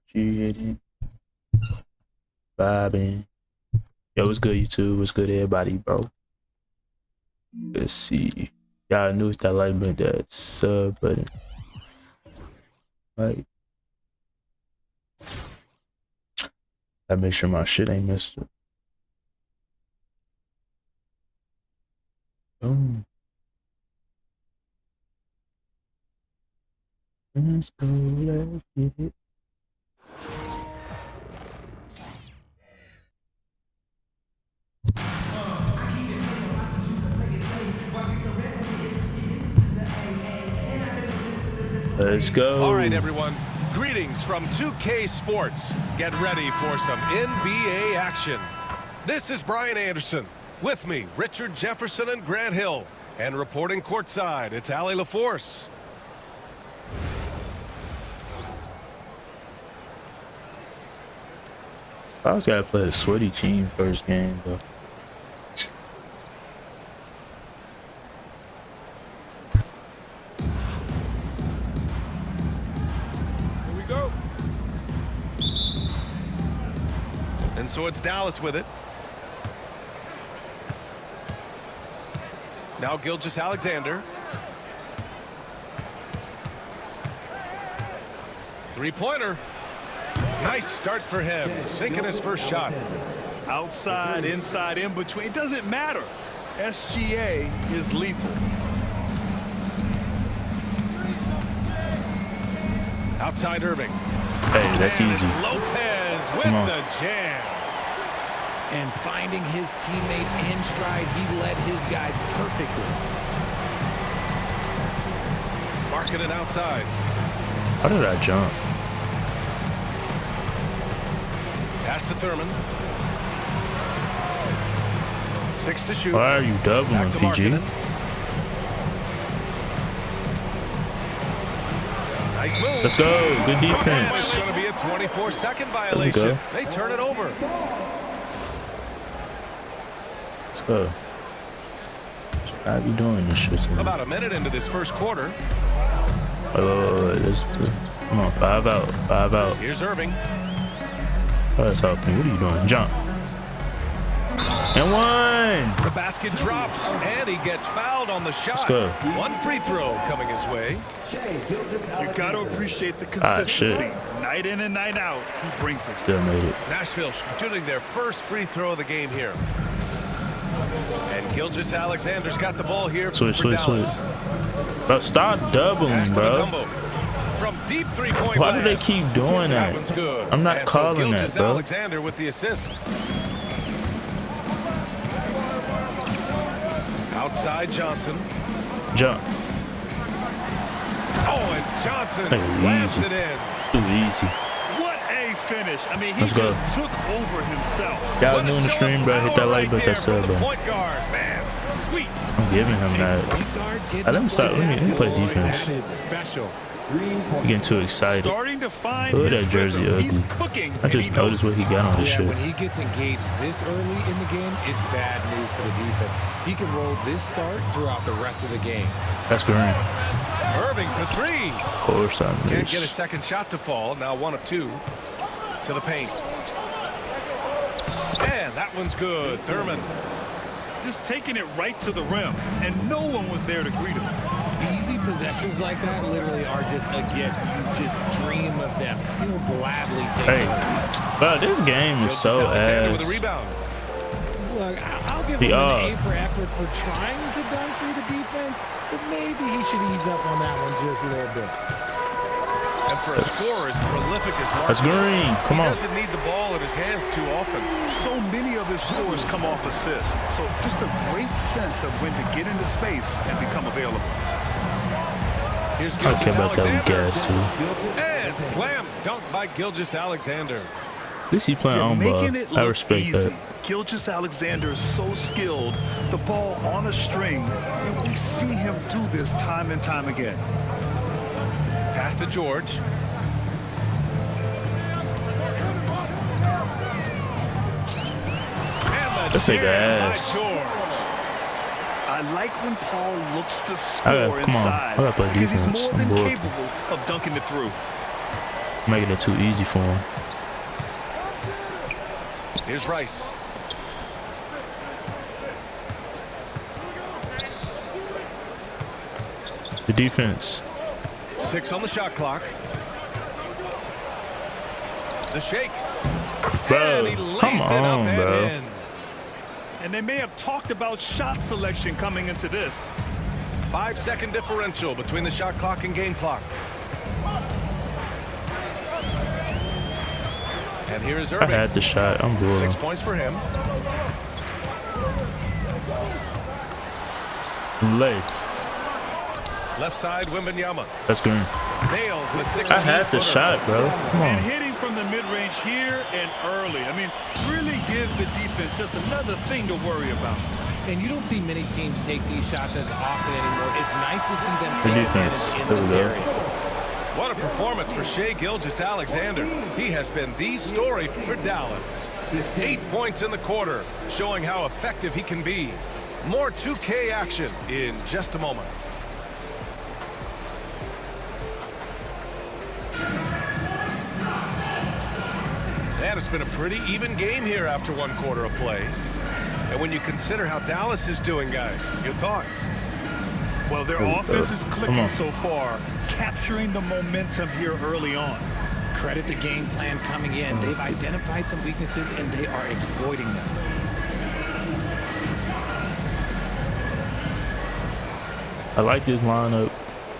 She hit it. Vibing. Yo, what's good, YouTube? What's good, everybody, bro? Let's see. Y'all knew that like button, that sub button. Right. I make sure my shit ain't messed up. Boom. Let's go, let's get it. Let's go. All right, everyone. Greetings from 2K Sports. Get ready for some NBA action. This is Brian Anderson. With me, Richard Jefferson and Grant Hill. And reporting courtside, it's Allie LaForce. I always gotta play a sweaty team first game, though. Here we go. And so it's Dallas with it. Now Gilgeous-Alexander. Three-pointer. Nice start for him, sinking his first shot. Outside, inside, in between, it doesn't matter. SGA is lethal. Outside Irving. Hey, that's And easy. it's Lopez with the jam. And finding his teammate in stride, he led his guy perfectly. Marking it outside. How did I jump? Pass to Thurman. 6 to shoot. Why are you doubling, Back to PG? Markkanen. Nice move. Let's go. Good And it's defense. going to be a 24-second violation. They turn it over. Let's go. I be doing this shit. About a minute into this first quarter. Come on, 5 out. 5 out. Here's Irving. Oh, that's off me. What are you doing? Jump. And one. The basket drops, and he gets fouled on the shot. Let's go. One free throw coming his way. You got to appreciate the consistency. Night in and night out, he brings it. Still made it. Nashville shooting their first free throw of the game here. And Gilgeous-Alexander's got the ball here. Switch. Dallas. Bro, stop doubling, Pass to bro. Mutombo. From deep three-point Why do they land. keep doing That that? one's good. I'm not And so calling that, bro. Gilgeous-Alexander with the assist. Outside Johnson. Jump. Oh, and Johnson That's slams easy. it in. Too easy. What a finish. I mean, he Let's go. just took over himself. Y'all What a new in the show stream, of bro. Hit that power like right button, there that from sub the button. point guard, man. Sweet. I'm giving him that. Point guard getting Let me stop. Let me play Boy, defense. That is special. I'm getting too excited. Starting to find Look at his that jersey rhythm. He's ugly. cooking. I just noticed what he got on this Yeah, shit. when he gets engaged this early in the game, it's bad news for the defense. He can roll this start throughout the rest of the game. That's green. Irving for three. Of course I Can't get a miss. second shot to fall. Now 1 of 2 to the paint. And that one's good. Thurman. just taking it right to the rim, and no one was there to greet him. Easy possessions like that literally are just a gift. You just dream of them. He'll gladly take them. Bro, this game is so Alexander with a ass. rebound. Look, I'll give him an A for effort for trying to dunk through the defense, but maybe he should ease up on that one just a little bit. And for a scorer as prolific as Mark, That's green. Come on. he doesn't need the ball in his hands too often. So many of his scores come off assists. So just a great sense of when to get into space and become available. Here's I care about that weak Gilgeous-Alexander. ass too. And slam dunk by Gilgeous-Alexander. At least he playing on ball. Making it I look respect easy. that. Gilgeous-Alexander is so skilled. The ball on a string, and we see him do this time and time again. Pass to George. And the This nigga jam by ass. George. I like when Paul looks to I score gotta- come on. inside I gotta play because he's defense. more I'm than bored. capable of dunking it through. Making it too easy for him. Here's Rice. The defense. 6 on the shot clock. The shake. Bro, And he lays come it up on, and bro. in. And they may have talked about shot selection coming into this. 5-second differential between the shot clock and game clock. And here is I Irving. had the shot. I'm bored. 6 points for him. Lay. Left side, Wembanyama. That's green. Nails the 16-footer. I had the shot, bro. Come And on. hitting from the mid-range here and early. I mean, really gives the defense just another thing to worry about. And you don't see many teams take these shots as often anymore. It's nice to see them The take defense. advantage in There we this go. area. What a performance for Shai Gilgeous-Alexander. He has been the story for Dallas. 8 points in the quarter, showing how effective he can be. More 2K action in just a moment. And it's been a pretty even game here after 1 quarter of play. And when you consider how Dallas is doing, guys, your thoughts? Well, their offense is clicking so far, capturing the momentum here early on. Credit the game plan coming in. They've identified some weaknesses, and they are exploiting them. I like this lineup.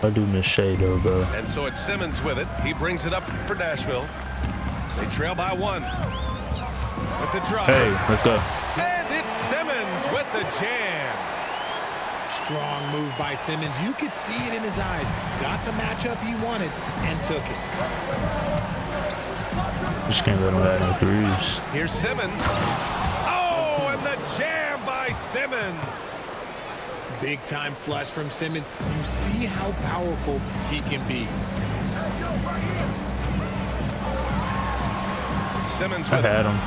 I do miss Shai though, bro. And so it's Simmons with it. He brings it up for Nashville. They trail by 1. With the drive. Hey, let's go. And it's Simmons with the jam. Strong move by Simmons. You could see it in his eyes. Got the matchup he wanted and took it. Just can't let him have no threes. Here's Simmons. Oh, and the jam by Simmons. Big time flush from Simmons. You see how powerful he can be. Simmons I with it. had him.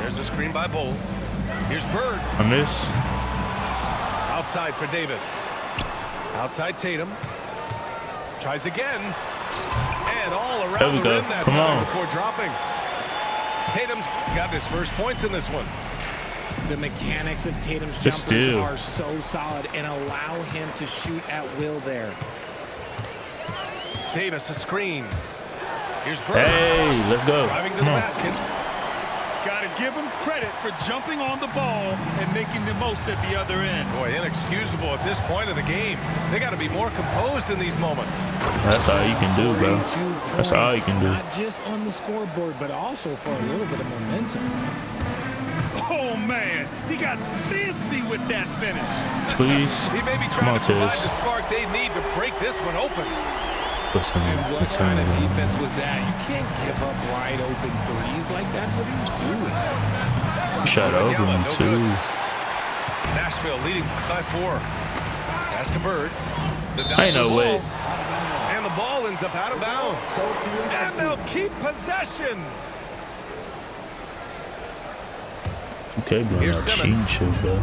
There's a screen by Bull. Here's Bird. I miss. Outside for Davis. Outside Tatum. Tries again. And all There around we the go. rim that Come time on. before dropping. Tatum's got his first points in this one. The mechanics of Tatum's But jumpers still. are so solid and allow him to shoot at will there. Davis a screen. Here's Bird. Hey, let's go. Driving to Come the on. basket. Got to give him credit for jumping on the ball and making the most at the other end. Boy, inexcusable at this point of the game. They got to be more composed in these moments. That's all you can do, bro. 42 That's all you points, can do. Not just on the scoreboard, but also for a little bit of momentum. Oh, man. He got fancy with that finish. Please. He may be Come trying on, to provide the Tiz. spark they need to break this one open. Listen, And what listen. kind of defense was that? You can't give up wide open threes like that. What are you doing? Shot over Wembanyama, him no too. good. Nashville leading by 4. Pass to Bird. The dive Ain't for no Ball. way. And the ball ends up out of bounds. And they'll keep possession. Okay, bro. Here's Machine Simmons. shit, bro.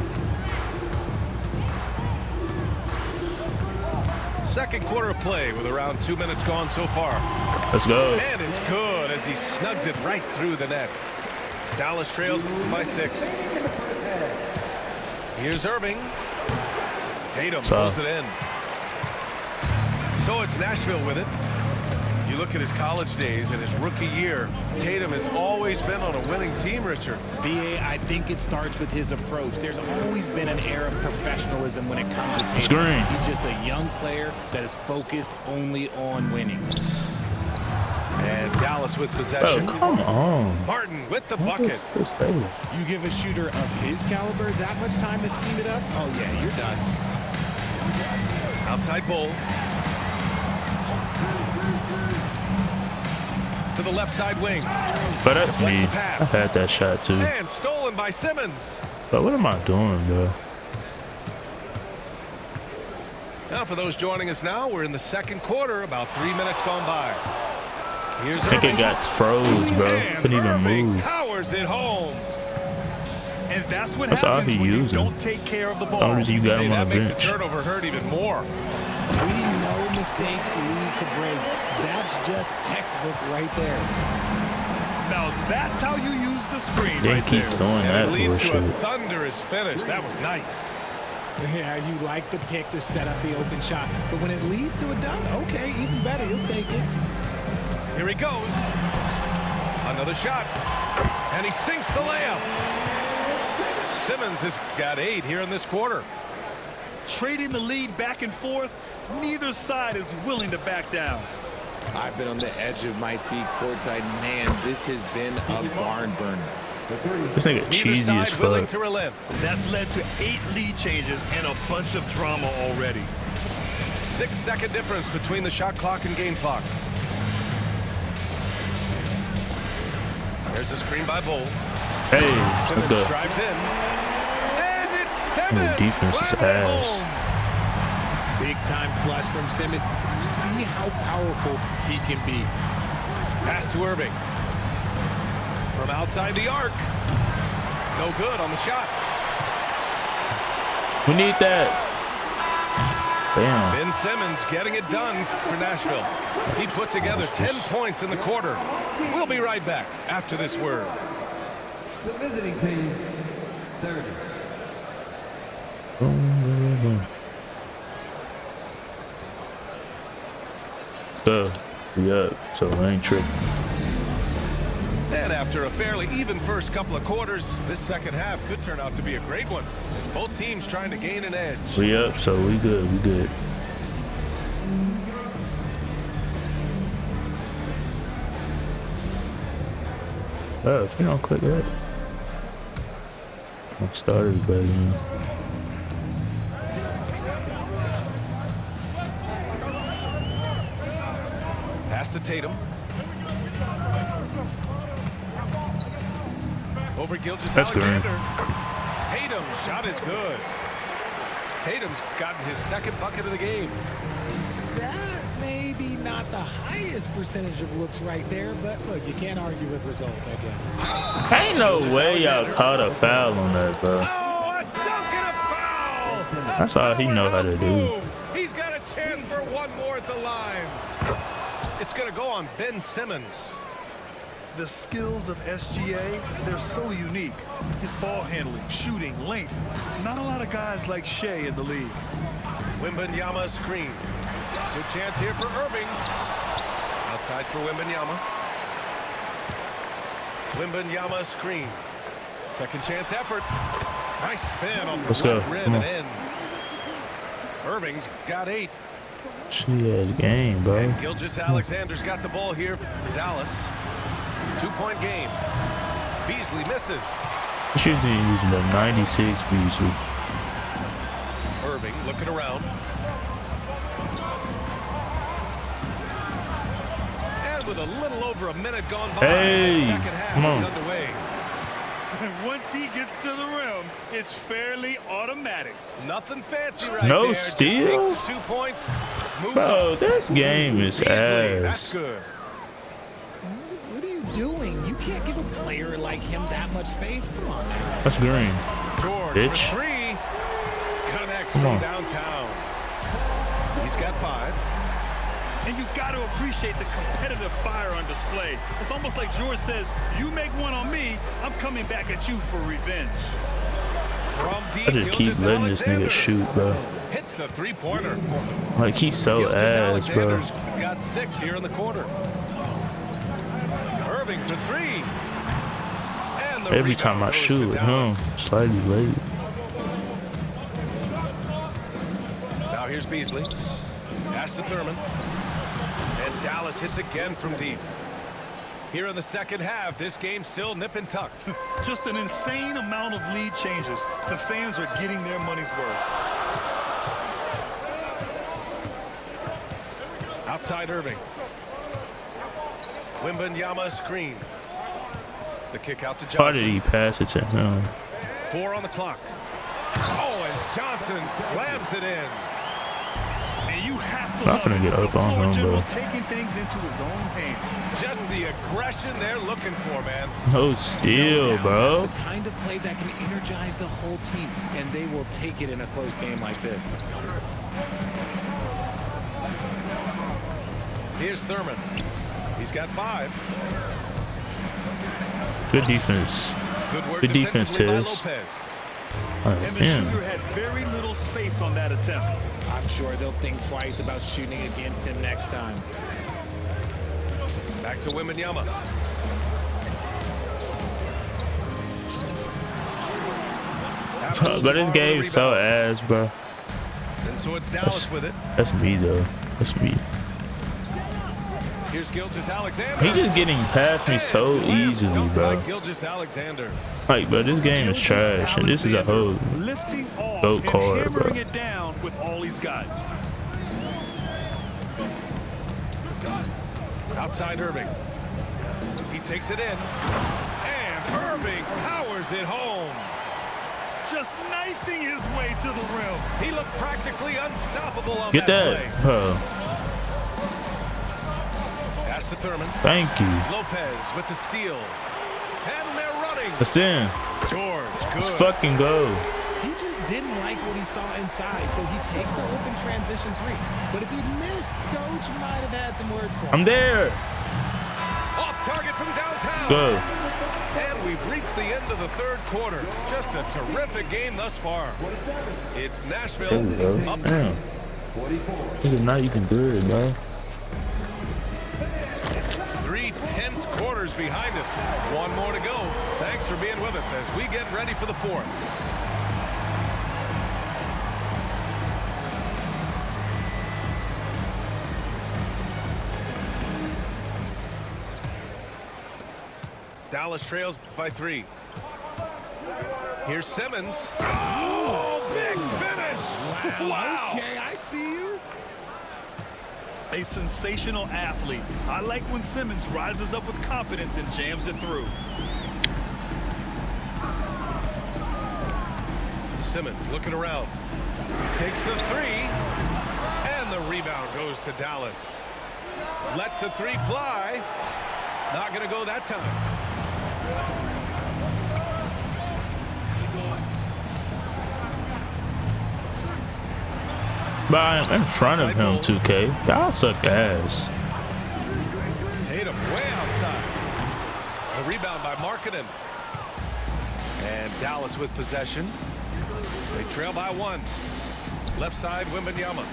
Second quarter of play with around 2 minutes gone so far. Let's go. And it's good as he snugs it right through the net. Dallas trails by 6. Here's Irving. Tatum pulls it in. So it's Nashville with it. You look at his college days and his rookie year, Tatum has always been on a winning team, Richard. BA, I think it starts with his approach. There's always been an air of professionalism when it comes to Tatum. Screen. He's just a young player that is focused only on winning. And Dallas with Bro, possession. come on. Martin with the bucket. You give a shooter of his caliber that much time to steam it up, oh yeah, you're done. Outside Bull. To the left side wing. But that's Deflects me. the I pass. had that shot too. And stolen by Simmons. But what am I doing, bro? Now for those joining us now, we're in the second quarter, about 3 minutes gone by. Here's I think Irving. it got froze, bro. And Couldn't even Irving move. powers it home. And that's what That's all happens he when you using. don't take care of the ball. Long as you got Hey, him that on the makes the bench. turnover hurt even more. We know mistakes lead to breaks. That's just textbook right there. Now that's how you use the screen They right keep there. doing And that it leads to a bullshit. thunderous finish. That was nice. Yeah, you like the pick to set up the open shot. But when it leads to a dunk, okay, even better. You'll take it. Here he goes. Another shot. And he sinks the layup. Simmons has got 8 here in this quarter. Trading the lead back and forth, neither side is willing to back down. I've been on the edge of my seat courtside. Man, this has been a barn burner. This nigga Neither cheesy side as willing fuck. to relent. That's led to 8 lead changes and a bunch of drama already. 6-second difference between the shot clock and game clock. There's the screen by Bull. Hey, Simmons let's go. drives in. And it's Yeah, Simmons. defense is slamming it ass. home. Big time flush from Simmons. You see how powerful he can be. Pass to Irving. From outside the arc. No good on the shot. We need that. Damn. Ben Simmons getting it done for Nashville. He put together 10 points in the quarter. We'll be right back after this word. The visiting team, 30. So, we up. So, I ain't tripping. And after a fairly even first couple of quarters, this second half could turn out to be a great one, as both teams trying to gain an edge. We up, so we good. We good. Oh, if you don't click that. I started back then. Pass to Tatum. Over Gilgeous That's good. Alexander. Tatum's shot is good. Tatum's gotten his second bucket of the game. That may be not the highest percentage of looks right there, but look, you can't argue with results, I guess. Ain't no way y'all caught a foul on that, bro. Oh, a dunk and a foul! That's all he know how to do. Move. He's got a chance for one more at the line. It's going to go on Ben Simmons. The skills of SGA, they're so unique. His ball handling, shooting, length. Not a lot of guys like Shea in the league. Wembanyama screen. Good chance here for Irving. Outside for Wembanyama. Wembanyama screen. Second chance effort. Nice spin on the Let's go. left rim Come on. and in. Irving's got 8. She has game, bro. And Gilgeous Alexander's got the ball here for Dallas. 2-point game. Beasley misses. She's using the 96 Beasley. Irving looking around. And with a little over a minute gone by, Hey, the second half come on. is underway. And once he gets to the rim, it's fairly automatic. Nothing fancy right No there. steal? Just takes his 2 points. Moves Bro, on. this game is Beasley, that's ass. good. What are you doing? You can't give a player like him that much space. Come on now. That's green. George Bitch. for 3. Connects Come from on. downtown. He's got 5. And you got to appreciate the competitive fire on display. It's almost like George says, you make one on me, I'm coming back at you for revenge. From deep, I just keep Gilgeous letting this Alexander nigga shoot, bro. hits a 3-pointer. Like, he's so Gilgeous ass, bro. Alexander's got 6 here in the quarter. Irving for 3. And the Every time I rebound goes shoot to with him, Dallas. slightly late. Now here's Beasley. Pass to Thurman. And Dallas hits again from deep. Here in the second half, this game still nip and tuck. Just an insane amount of lead changes. The fans are getting their money's worth. Outside Irving. Wembanyama screen. The kick out to Why did Johnson. he pass it to him? 4 on the clock. Oh, and Johnson slams it in. And you have to I'm love finna it. get up The on floor him, general bro. taking things into his own hands. Just the aggression they're looking for, man. No steal, doubt. bro. That's the kind of play that can energize the whole team, and they will take it in a close game like this. Here's Thurman. He's got 5. Good defense. Good defense, Tiz. And the shooter had very little space on that attempt. I'm sure they'll think twice about shooting against him next time. Back to Wembanyama. But this game's so ass, bro. And so it's Dallas with it. That's me though. That's me. Here's Gilgeous-Alexander. He's just getting past me so easily, bro. Gilgeous-Alexander. Like, bro, this game is trash, and this is a whole Lifting off goat and card, hammering bro. it down with all he's got. Outside Irving. He takes it in. And Irving powers it home. Just knifing his way to the rim. He looked practically unstoppable on Get that, play. bro. Pass to Thurman. Thank you. Lopez with the steal. And they're running. Let's in. George, good. Let's fucking go. He just didn't like what he saw inside, so he takes the open transition 3. But if he missed, Coach might have had some words for him. I'm there. Off target from downtown. Go. And we've reached the end of the 3rd quarter. Just a terrific game thus far. It's Nashville There we go. up. Damn. This is not even good, bro. 3 tense quarters behind us. 1 more to go. Thanks for being with us as we get ready for the 4th. Dallas trails by 3. Here's Simmons. Oh, big finish. Wow. Okay, I see you. A sensational athlete. I like when Simmons rises up with confidence and jams it through. Simmons looking around. Takes the 3. And the rebound goes to Dallas. Lets the 3 fly. Not going to go that time. But I'm in front of him, 2K. Y'all suck ass. Tatum way outside. The rebound by Markkanen. And Dallas with possession. They trail by 1. Left side, Wembanyama.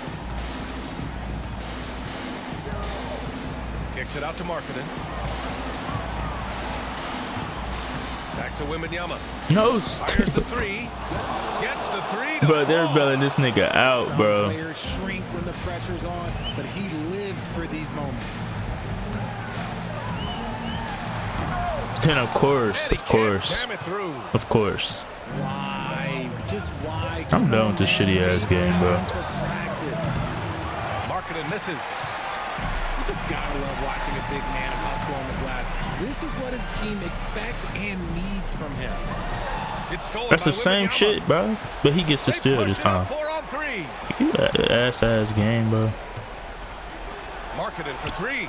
Kicks it out to Markkanen. Back to Wembanyama. No, Fires the 3. Gets the 3 to bro, they're fall. bailing this nigga out, Some bro. players shrink when the pressure's on, but he lives for these moments. Then of course, And he of can't course, jam it through. of course. Why? Just why? I'm done with this shitty ass game, bro. For practice. Markkanen misses. You just gotta love watching a big man hustle on the glass. This is what his team expects and needs from him. It's stolen That's by the same Wembanyama. shit, bro. But he gets to They steal pushed this it up time. 4 on 3. You ass game, bro. Markkanen for 3.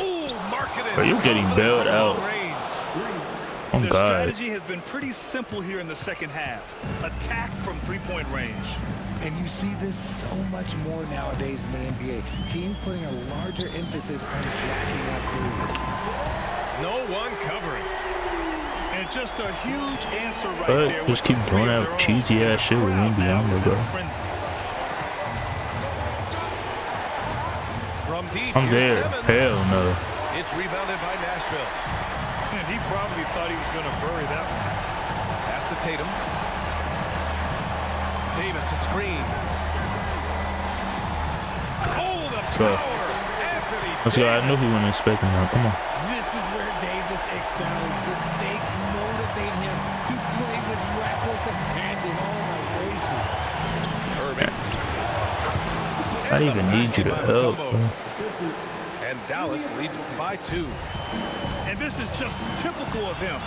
Ooh, Markkanen. Bro, you're getting confident bailed from long out. range. Oh The God. strategy has been pretty simple here in the 2nd half. Attack from 3-point range. And you see this so much more nowadays in the NBA. Teams putting a larger emphasis on jacking up threes. No one covering. And just a huge answer right But there. just with keep the doing 3 of that their own. cheesy ass shit with Crowd now Wembanyama, is bro. in a frenzy. From deep, I'm here's there. Simmons. Hell no. It's rebounded by Nashville. And he probably thought he was going to bury that one. Pass to Tatum. Davis a screen. Oh, the go. power. Anthony Let's go. I Davis. knew he wasn't expecting that. Come on. This is where Davis excels. The stakes motivate him to play with reckless abandon. Oh my gracious. Irving. I didn't even need you to help, bro. And Dallas leads by 2. And this is just typical of him.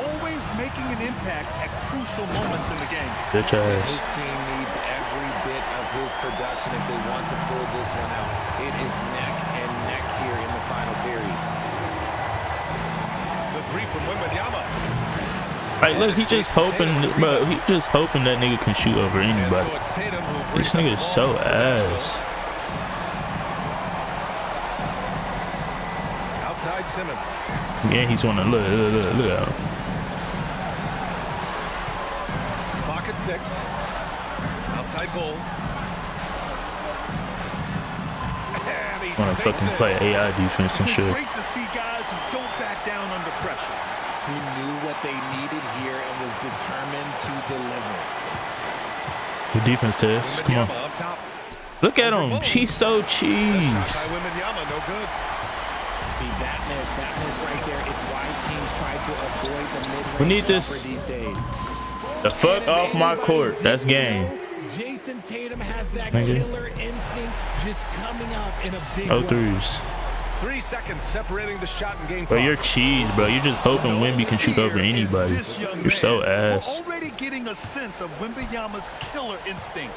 Always making an impact at crucial moments in the game. Bitch His ass. team needs every bit of his production if they want to pull this one out. It is neck and neck here in the final period. The 3 from Wembanyama. Like, look, he just hoping, bro. He just hoping that nigga can shoot over And anybody. so it's Tatum who brings This up nigga the is so ball. ass. Outside Simmons. Yeah, he's wanna look out. Clock at 6. Outside goal. And he Wanna sinks fucking it. play AI defense and It's shit. great to see guys who don't back down under pressure. He knew what they needed here and was determined to deliver. Good defense, Tess. Come on. Wembanyama up top. Look at him. She's so The cheese. shot by Wembanyama, no good. See, that miss right there. It's why teams try to avoid the mid-range We need jumper this. these days. The fuck off my court. That's game. Jason Tatum has that Nigga. killer instinct just coming out in a big Oh way. threes. 3 seconds separating the shot and game Bro, clock. you're cheese, bro. You're just hoping Wemby can shoot over anybody. This young You're so man, ass. We're already getting a sense of Wembanyama's killer instinct.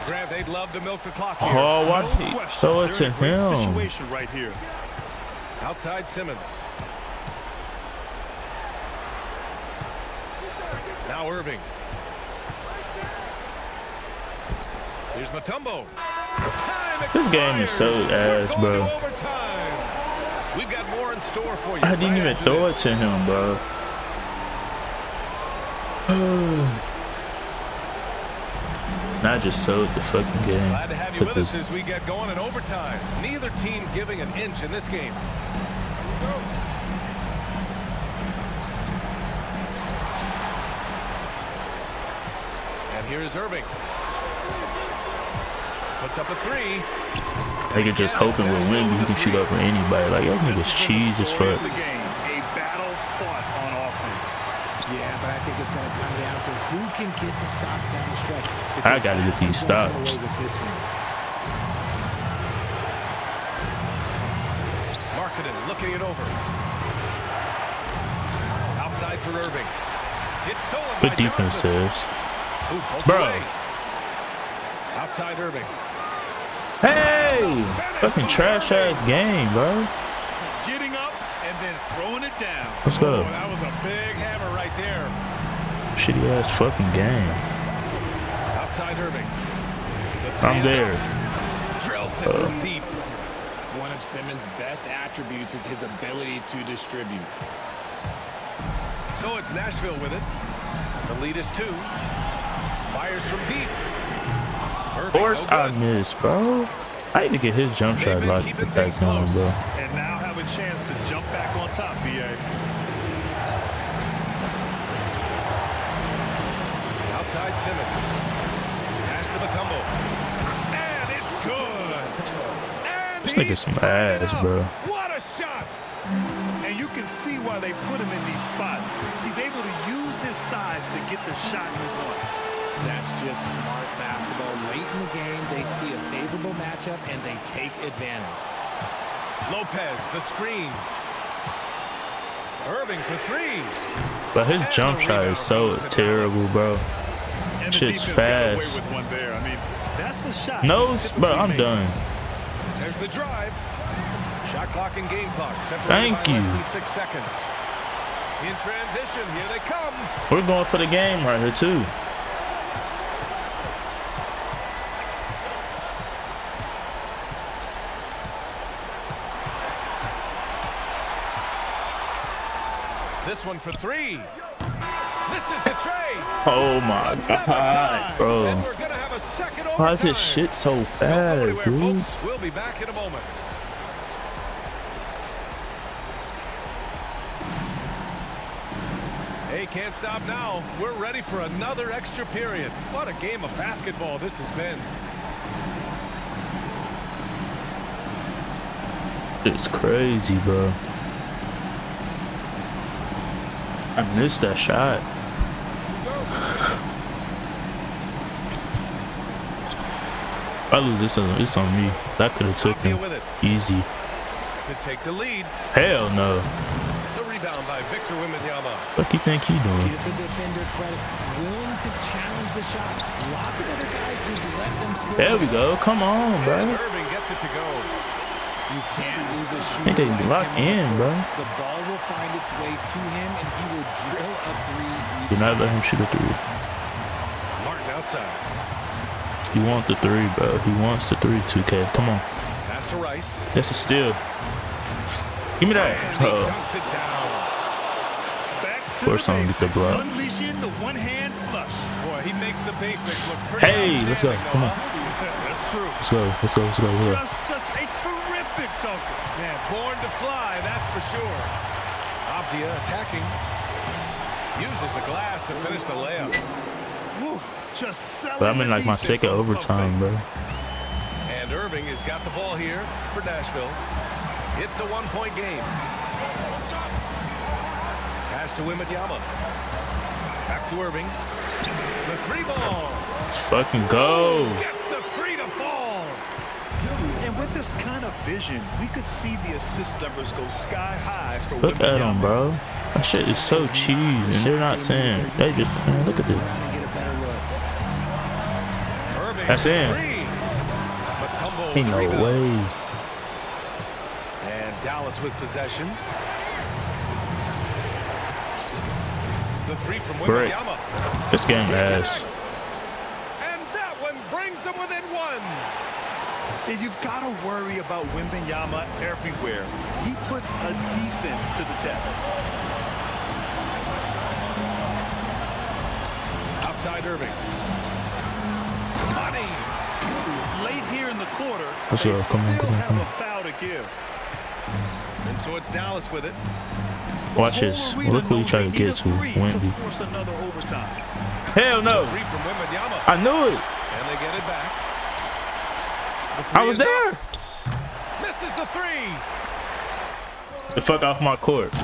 Grant, they'd love to milk the clock here. Oh, watch No it. question. Throw it They're to in a great him. situation right here. Outside Simmons. Now Irving. Here's Mutombo. Time This game is so expires. ass, We're going bro. to overtime. We've got more in store for you. I didn't right even after throw it this. to him, bro. I just sold the fucking game. Glad to have you Put with us this- as we get going in overtime. Neither team giving an inch in this game. And here's Irving. Puts up a 3. Nigga just hoping with Wemby he can shoot over anybody. Like, yo, nigga's cheese as fuck. The game, a battle fought on offense. Yeah, but I think it's going to come down to who can get the stops down the stretch. I gotta get these stops. Marketing looking it over. Outside for Irving. It's stolen by Good defense, Johnson. Tess. Who poked Bro. away. Outside Irving. Hey! Fucking trash ass game, bro. Getting up and then throwing it down. Let's go. Oh, that was a big hammer right there. Shitty ass fucking game. Outside Irving. The three I'm is there. up. Drills it from deep. One of Simmons' best attributes is his ability to distribute. So it's Nashville with it. The lead is 2. Fires from deep. Of course I missed, bro. I need to get his jump shot locked back on, bro. And now have a chance to jump back on top, BA. Outside Simmons. Pass to Mutombo. And it's good. And This nigga's some ass, bro. What a shot. And you can see why they put him in these spots. He's able to use his size to get the shot he wants. That's just smart basketball. Late in the game, they see a favorable matchup and they take advantage. Lopez, the screen. Irving for 3. But his jump shot is so terrible, bro. And the Shit's defense got away fast. with one there. I mean, that's the shot. No, he bro, typically I'm makes. done. There's the drive. Shot clock and game clock separated Thank by you. less than 6 seconds. In transition, here they come. We're going for the game right here, too. This one for 3. This is the tray. Oh my god, bro. And we're gonna have a second Why is overtime. this shit so Don't go fast, anywhere, dude? folks. We'll be back in a moment. Hey, can't stop now. We're ready for another extra period. What a game of basketball this has been. It's crazy, bro. I missed that shot. I lose this one. It's on me. That could have took him with it easy. to take the lead. Hell no. The rebound by Victor Wembanyama. What you think he doing? Give the defender credit. Willing to challenge the shot. Lots of other guys just let them score. There we go. Come on, And bro. Irving gets it to go. You can't lose a shooter. Think they like lock him. in, bro. The ball will find its way to him, and he will drill a 3 each Do not time. let him shoot a 3. Martin outside. He wants the 3, bro. He wants the 3, 2K. Come on. Pass to Rice. That's a steal. Give me that. And he dunks it down. Back to Of course, I'm gonna get the block. Unleashing the one-hand flush. Boy, he makes the basics look pretty Hey, let's go. outstanding, Come on. That's true. Let's go. Let's go. Let's go. Let's go. Just such a terrific dunker. Man, born to fly, that's for sure. Avdia attacking. Uses the glass to finish the layup. Woo, just selling But I'm in the like my defense second on the overtime, bro. And Irving has got the ball here for Nashville. It's a one-point game. Pass to Wemby. Back to Irving. The three ball. Let's fucking go. Gets the three to fall. And with this kind of vision, we could see the assist numbers go sky high for Look at them, Wemby. bro. That shit is so cheese, and they're not saying. They just, man, look at this. Irving That's in. three. But tumble Ain't no rebound. way. And Dallas with possession. The three from Break. Wemby. This game ass. And that one brings them within one. And you've got to worry about Wemby everywhere. He puts a defense to the test. Outside Irving. Money. Late here in the quarter, Let's they go. Come on, still come on, have come a on. foul to give. And so it's Dallas with it. Watch this. Look who he tried to get to. Wemby. Force another overtime. Hell no. Three from Wemby. I knew it. And they get it back. I was there. Misses the three. The fuck off my court. So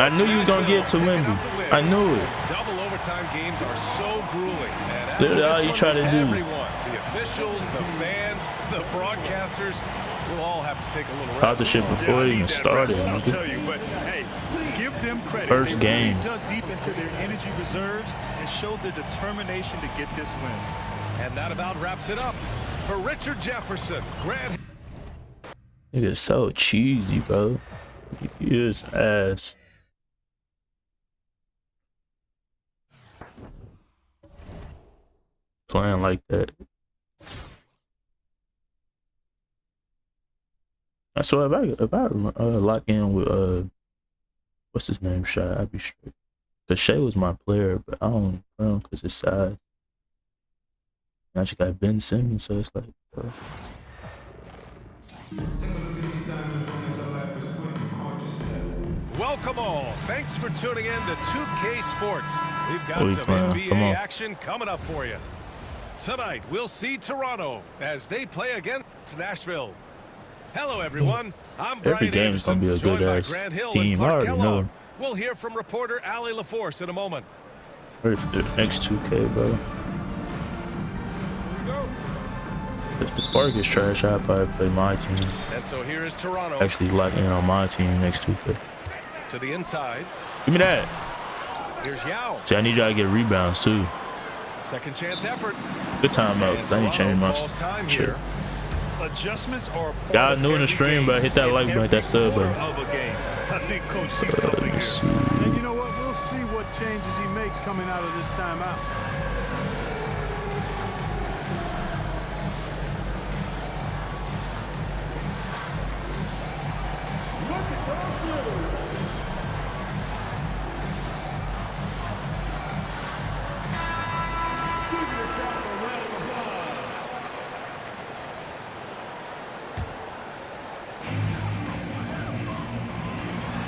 I knew you was gonna get to Nashville picking Wemby. up the win. I knew it. Double overtime games are so grueling. And after Literally all this you one, try to do. everyone, the officials, the fans, the broadcasters, will all have to take a little Caught rest. the shit before it even started. I'll nigga. tell you, but hey, give them credit. First They game. really dug deep into their energy reserves and showed their determination to get this win. And that about wraps it up. For Richard Jefferson, Grant. Nigga so cheesy, bro. He is ass. Playing like that. So if I lock in with what's his name, Shai, I'd be straight. Cause Shea was my player, but I don't play him cause his size. Now you got Ben Simmons, so it's like, bro. Welcome all. Thanks for tuning in to 2K Sports. We've got We some playing. Come NBA on. action coming up for you. Tonight, we'll see Toronto as they play against Nashville. Hello, everyone. I'm Brian Every game is Anderson, gonna be a joined by good-ass Grant Hill team. and I Clark already Kellogg. know. We'll hear from reporter Allie LaForce in a moment. Ready for the next 2K, bro. If the Spark is trash, I'd probably play my team. And so here is Toronto Actually lock in on my team next 2K. to the inside. Give me that. Here's Yao. See, I need y'all to get rebounds too. Second chance effort. Good timeout, cause I need to change my Toronto calls time shit. here. Adjustments are a part Y'all of new in the every stream, game. but hit that like button, hit that sub Every button. quarter of a game. I think Coach sees something Let's see. here. And you know what? We'll see what changes he makes coming out of this timeout.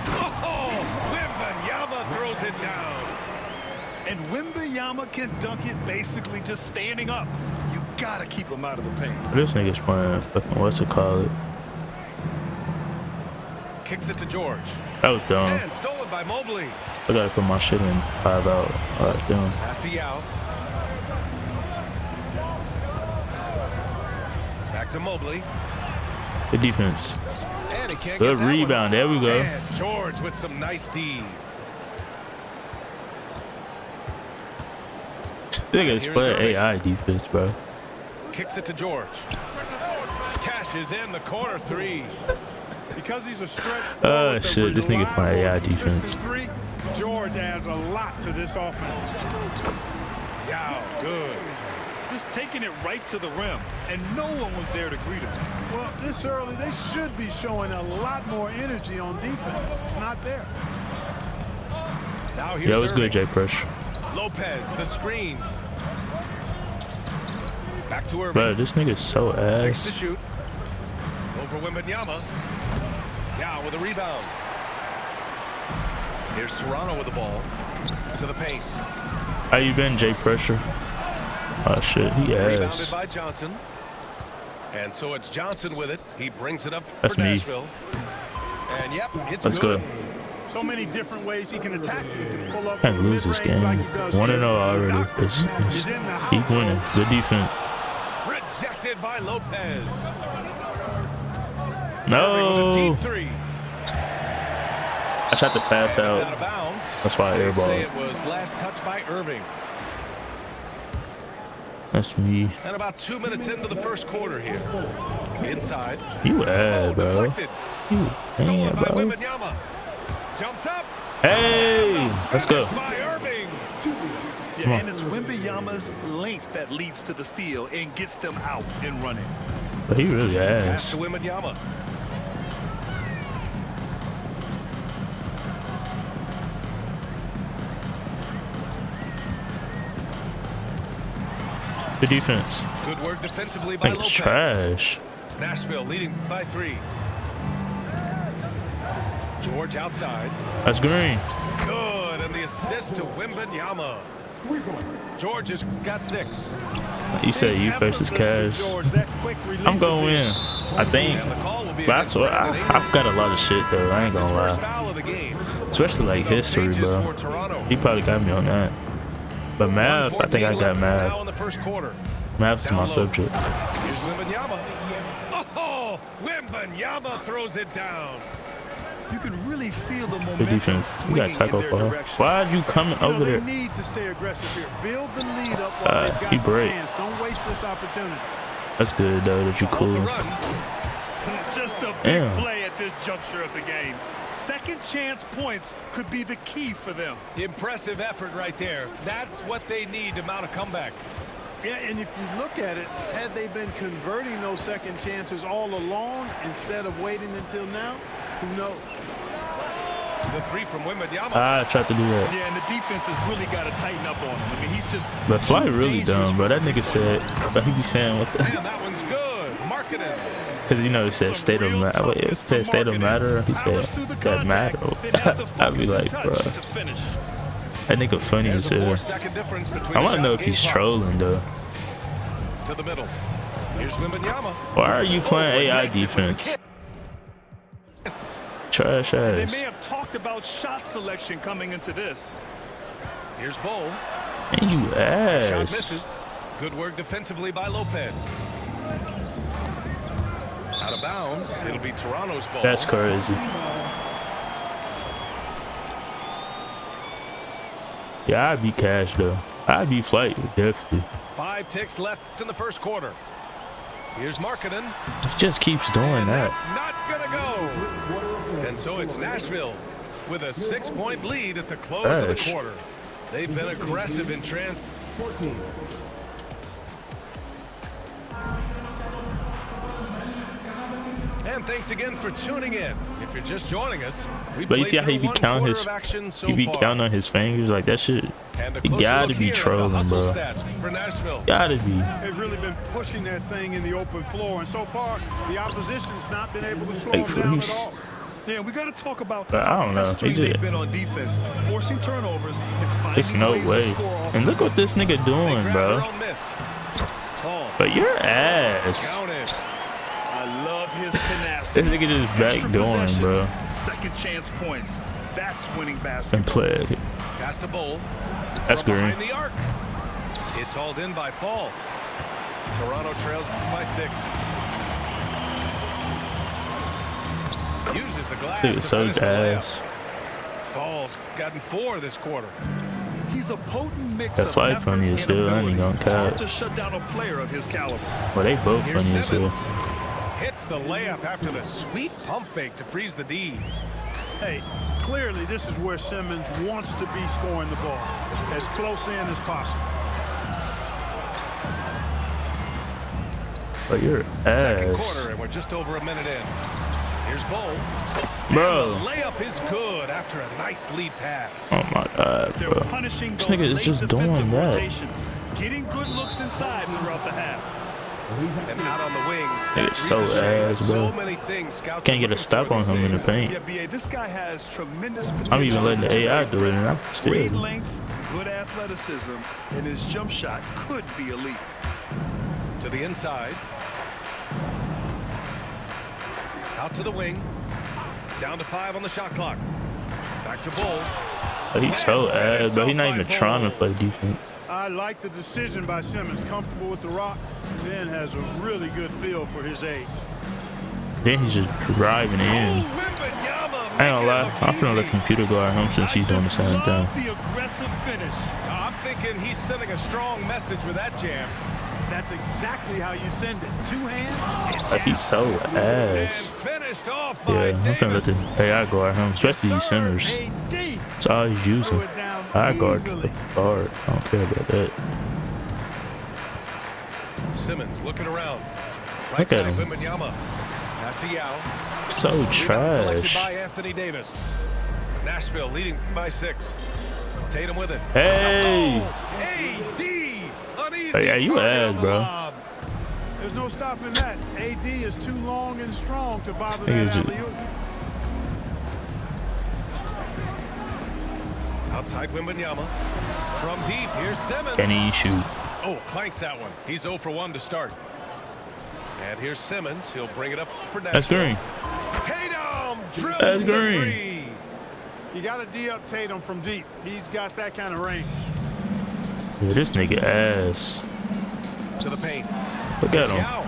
Oh, Wemby throws it down. And Wemby can dunk it basically just standing up. You gotta keep him out of the paint. This nigga's playing fucking what's it called? Kicks it to George. That was dumb. And stolen by Mobley. I gotta put my shit in 5 out. Alright, damn. Pass to Yao. Back to Mobley. Good defense. And he can't Good get that rebound. one. There we go. And George with some nice D. Nigga's Here's playing Irving. AI defense, bro. Kicks it to George. Cashes in the corner three. Because he's a stretch Oh, forward that shit, this nigga playing reliable AI and consistent defense. three, George adds a lot to this offense. Yao, good. just taking it right to the rim, and no one was there to greet him. Well, this early, they should be showing a lot more energy on defense. It's not there. Now here's Yeah, it was good, Jay Pressure. Lopez, the screen. Back to Irving. Bro, this nigga's so 6 to ass. shoot. Over Wembanyama. Yeah, with a rebound. Here's Toronto with the ball. To the paint. How you been, Jay Pressure? Oh shit, he Rebounded ass. by Johnson. And so it's Johnson with it. He brings it up That's for me. Nashville. And yep, it's Let's good. go. So many different ways he can attack you. He can pull up Can't from the lose this mid-range game. like he does 1-0 here. The already. doctor It's is in the house. keep winning. Good defense. Rejected by Lopez. No. Deep three. I tried to pass And it's out of out. bounds. That's why I They say airballed. it was last touched by Irving. That's me. And about 2 minutes into the first quarter here. Inside. You ass, bro. Deflected. You Stolen man, by bro. Wembanyama. Jumps up. Hey, let's go. Finished by Irving. Yeah, and it's Wembanyama's length that leads to the steal and gets them out and running. But he really Pass ass. to Wembanyama. Good defense. Good work defensively by Nigga's Lopez. trash. Nashville leading by 3. George outside. That's green. Good, and the assist to Wembanyama. George has got 6. You said you versus Cash. I'm going to win. I think. And the call will be But I against swear, Brandon I've got a lot of shit though. I ain't That's his gonna first lie. foul of the game. Especially like So history, changes bro. for Toronto. He probably got me on that. But math, I think I 1:14 got left math. now in the first quarter. Math's Down my low. subject. Here's Wembanyama. Oh, Wembanyama throws it down. You can really feel the Good momentum defense. You swinging got tackle in their fall. direction. Why'd you coming over They there? need to stay aggressive here. Build the lead up while they've got he the break. chance. Don't waste this opportunity. That's good though that you Off the cool. run. Just a big Damn. play at this juncture of the game. Second chance points could be the key for them. Impressive effort right there. That's what they need to mount a comeback. Yeah, and if you look at it, had they been converting those second chances all along instead of waiting until now, who knows? The 3 from Wembanyama. I tried to do that. Yeah, and the defense has really got to tighten up on him. I mean, he's just. But Fly too really dangerous dumb, bro. for That nigga said, but he be saying what the, And that one's good. Marketing. because you know it said state of matter. Wait, it said state of matter. He said that matter. I'd be like, bro, that nigga funny as There's a hell. 4-second difference between I the want to know shot if he's clock. trolling though. To the middle. Here's Wembanyama. Why are you playing AI defense? Trash They ass. may have talked about shot selection coming into this. Here's Bowl. And you Shot ass. misses. Good work defensively by Lopez. Out of bounds. It'll be Toronto's ball. That's crazy. Yeah, I'd be Cash though. I'd be Flight, definitely. 5 ticks left in the first quarter. Here's Markkanen. He just keeps doing And that. that's not gonna go. And so it's Nashville with a 6-point lead at the close of Gosh. the quarter. They've been aggressive in trans. 14. And thanks again for tuning in. If you're just joining us, we But you played see how he through be one counting quarter his, of action so he be far. counting on his fingers like that shit. And a He closer gotta look be here at the trolling, hustle bro. stats for Nashville. Gotta be. They've really been pushing that thing in the open floor, and so far, the opposition's not been able to slow Like, them down at freeze. all. Yeah, we got to talk about But I don't know. He pestering just- they've been on defense, forcing turnovers and finding There's no ways to way. score off And look what this nigga They doing, grab bro. their own miss. Fall. But your ass. Count it. I love his tenacity. This nigga just Extra back doing, possessions, bro. Second chance points. That's winning basketball. And played. Pass to Bowl. That's From green. behind the arc. It's hauled in by Fall. Toronto trails by 6. Uses the glass This to nigga so finish the layup. ass. Fall's gotten 4 this quarter. He's a potent mix That of flight effort funny as and hell, I ain't ability. gonna cap. Hard to shut down a player of his caliber. Well, they both Here's funny as Simmons. hell. Hits the layup after the sweet pump fake to freeze the D. Hey, clearly this is where Simmons wants to be scoring the ball, as close in as possible. But you're Second ass. quarter, and we're just over a minute in. Here's Bull. Bro. And the layup is good after a nice lead pass. Oh my god, They're bro. punishing This those nigga is late just doing defensive that. rotations, getting good looks inside throughout the half. And out on the wings. Nigga's so ass, bro. So many things scouts Can't get a stop on him in the paint. Yeah, BA, this guy has tremendous potential. I'm even letting the AI do it, and I'm Great still. length, good athleticism, and his jump shot could be elite. To the inside. Out to the wing. Down to 5 on the shot clock. Back to Bull. But he's so ass, bro. He's not even trying to play defense. I like the decision by Simmons. Comfortable with the rock. Ben has a really good feel for his age. Then he's just driving in. I ain't gonna lie, I'm finna let the computer go at him since he's doing the same thing. The aggressive finish. I'm thinking he's sending a strong message with that jam. That's exactly how you send it. Two hands. Like, he's so ass. And finished off by Yeah, I'm finna let the AI go at him, especially these centers. That's all he's using. I guard the guard. I don't care about that. Simmons looking around. Right Look at side, him. Wembenyama. Pass to Yao. So Rebound collected trash. by Anthony Davis. Nashville leading by 6. Tatum with it. Hey! AD! Uneasy Hey, yeah, you target ass, on the bro. lob. There's no stopping that. AD is too long and strong to bother This nigga that just- alley-oop. Outside Wembenyama. From deep, here's Simmons. Can he shoot? Oh, clanks that one. He's 0 for 1 to start. And here's Simmons. He'll bring it up for Nashville. That's green. Tatum drills That's the green. 3. You got to D up Tatum from deep. He's got that kind of range. Yeah, this nigga ass. To the paint. Look at him. Yao.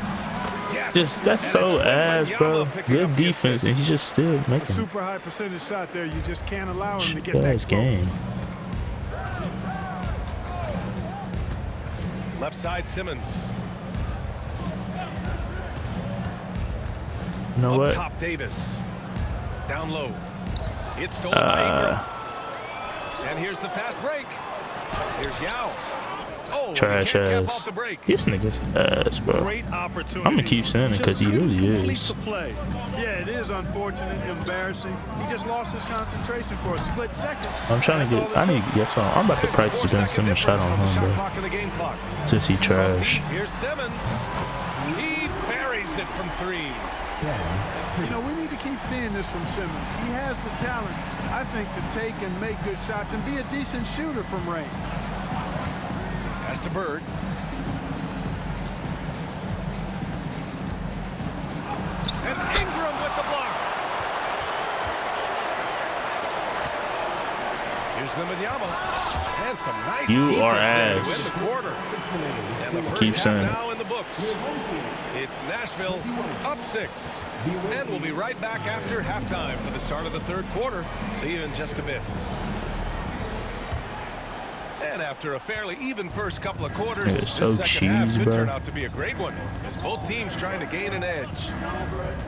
Yes. Just that's And so it's ass, bro. Wembenyama picking up Good the defense, assist. and he's just still making Super high percentage shot there. You just can't allow him to get ass that close. game. Left side Simmons. You know Up what? top Davis. Down low. It's stolen by Ingram. And here's the fast break. Here's Yao. Oh, Trash he can't cap off ass. the break. This nigga's ass, bro. Great opportunity. I'ma keep saying it 'cause he Just really couldn't complete is. the play. Yeah, it is unfortunate, embarrassing. He just lost his concentration for a split second. I'm trying to get. I need to get some. I'm about to There's a practice 4-second against Simmons shot difference on from the him, shot bro. clock and the game clock. Since he trash. Here's Simmons. He buries it from 3. You know, we need to keep seeing this from Simmons. He has the talent, I think, to take and make good shots and be a decent shooter from range. Pass to Bird. And Ingram with the block. Here's Wembenyama. And some nice You defense are there to ass. win the quarter. And the first Keep half saying it. now in the books. It's Nashville up 6. And we'll be right back after halftime for the start of the third quarter. See you in just a bit. And after a fairly even first couple of quarters, It's so this second half cheese, could bro. turn out to be a great one, as both teams trying to gain an edge.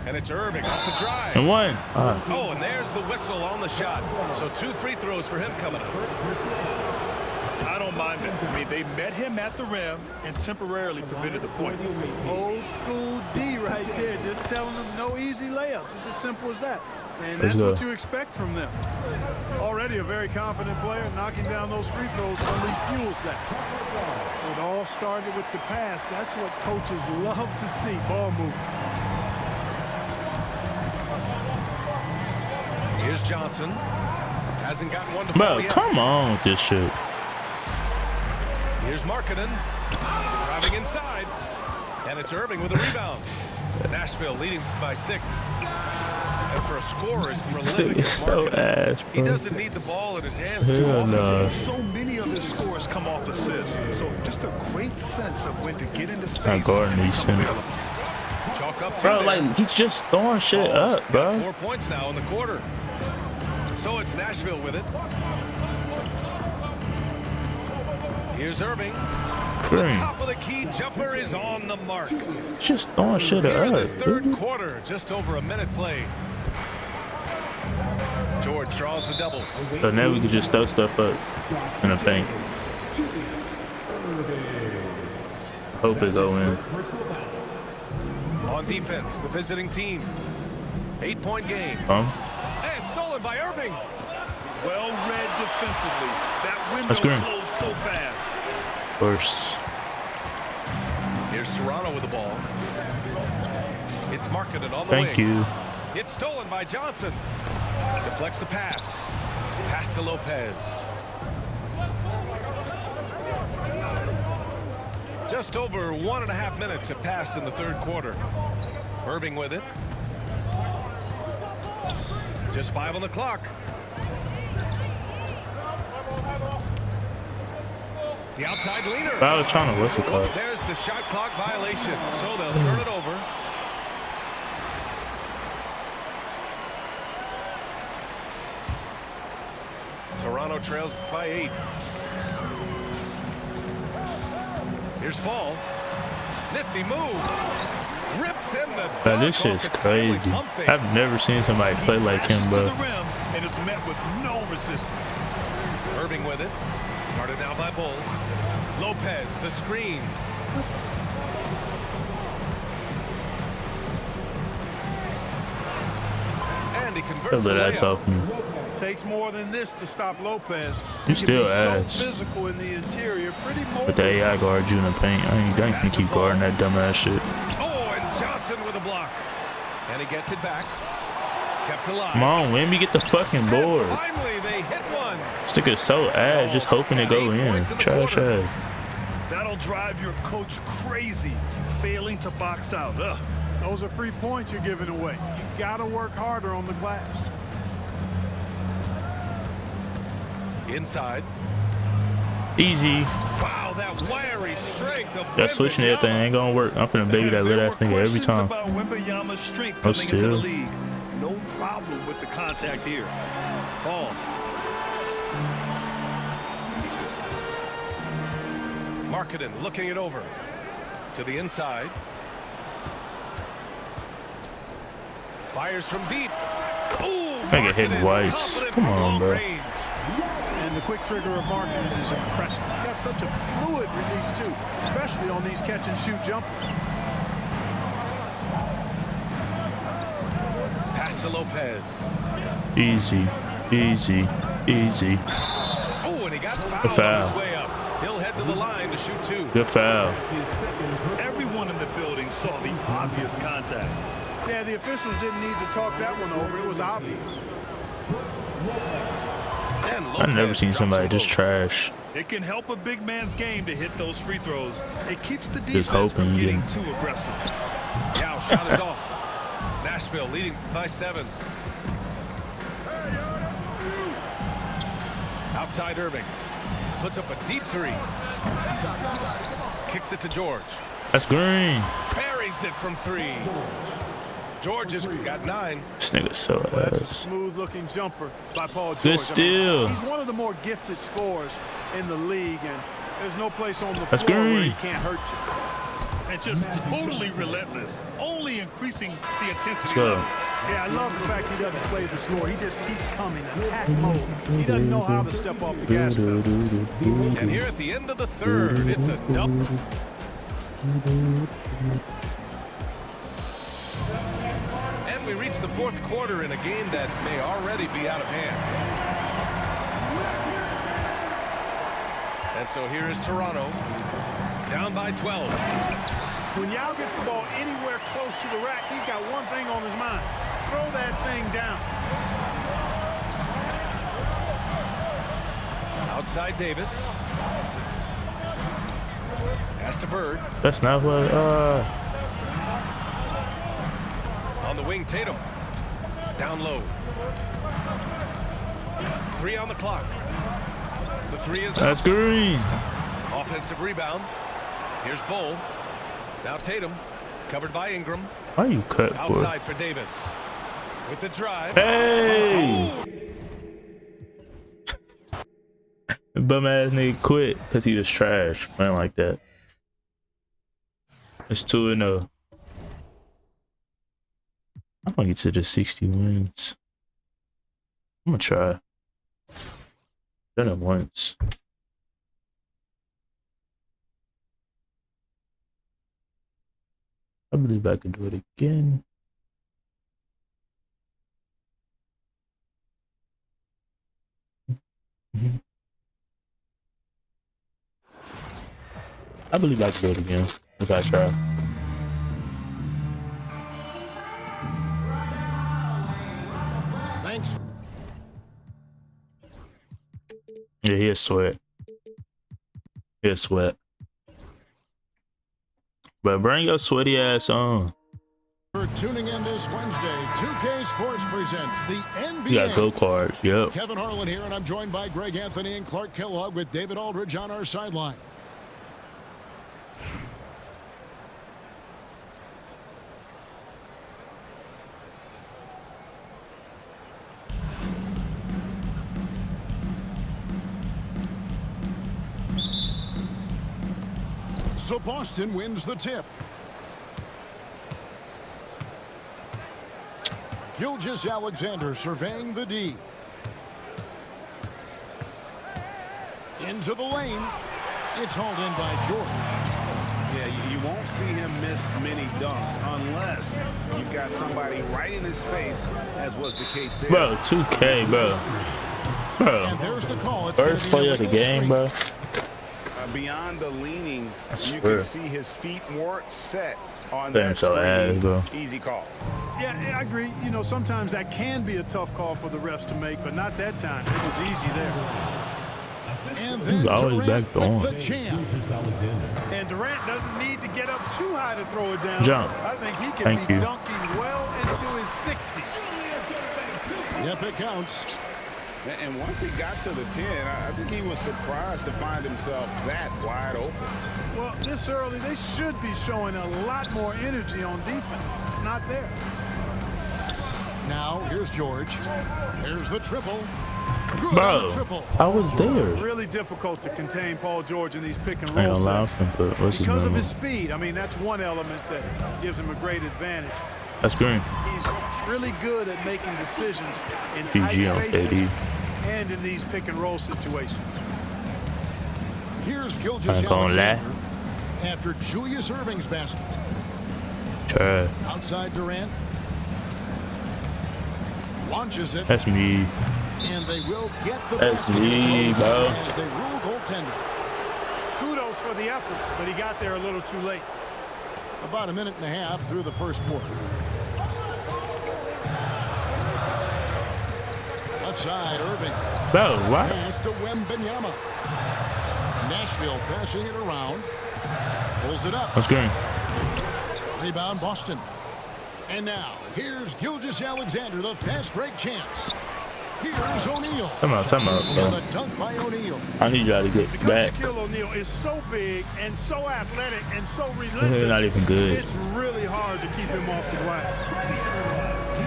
And it's Irving off the drive. And one. Oh, and there's the whistle on the shot. So 2 free throws for him coming up. I don't mind it. I mean, they met him at the rim and temporarily prevented the points. Old school D right there, just telling them no easy layups. It's as simple as that. And Let's that's go. what you expect from them. Already a very confident player, knocking down those free throws only fuels that. It all started with the pass. That's what coaches love to see, ball movement. Here's Johnson. Hasn't gotten one to fall Bro, yet. come on with this shit. Here's Markkanen. Driving inside. And it's Irving with a rebound. Nashville leading by 6. And for a scorer as prolific It's as so Markkanen, ass, he bro. doesn't need the ball in his hands too Hell often. no. So many of his scores come off assists. So just a great sense of when to get into space. Not guarding these become centers. available. Chalk up 2 Bro, there. like, he's just throwing shit Almost up, got bro. 4 points now in the quarter. So it's Nashville with it. Here's Irving. The Green. top of the key jumper is on the mark. Here He's just throwing shit in this up. third dude. quarter, just over a minute played. George draws the double. So now we can just throw stuff up in the paint. Hope it go in. On defense, the visiting team. 8-point game. And stolen by Irving. Well read defensively. That window That's green. closed so fast. Worse. Here's Toronto with the ball. It's Markkanen on the Thank wing. you. It's stolen by Johnson. Deflects the pass. Pass to Lopez. Just over 1.5 minutes have passed in the third quarter. Irving with it. Just 5 on the clock. The outside leaner. I was trying to whistle call. There's the shot clock violation, so they'll turn it over. Toronto trails by 8. Here's Fall. Nifty move. Rips in the. Man, this shit's crazy. I've never seen somebody play like him, bro. And it's met with no resistance. Irving with it. Guarded now by Bull. Lopez, the screen. And he converts the That's layup. off me. Takes more than this to stop Lopez. You still so ass. physical in the interior, pretty But the AI guard you in the paint. I ain't gonna keep guarding that dumbass shit. Oh, and Johnson with a block. And he gets it back. Kept alive. Come on, Wemby, get the fucking And board. finally, they hit one. This nigga's so ass, just hoping to go in. Trash ass. That'll drive your coach crazy, failing to box out. Ugh. Those are free points you're giving away. You gotta work harder on the glass. Inside. Easy. Wow, that wiry strength of That switching everything ain't gonna work. I'm finna baby that little ass nigga every time. About Wembanyama's strength Oh, coming into the still. league. No problem with the contact here. Fall. Markkanen looking it over to the inside. Fires from deep. Ooh, Nigga hitting Markkanen whites. confident Come from on, long bro. range. And the quick trigger of Markkanen is impressive. He got such a fluid release, too, especially on these catch-and-shoot jumpers. Pass to Lopez. Easy. Easy. Easy. Oh, and he got Good fouled on foul. his way up. He'll head to the line to shoot 2. Good foul. Everyone in the building saw the obvious contact. Yeah, the officials didn't need to talk that one over. It was obvious. And I've never Lopez seen drops somebody it just over. trash. It can help a big man's game to hit those free throws. It keeps the Just defense hoping from you getting get too aggressive. Now shot is off. Nashville leading by 7. Outside Irving. Puts up a deep 3. Kicks it to George. That's green. Buries it from 3. George has got 9. This nigga's so That's a ass. smooth-looking jumper by Paul George. Good steal. He's one of the more gifted scorers in the league, and there's no place on the That's floor where he green. can't hurt you. And just totally relentless, only increasing the intensity. Let's go. Yeah, I love the fact he doesn't play the score. He just keeps coming, attack mode. He doesn't know how to step off the gas pedal. And here at the end of the third, it's a double. And we reach the fourth quarter in a game that may already be out of hand. And so here is Toronto, down by 12. When Yao gets the ball anywhere close to the rack, he's got one thing on his mind. Throw that thing down. Outside Davis. Pass to Bird. That's not what. On the wing, Tatum. Down low. 3 on the clock. The 3 is up. That's green. Offensive rebound. Here's Bull. Now Tatum. Covered by Ingram. Why you cut for? Outside for Davis. With the drive. Hey! Oh! Bum ass nigga quit because he was trash. Man, like that. It's 2-0. I'm gonna get to the 60 wins. I'm gonna try. Done it once. I believe I can do it again. I believe I can do it again if I try. Thanks. Yeah, he'll sweat. He'll sweat. But bring your sweaty ass on. For tuning in this Wednesday, 2K Sports presents the NBA. You got go cards, yep. Kevin Harlan here, and I'm joined by Greg Anthony and Clark Kellogg with David Aldridge on our sideline. So Boston wins the tip. Gilgeous-Alexander surveying the D. Into the lane. It's hauled in by George. Yeah, you won't see him miss many dunks unless you've got somebody right in his face, as was the case there. Bro, 2K, bro. And there's the call. It's First play of the game, bro. Beyond the leaning, you swear. can see his feet weren't set on Damn, that so ass, screen. bro. Easy call. Yeah, I agree. You know, sometimes that can be a tough call for the refs to make, but not that time. It was easy there. And then He's always Durant back on. with the jam. And Durant doesn't need to get up too high to throw it down. Jump. I think he can Thank be you. dunking well into his 60s. Yep, it counts. And once he got to the 10, I think he was surprised to find himself that wide open. Well, this early, they should be showing a lot more energy on defense. It's not there. Now, here's George. Here's the triple. Good on Bro, the triple. I was there. Really difficult to contain Paul George in these pick and I ain't roll gonna lie, I was sets. gonna put, what's his Because of name? his speed. I mean, that's one element that gives him a great advantage. That's green. He's really good at making decisions in tight PG on spaces KD. and in these pick and roll situations. Here's I ain't gonna lie. Gilgeous-Alexander after Julius Erving's basket. Try. Outside Durant. Launches it. That's me. And they will get the That's basket. me, bro. As they rule goaltender. Kudos for the effort, but he got there a little too late. About a minute and a half through the first quarter. Left side, Irving. Bro, why? Pass to Wembenyama. Nashville passing it around. Pulls it up. That's green. Rebound, Boston. And now, here's Gilgeous-Alexander, the fast break chance. Here's O'Neal. Time out, And bro. a dunk by O'Neal. I need y'all to get Because back. Shaquille O'Neal is so big and so athletic and so They're relentless, not even good. it's really hard to keep him off the glass.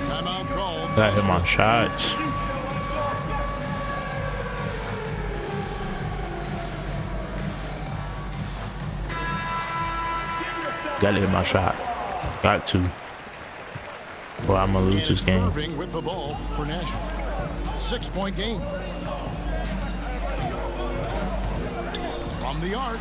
Timeout called. Gotta hit my shots. Gotta hit my shot. Got to. Or I'm gonna lose this game. Irving with the ball for Nashville. 6-point game. From the arc.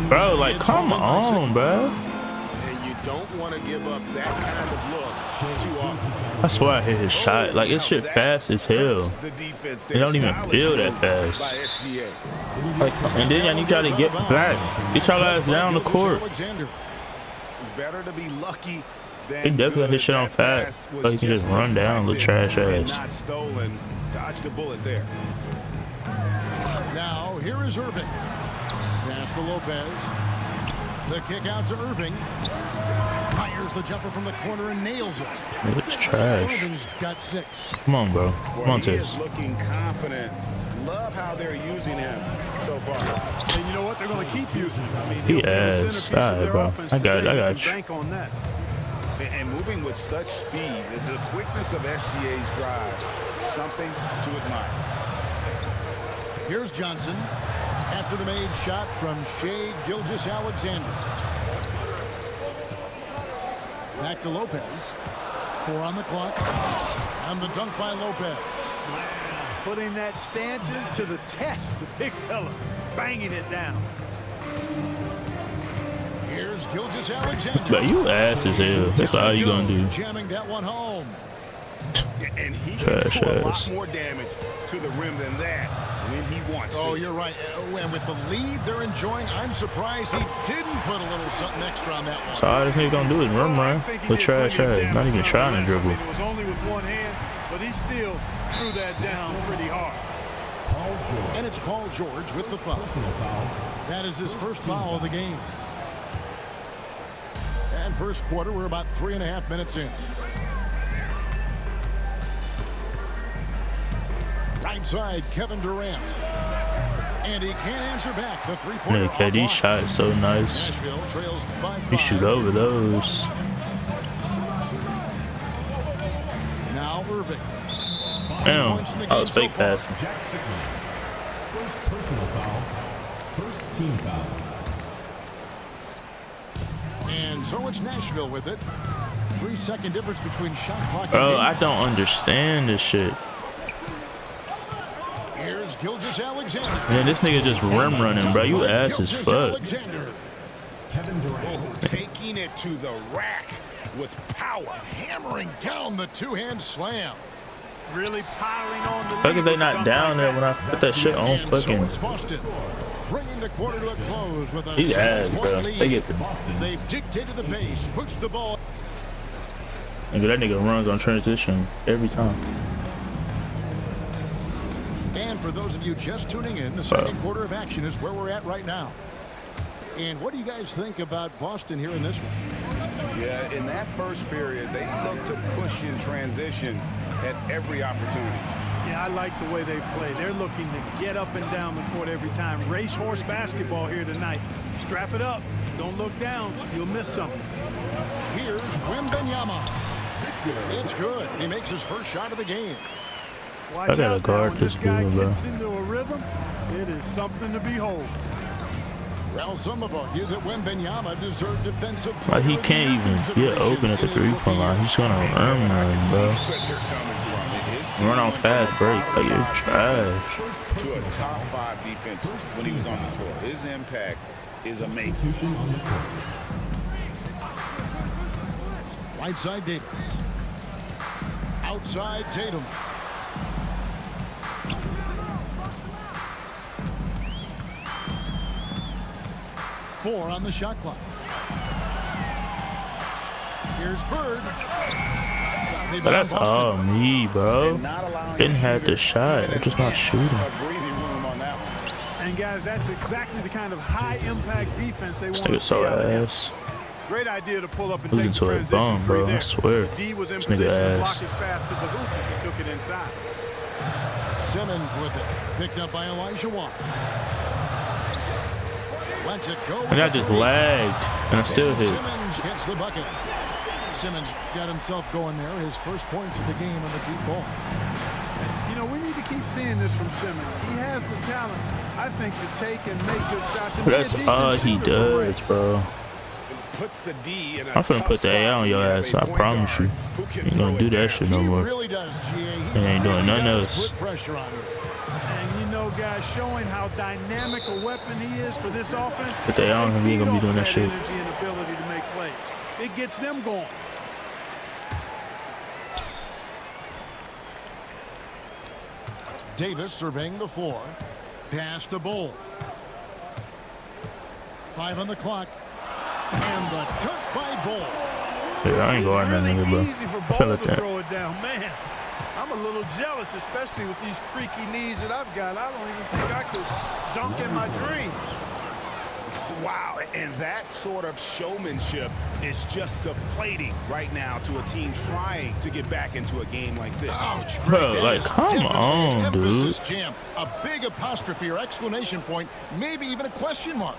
Bro, like, come on, bro. And you don't want to give up that kind of look too often. I swear I hit his shot. Like, this shit fast as hell. The defense, It don't even feel that fast. by SGA. Like, and then I need y'all to get back. Get y'all guys down the court. Alexander. Better to be lucky than He definitely got his shit on That fast, pass so he can was just run down, little trash and ass. not stolen. Dodged a bullet there. Now, here is Irving. Pass to Lopez. The kick out to Irving. Fires the jumper from the corner and nails it. It's trash. Irving's got 6. Come on, bro. Come on, He is Tess. looking confident. Love how they're using him so far. And you know what? They're going to keep using him. I mean, He he'll be the ass. centerpiece of Alright, their bro. offense I got it. today. I You got can you. bank on that. And moving with such speed, the quickness of SGA's drive, something to admire. Here's Johnson. After the made shot from Shea Gilgeous-Alexander. Back to Lopez. 4 on the clock. And the dunk by Lopez. Putting that stanchion to the test, the big fella, banging it down. Here's But you ass as hell. That's all you gonna do. Jamming that one home. And he Trash can do a lot ass. more damage to the rim than that when he wants to. Oh, you're right. And with the lead they're enjoying, I'm surprised he didn't put a little something extra on that one. So all this nigga gonna do is run with trash ass. Not even trying to dribble. It was only with one hand, but he still threw that down pretty hard. And it's Paul George with the foul. That is his first foul of the game. And first quarter, we're about 3.5 minutes in. Right side, Kevin Durant. And he can't answer back. The three-pointer. KD shot is so nice. Nashville trails by 5. He shoot over those. Now Irving. Damn, I was fake passing. First personal foul. First team foul. And so it's Nashville with it. 3-second difference between shot clock and Bro, game. I don't understand this shit. Here's Gilgeous-Alexander. Man, this nigga just rim running, bro. You ass as fuck. Kevin Durant. Taking it to the rack with power. Hammering down the two-hand slam. Really piling on the How could they not down there when I put that shit on And so fucking? it's Boston. Bringing the quarter to a close with a He's ass, 7-point bro. lead. They get the They've dictated the pace, pushed the ball. nigga. That nigga runs on transition every time. And for those of you just tuning in, the second quarter of action is where we're at right now. And what do you guys think about Boston here in this one? Yeah, in that first period, they looked to push in transition at every opportunity. Yeah, I like the way they play. They're looking to get up and down the court every time. Racehorse basketball here tonight. Strap it up. Don't look down. You'll miss something. Here's Wembanyama. It's good. He makes his first shot of the game. Watch I gotta out guard now. When this guy dude, bro. gets into a rhythm, it is something to behold. Well, some have argued that Wembanyama deserved defensive player Like he of the can't year even get open at the consideration 3-point line. He's gonna run, bro. Run on fast break. Like you're trash. To a top 5 defense when he was on the floor. His impact is amazing. Right side Davis. Outside Tatum. Four on the shot clock. Here's Bird. But that's all me, bro. Didn't have the shot. I'm just not shooting. And guys, that's exactly the kind of high-impact defense they want This to nigga see so out of him. ass. Great idea to pull up and Losing take to the a transition bum, three bro. there. I swear. D was in This position nigga to block ass. his path to the hoop if he took it inside. Simmons with it. Picked up by Elijah Watt. Lets it go. And I just lagged, and I still hit. Simmons gets the bucket. Simmons got himself going there. His first points of the game on the deep ball. You know, we need to keep seeing this from Simmons. He has the talent, I think, to take and make good shots. And That's be a decent all he shooter for Ray. does, bro. Puts the D in a I'm finna tough put the A spot on your when you ass. have a I point promise you. guard who can Ain't gonna throw do it that down. shit no He more. really does, GA. He ain't doing nothing else. Put pressure on him. And you know, guys, showing how dynamic a weapon he is for this offense. Put that on him, he ain't gonna be doing that shit. Energy and ability to make plays. It gets them going. Davis surveying the floor. Pass to Bull. 5 on the clock. And the dunk by Bull. Yeah, I ain't guarding that nigga, bro. Easy for I feel Bull like to that. throw it down. Man, I'm a little jealous, especially with these creaky knees that I've got. I don't even think I could dunk in my dreams. Wow, and that sort of showmanship is just deflating right now to a team trying to get back into a game like this. Ouch, Bro, Greg, like, that is come definitely on, an dude. emphasis jam. A big apostrophe or exclamation point, maybe even a question mark.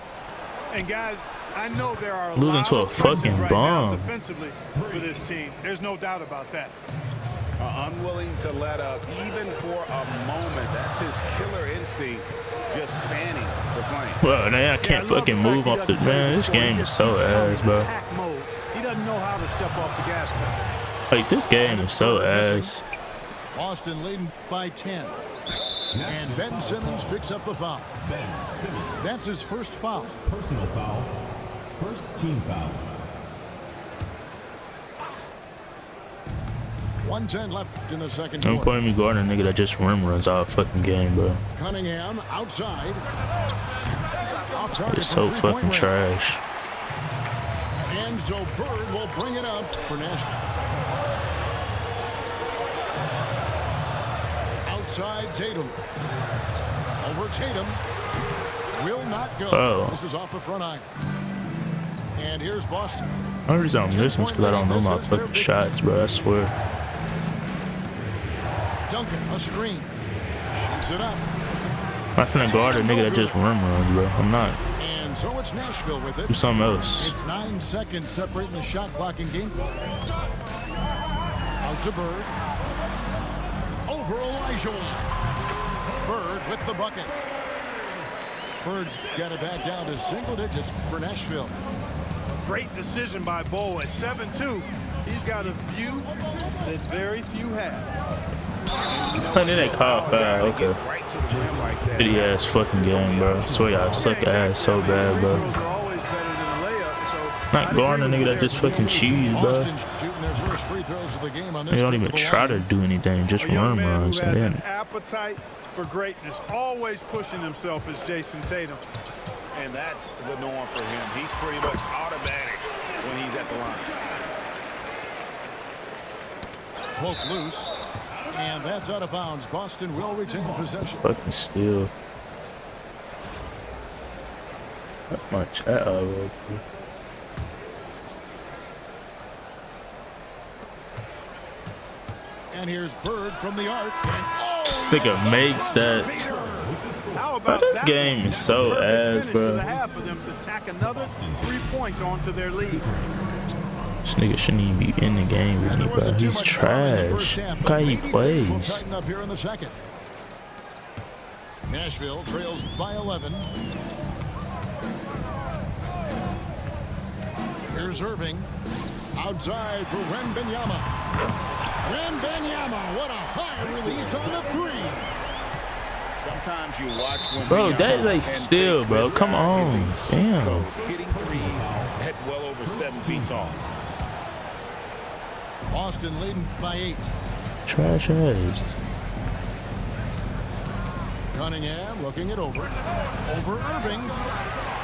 And guys, I know there are a Losing lot to a of questions fucking right now bum. defensively for this team. There's no doubt about that. Unwilling to let up even for a moment. That's his killer instinct, just fanning the flame. Bro, now I can't fucking move off the man. This game is so ass, bro. Attack mode. He doesn't know how to step off the gas pedal. Like this game is so ass. Boston leading by 10. And Ben Simmons picks up the foul. Ben Simmons. That's his first foul. Personal foul. First team foul. 1:10 left in the second Don't quarter. point me guarding a nigga that just rim runs all fucking game, bro. Cunningham outside. Off target It's so from fucking three-point range. trash. And so Bird will bring it up for Nashville. Outside Tatum. Over Tatum. Will not go. Oh. This is off the front iron. And here's Boston. The only reason I'm missing is because I don't know my fucking shots, bro. I swear. Duncan, a screen. Shoots it up. I'm not finna guard a nigga that just rim runs, bro. I'm not. And so it's Nashville with it. Do something else. It's 9 seconds separating the shot clock and game clock. Out to Bird. Over Elijah. Bird with the bucket. Bird's got it back down to single digits for Nashville. Great decision by Bo at 7-2. He's got a view that very few have. Honey, they call foul. Okay. Right to the rim like that. Shitty ass fucking game, bro. I swear y'all suck ass so bad, bro. Not guarding a nigga that just fucking cheese, bro. Boston's shooting their first free throws of the game on this. They don't even try to do anything, just A young rim man runs. who And has an then appetite for greatness, always pushing himself as Jason Tatum. And that's the norm for him. He's pretty much automatic when he's at the line. Poke loose. And that's out of bounds. Boston will retain possession. fucking steal. That's my chat already. And here's Bird from the arc. This nigga makes that. Bro, this game is so ass, bro. For them to tack another 3 points onto their lead. This nigga shouldn't even be in the game with me, bro. He's trash. Look how he plays. Tighten up here in the second. Nashville trails by 11. Here's Irving. Outside for Wembenyama. Wembenyama, what a high release on the three. Sometimes you watch when Bro, that is like still, bro. Come on. Damn. hitting threes at well over 7 feet tall. Boston leading by 8. Trash ass. Cunningham looking it over. Over Irving.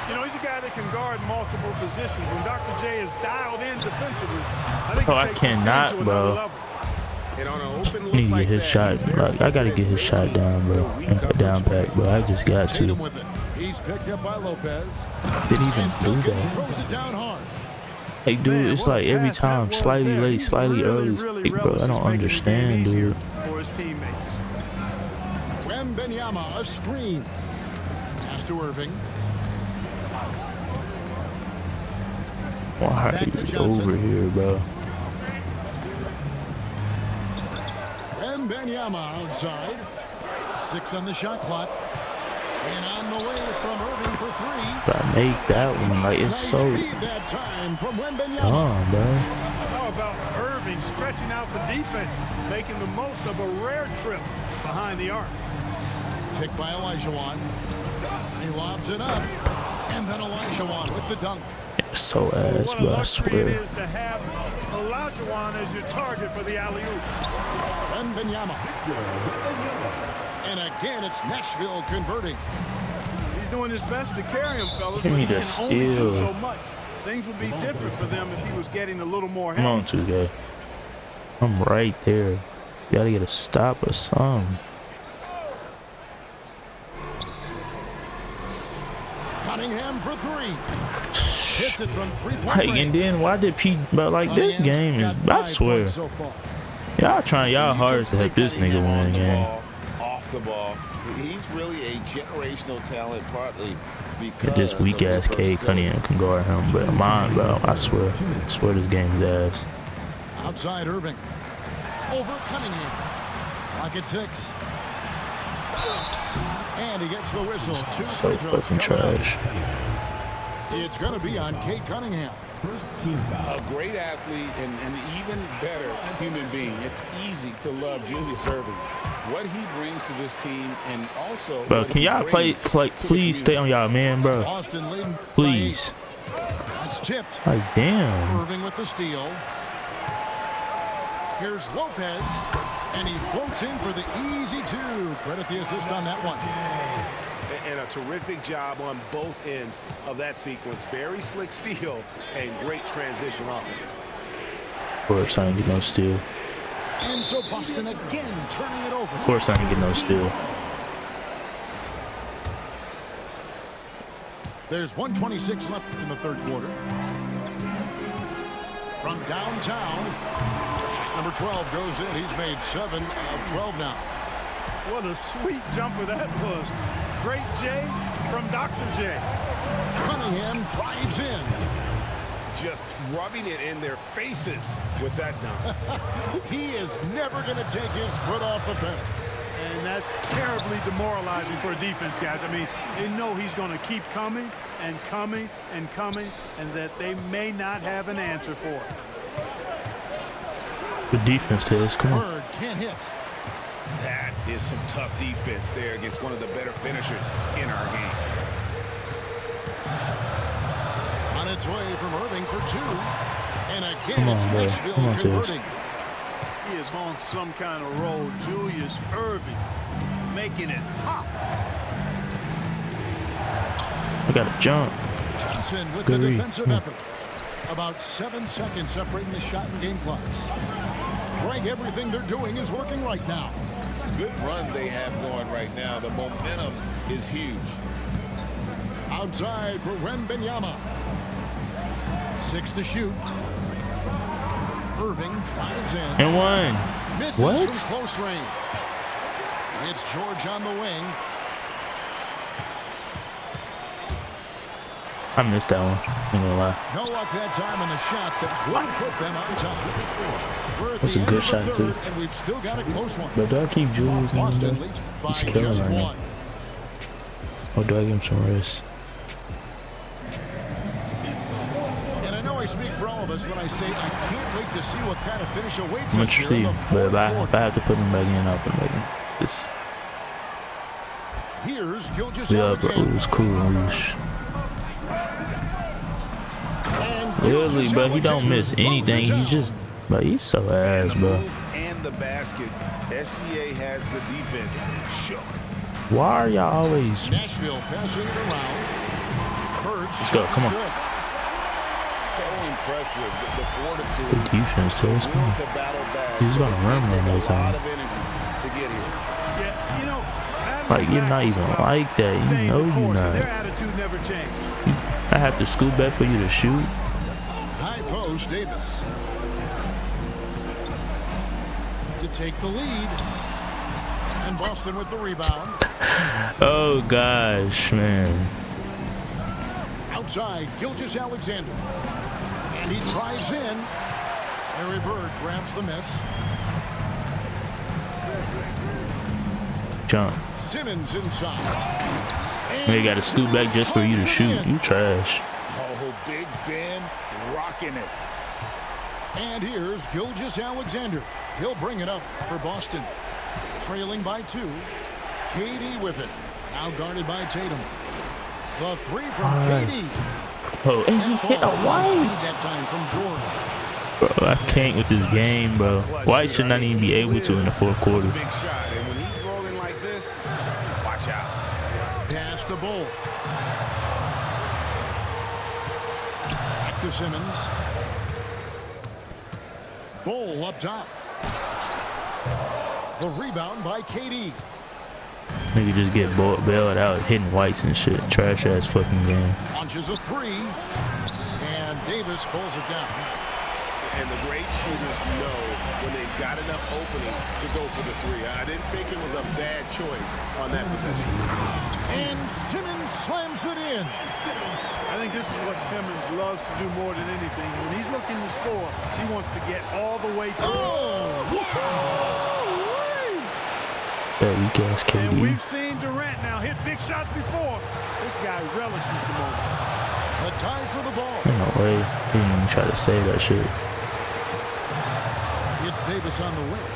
You know, he's a guy that can guard multiple positions. When Dr. J is dialed in defensively, I think Oh, it I takes his team cannot, to another bro. level. And on an open I look need to like get his that, shot. he's very Like, I gotta get his shot down, bro. And put down back, bro. I just got Tatum to. with it. He's picked up by Lopez. Didn't even And do Duncan that. throws it down hard. Hey, dude, it's like every time, slightly late, slightly early. Like, bro, I don't understand, dude. For his teammates. Wembenyama, a screen. Pass to Irving. Why are Back to you Johnson. over here, bro? Wembenyama outside. 6 on the shot clock. And on the way from Irving for 3. But I make that one. Like, it's so Nice speed that time from Wembenyama. dumb, bro. How about Irving stretching out the defense, making the most of a rare trip behind the arc? Picked by Elijah. He lobs it up. And then Elijah with the dunk. It's so ass, What a bro. I luxury it swear. is to have Olajuwon as your target for the alley-oop. Wembenyama. And again, it's Nashville converting. He's doing his best to carry him, fellas, Give but me he the can only do steal. so much. Things would be different for them if he was getting a little more Come help. on, 2K. I'm right there. You gotta get a stop or something. Cunningham for 3. Hits it from 3-point Like, range. and then why did Pete? But like, this game is. Got I 5 swear, points so far. y'all trying y'all hardest to help this nigga win the game. Off the ball. He's really a generational talent, partly because If this weak ass K Cunningham can guard him, but mine, bro. I swear this game is ass. Outside Irving. Over Cunningham. Lock at 6. And he gets the whistle. 2 So free throws fucking coming up. trash. It's going to be on Kate Cunningham. First team foul. A great athlete and an even better human being. It's easy to love Julius Irving. What he brings to this team, and also Bro, what can he y'all brings to the please stay on y'all man, bro? Boston leading. Please. That's tipped. Like, damn. Irving with the steal. Here's Lopez, and he floats in for the easy two. Credit the assist on that one. And a terrific job on both ends of that sequence. Very slick steal and great transition offense. Of course, I didn't get no steal. And so Boston again turning it over. Of course, I didn't get no steal. There's 1:26 left in the third quarter. From downtown, shot number 12 goes in. He's made 7 of 12 now. What a sweet jumper that was. Great J from Dr. J. Cunningham drives in. Just rubbing it in their faces with that dunk. He is never going to take his foot off the pedal. And that's terribly demoralizing for a defense, guys. I mean, they know he's going to keep coming and coming and coming, and that they may not have an answer for it. Good defense, Tails. Come on. Bird can't hit. That is some tough defense there against one of the better finishers in our game. On its way from Irving for 2. And again, Come on, it's bro. Nashville Come on, Tails. converting. He is on some kind of roll. Julius Irving making it pop. I got to jump. Johnson with Good the read. defensive effort. About 7 seconds separating the shot and game clocks. Greg, everything they're doing is working right now. Good run they have going right now. The momentum is huge. Outside for Wembanyama. 6 to shoot. Irving drives in. And one. Misses What? from close range. It's George on the wing. I missed that one. Ain't gonna lie. No luck that time on the shot that would put them on top. We're at That's the a end good of the shot, third, too. and we've still got a close one. But do I keep Julius in Boston there? leads by He's killing just right now. 1. Or do I give him some rest? And I know I speak for all of us when I say I can't wait to see what kind of finish awaits I'm us here interested. in the But fourth if I quarter. have to put him back in, I'll put him back in. It's, Here's Gilgeous yeah, bro. It Alexander. was cool. And Really, Gilgeous bro. He don't Alexander miss throws anything. it He's down. just, bro. He's so ass, bro. And the basket. SGA has the defense shook. Why are y'all always? Nashville passing it around. Bird's Let's go, shot come is on. good. So impressive. The fortitude. Good defense, Tails. Come Willing on. to battle back. He's gonna run It right take now, a Tom. lot of energy to get here. Yeah, you know, Like, you're not even like that. You know you're Their not. attitude never changed. I have to scoot back for you to shoot. High post Davis. To take the lead. And Boston with the rebound. Oh gosh, man. Outside, Gilgeous Alexander. And he drives in. Larry Bird grabs the miss. Jump. Simmons inside. You got to scoot back just for you to shoot. You trash. Oh, Big Ben rocking it. And here's Gilgeous Alexander. He'll bring it up for Boston. Trailing by 2. KD with it. Now guarded by Tatum. The 3 from KD. Oh, and he hit a white. That time from George. Bro, I can't with this game, bro. White should not even be able to in the fourth quarter. Big shot. And when he's rolling like this, watch out. Pass to Bull. Back to Simmons. Bull up top. The rebound by KD. Nigga just get bailed out, hitting whites and shit. Trash ass fucking game. Launches a 3. And Davis pulls it down. And the great shooters know when they've got enough opening to go for the 3. I didn't think it was a bad choice on that possession. And Simmons slams it in. I think this is what Simmons loves to do more than anything. When he's looking to score, he wants to get all the way through. That weak ass And KD. we've seen Durant now hit big shots before. This guy relishes the moment. The time for the ball. Ain't no way. He didn't even try to save that shit. It's Davis on the wing.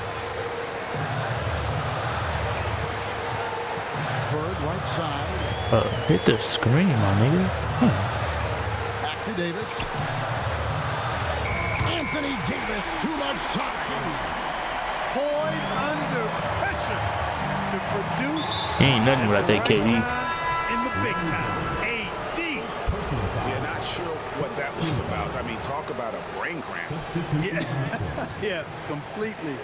Bird right side. Hit the screen, my nigga. Back to Davis. Anthony Davis, too much shot. Poised under pressure to produce. He ain't nothing without that KD. In the big time. AD. Yeah, not sure what that was about. I mean, talk about a brain cramp. Yeah, yeah, completely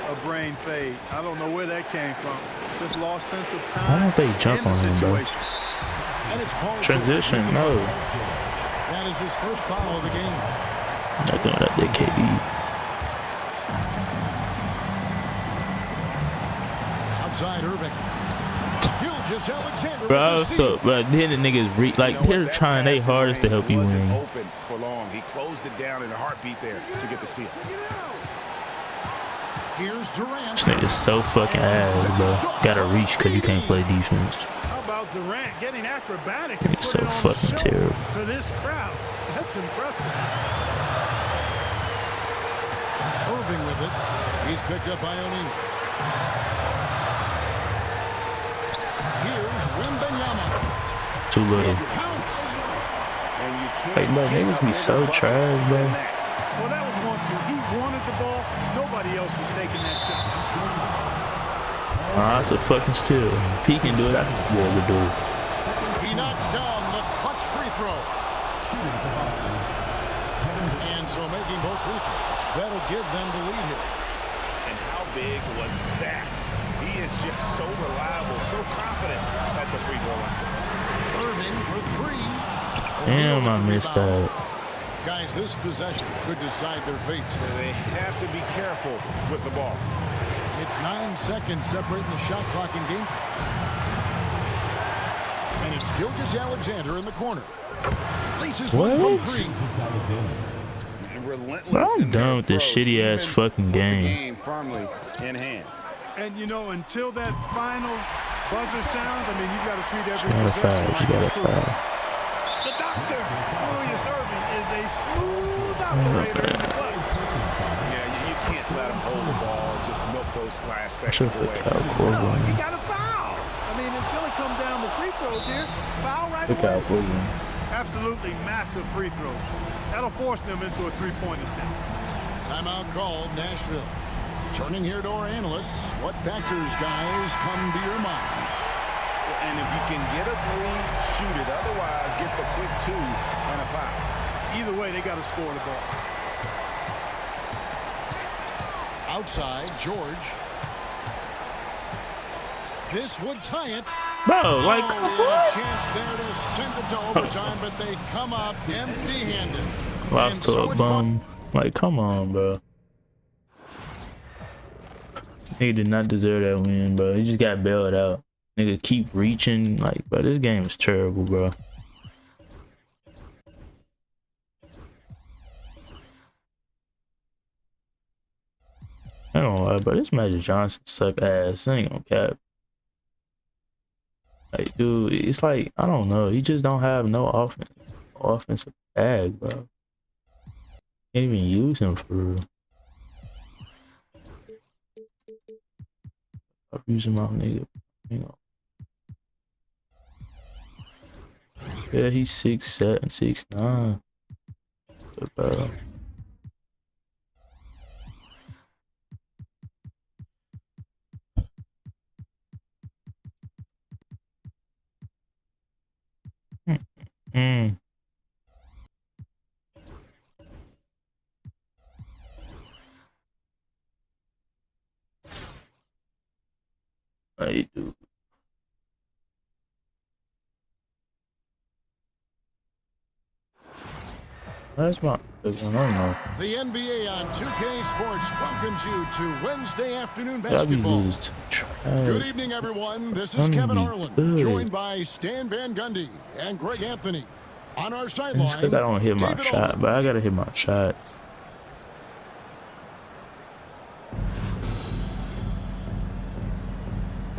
a brain fade. I don't know where that came from. Just lost sense of time. Why don't they jump on him, bro? And it's Paul Transition, no. That is his first foul of the game. Not doing that, that KD. Outside Irving. Alexander. Bro, so but then the niggas like they're trying their hardest to help you win. Open for long. He closed it down in a heartbeat there to get the steal. Here's Durant. This nigga's so fucking ass, bro. Gotta reach because you can't play defense. How about Durant getting acrobatic? It's so fucking terrible. For this crowd, that's impressive. Irving with it. He's picked up by O'Neal. Here's Wembenyama. Too little. Like, bro, niggas be so trash, bro. Well, that was 1-2. He wanted the ball. Nobody else was taking that shot. That's a fucking steal. If he can do it, I can be able to do it. He knocks down the clutch free throw. And so making both free throws, that'll give them the lead here. And how big was that? He is just so reliable, so confident at the free throw line. Irving for three. Damn, I missed that. Guys, this possession could decide their fate. They have to be careful with the ball. It's 9 seconds separating the shot clock and game. And it's Gilgeous Alexander in the corner. Laces one from three. Bro, I'm done with this shitty ass fucking game. Firmly in hand. And you know, until that final buzzer sounds, I mean, you got to treat every possession like it's it's crucial. The doctor, Julius Irving, is a smooth operator in the clutch. Yeah, you can't let him hold the ball and just milk those last seconds away. No, you got to foul. I mean, it's going to come down to free throws here. Foul right away. Absolutely massive free throws. That'll force them into a three-point attempt. Timeout called, Nashville. Turning here to our analysts, what factors, guys, come to your mind? And if you can get a three, shoot it. Otherwise, get the quick two and a foul. Either way, they got to score the ball. Outside, George. This would tie it. Bro, like, a chance there to send it to overtime, but they come up empty-handed. Lost to a bum. Like, come on, bro. He did not deserve that win, bro. He just got bailed out. Nigga keep reaching. Like, bro, this game is terrible, bro. I don't lie, bro. This Magic Johnson suck ass. I ain't gonna cap. Like, dude, it's like, I don't know. He just don't have no offensive bag, bro. Can't even use him for real. I'm using my nigga. You know. Yeah, he's 6'7", 6'9". Bro. I do. That's my I don't know. The NBA on 2K Sports welcomes you to Wednesday afternoon basketball. Good evening, everyone. This is Kevin Harlan, joined by Stan Van Gundy and Greg Anthony. On our sideline, I don't hit my shot, but I gotta hit my shot.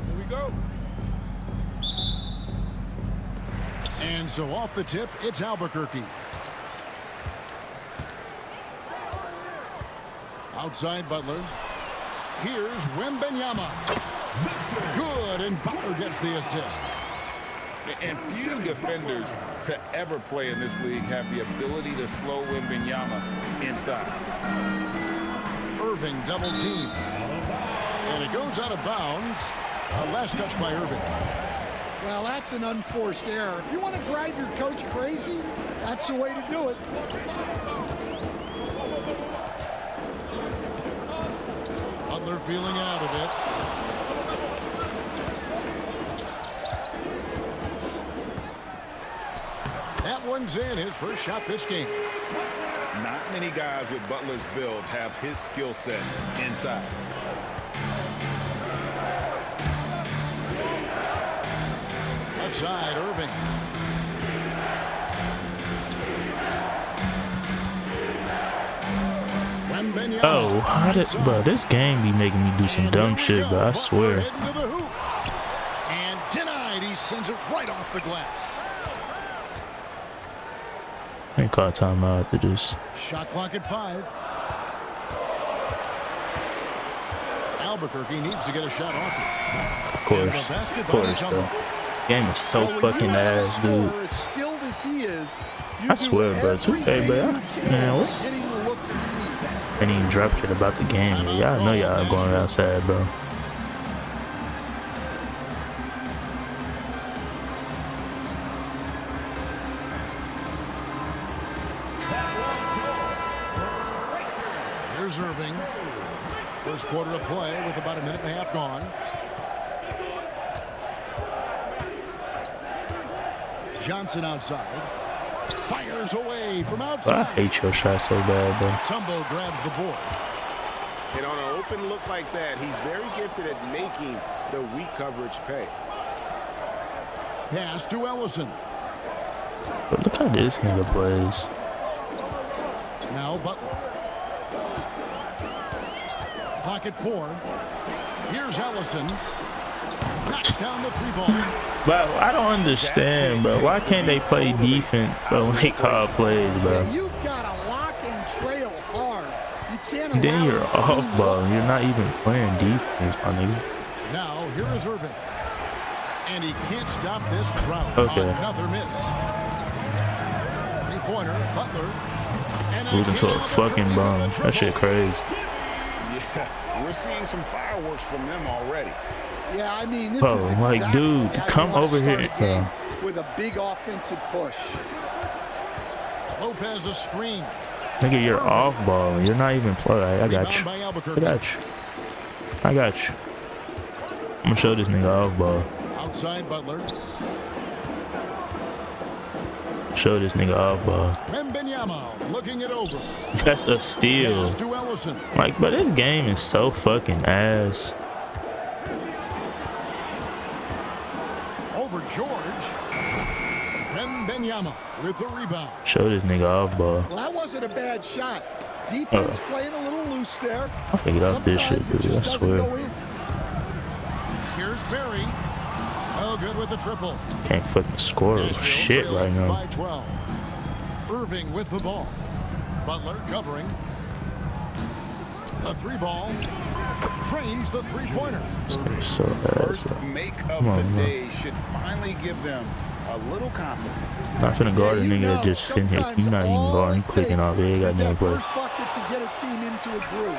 Here we go. And so off the tip, it's Albuquerque. Outside Butler. Here's Wembenyama. Good, and Butler gets the assist. And few defenders to ever play in this league have the ability to slow Wembanyama inside. Irving double team. And it goes out of bounds. Last touch by Irving. Well, that's an unforced error. If you want to drive your coach crazy, that's the way to do it. Butler feeling out of it. That one's in, his first shot this game. Not many guys with Butler's build have his skill set inside. Left side, Irving. Oh, how did, bro, this game be making me do some dumb shit, but I swear. And denied, he sends it right off the glass. I ain't caught timeout to just. Shot clock at 5. Albuquerque needs to get a shot off it. Of course, bro. Game is so fucking ass, dude. As skilled as he is, I swear, bro. 2K, bro. Man, what? I didn't even drop shit about the game. Y'all know y'all going outside, bro. Here's Irving. First quarter of play with about a minute and a half gone. Johnson outside. Fires away from outside. I hate your shot so bad, bro. Tumbo grabs the board. And on an open look like that, he's very gifted at making the weak coverage pay. Pass to Ellison. But look how this nigga plays. Now Butler. Clock at 4. Here's Ellison. Knocks down the 3-ball. But I don't understand, bro. Why can't they play defense, bro, when they call plays, bro? You've got to lock and trail hard. You can't. And then you're off ball. You're not even playing defense, my nigga. Now here is Irving. And he can't stop this crowd. Okay. Another miss. 3-pointer, Butler. Losing to a fucking bum. That shit crazy. Yeah, we're seeing some fireworks from them already. Yeah, I mean, this bro, is like, exactly dude, how you come want to over start here, a game bro. with a big offensive push. Lopez a screen. Nigga, you're off ball. You're not even playing. I got you. I got you. I got you. I'm gonna show this nigga off ball. Outside Butler. Show this nigga off ball. Wembanyama looking it over. That's a steal. Like, but this game is so fucking ass. Over George. Wembanyama with the rebound. Show this nigga off ball. Well, that wasn't a bad shot. Defense playing a little loose there. I'll figure out this shit, dude. I swear. Here's Barry. Oh, good with the triple. Can't fucking score shit right now. By 12. Irving with the ball. Butler covering. A 3-ball. Trains the 3-pointer. It's so bad. First make of the day should finally give them a little confidence. Not finna guard a nigga that just sitting here. You're not even guarding, clicking off. Yeah, you got no play. First bucket to get a team into a groove.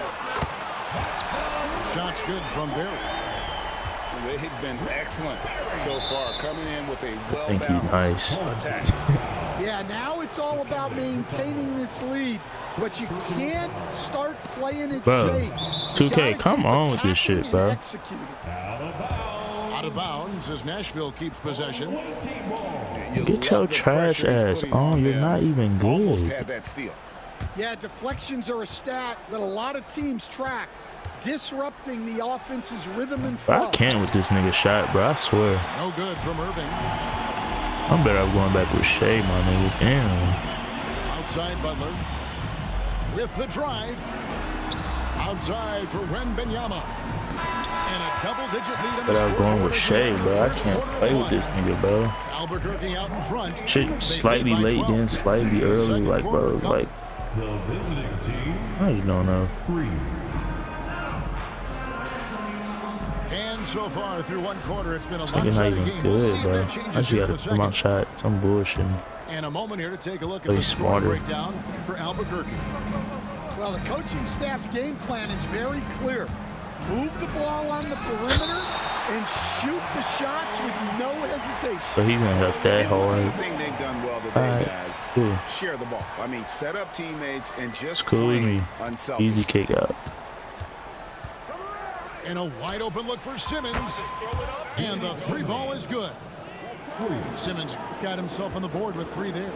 Shot's good from Barry. They've been excellent so far, coming in with a well-balanced attack. Yeah, now it's all about maintaining this lead, but you can't start playing it safe. 2K, come on with this shit, bro. Out of bounds as Nashville keeps possession. Get your trash ass on. You're not even Almost good. had that steal. Yeah, deflections are a stat that a lot of teams track. Disrupting the offense's rhythm and flow. I can't with this nigga shot, bro. I swear. No good from Irving. I'm better off going back with Shea, my nigga. Damn. Outside Butler. With the drive. Outside for Wembanyama. And a double-digit lead in the Better off going with Shea, bro. I can't play with this nigga, bro. Albuquerque out in front. Shit slightly late, then slightly early. Like, bro, like. I just don't know. And so far through one quarter, it's been a It's not even good, bro. I just gotta put my shot. Some bullshit. And a moment here to take a look at Play the score smarter. breakdown for Albuquerque. Well, the coaching staff's game plan is very clear. Move the ball on the perimeter and shoot the shots with no hesitation. So he's gonna help that hard. The thing they've done well today, Alright, guys, cool. share the ball. I mean, set up teammates and just It's cool with play me. unselfish. Easy kick out. And a wide open look for Simmons. And the three ball is good. Simmons got himself on the board with 3 there.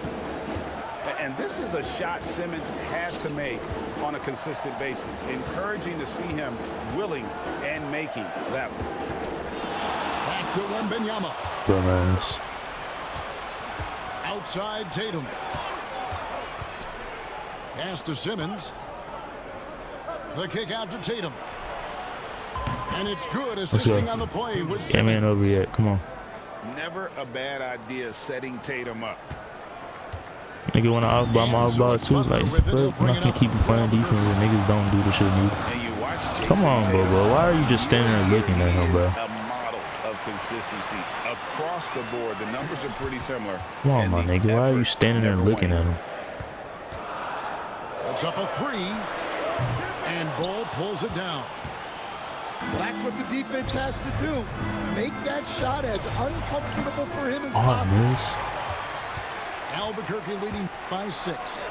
And this is a shot Simmons has to make on a consistent basis. Encouraging to see him willing and making that one. Back to Wembenyama. Dumbass. Outside Tatum. Pass to Simmons. The kick out to Tatum. And it's good, assisting on the play with Simmons. Game ain't over yet. Come on. Never a bad idea setting Tatum up. Nigga wanna off-ball, I'm off-ball too. Like, fuck, I'm not gonna keep playing defense where niggas don't do the shit needed. And you watch Jason Come on, Tatum. bro. Why are you just standing there looking at him, bro? A model of consistency across the board. The numbers are pretty similar. Come on, and my the nigga. Why are you effort standing there never looking at wanes. him? It's up a 3. And Bull pulls it down. That's what the defense has to do. Make that shot as uncomfortable for him as Oh, possible. miss. Albuquerque leading by 6.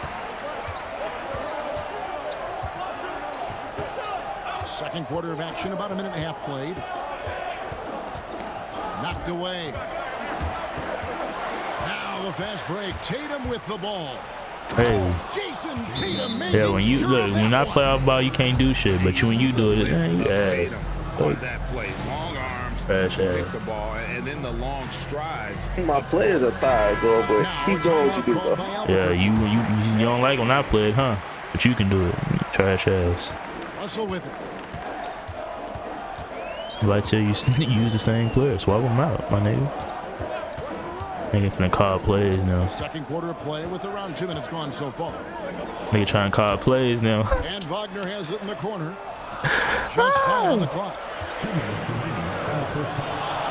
Second quarter of action, about a minute and a half played. Knocked away. Now the fast break. Tatum with the ball. Hey. Jason Tatum made Yeah, when you sure look, that when I one. play off ball, you can't do shit. But when you do it, man, you ass. Tatum on that play. Long arms. Trash Pick ass. the ball. And then the long strides. My players are tired, bro, but keep doing what you do, bro. Yeah, you don't like when I play it, huh? But you can do it. Trash ass. Russell with it. If I tell you use the same player, swap them out, my nigga. Nigga finna call plays now. Second quarter of play with around 2 minutes gone so far. Nigga trying to call plays now. And Wagner has it in the corner. Just 5 on the clock.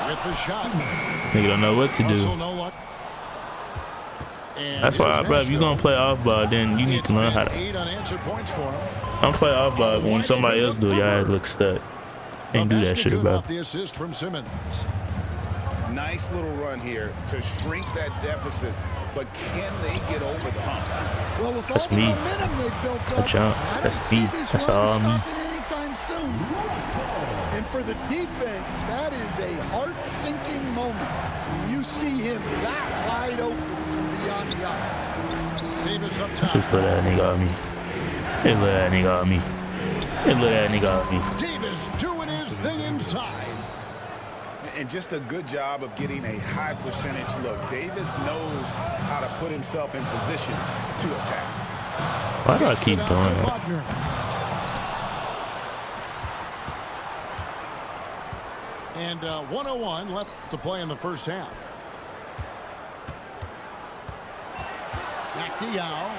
With the shot. Nigga don't know what to Russell, do. no luck. And That's why, here's bro, if you gonna play off ball, then you need It's to learn been how to. 8 unanswered points for him. Don't play off ball when somebody else do it. Y'all ass look stuck. Ain't do that Basket shit, good bro. off the assist from Simmons. Nice little run here to shrink that deficit. But can they get over the hump? Well, with That's all the me. momentum they've built A up, jump. I don't That's see me. this That's run all me. stopping anytime soon. And for the defense, that is a heart-sinking moment when you see him that wide open from beyond the arc. Davis up top. Just put that nigga on me. Hey, look at that nigga on me. Hey, look at that nigga on me. Davis doing his thing inside. And just a good job of getting a high percentage look. Davis knows how to put himself in position to attack. Why do I keep doing that? Wagner. And 1:01 left to play in the first half. Back to Yao.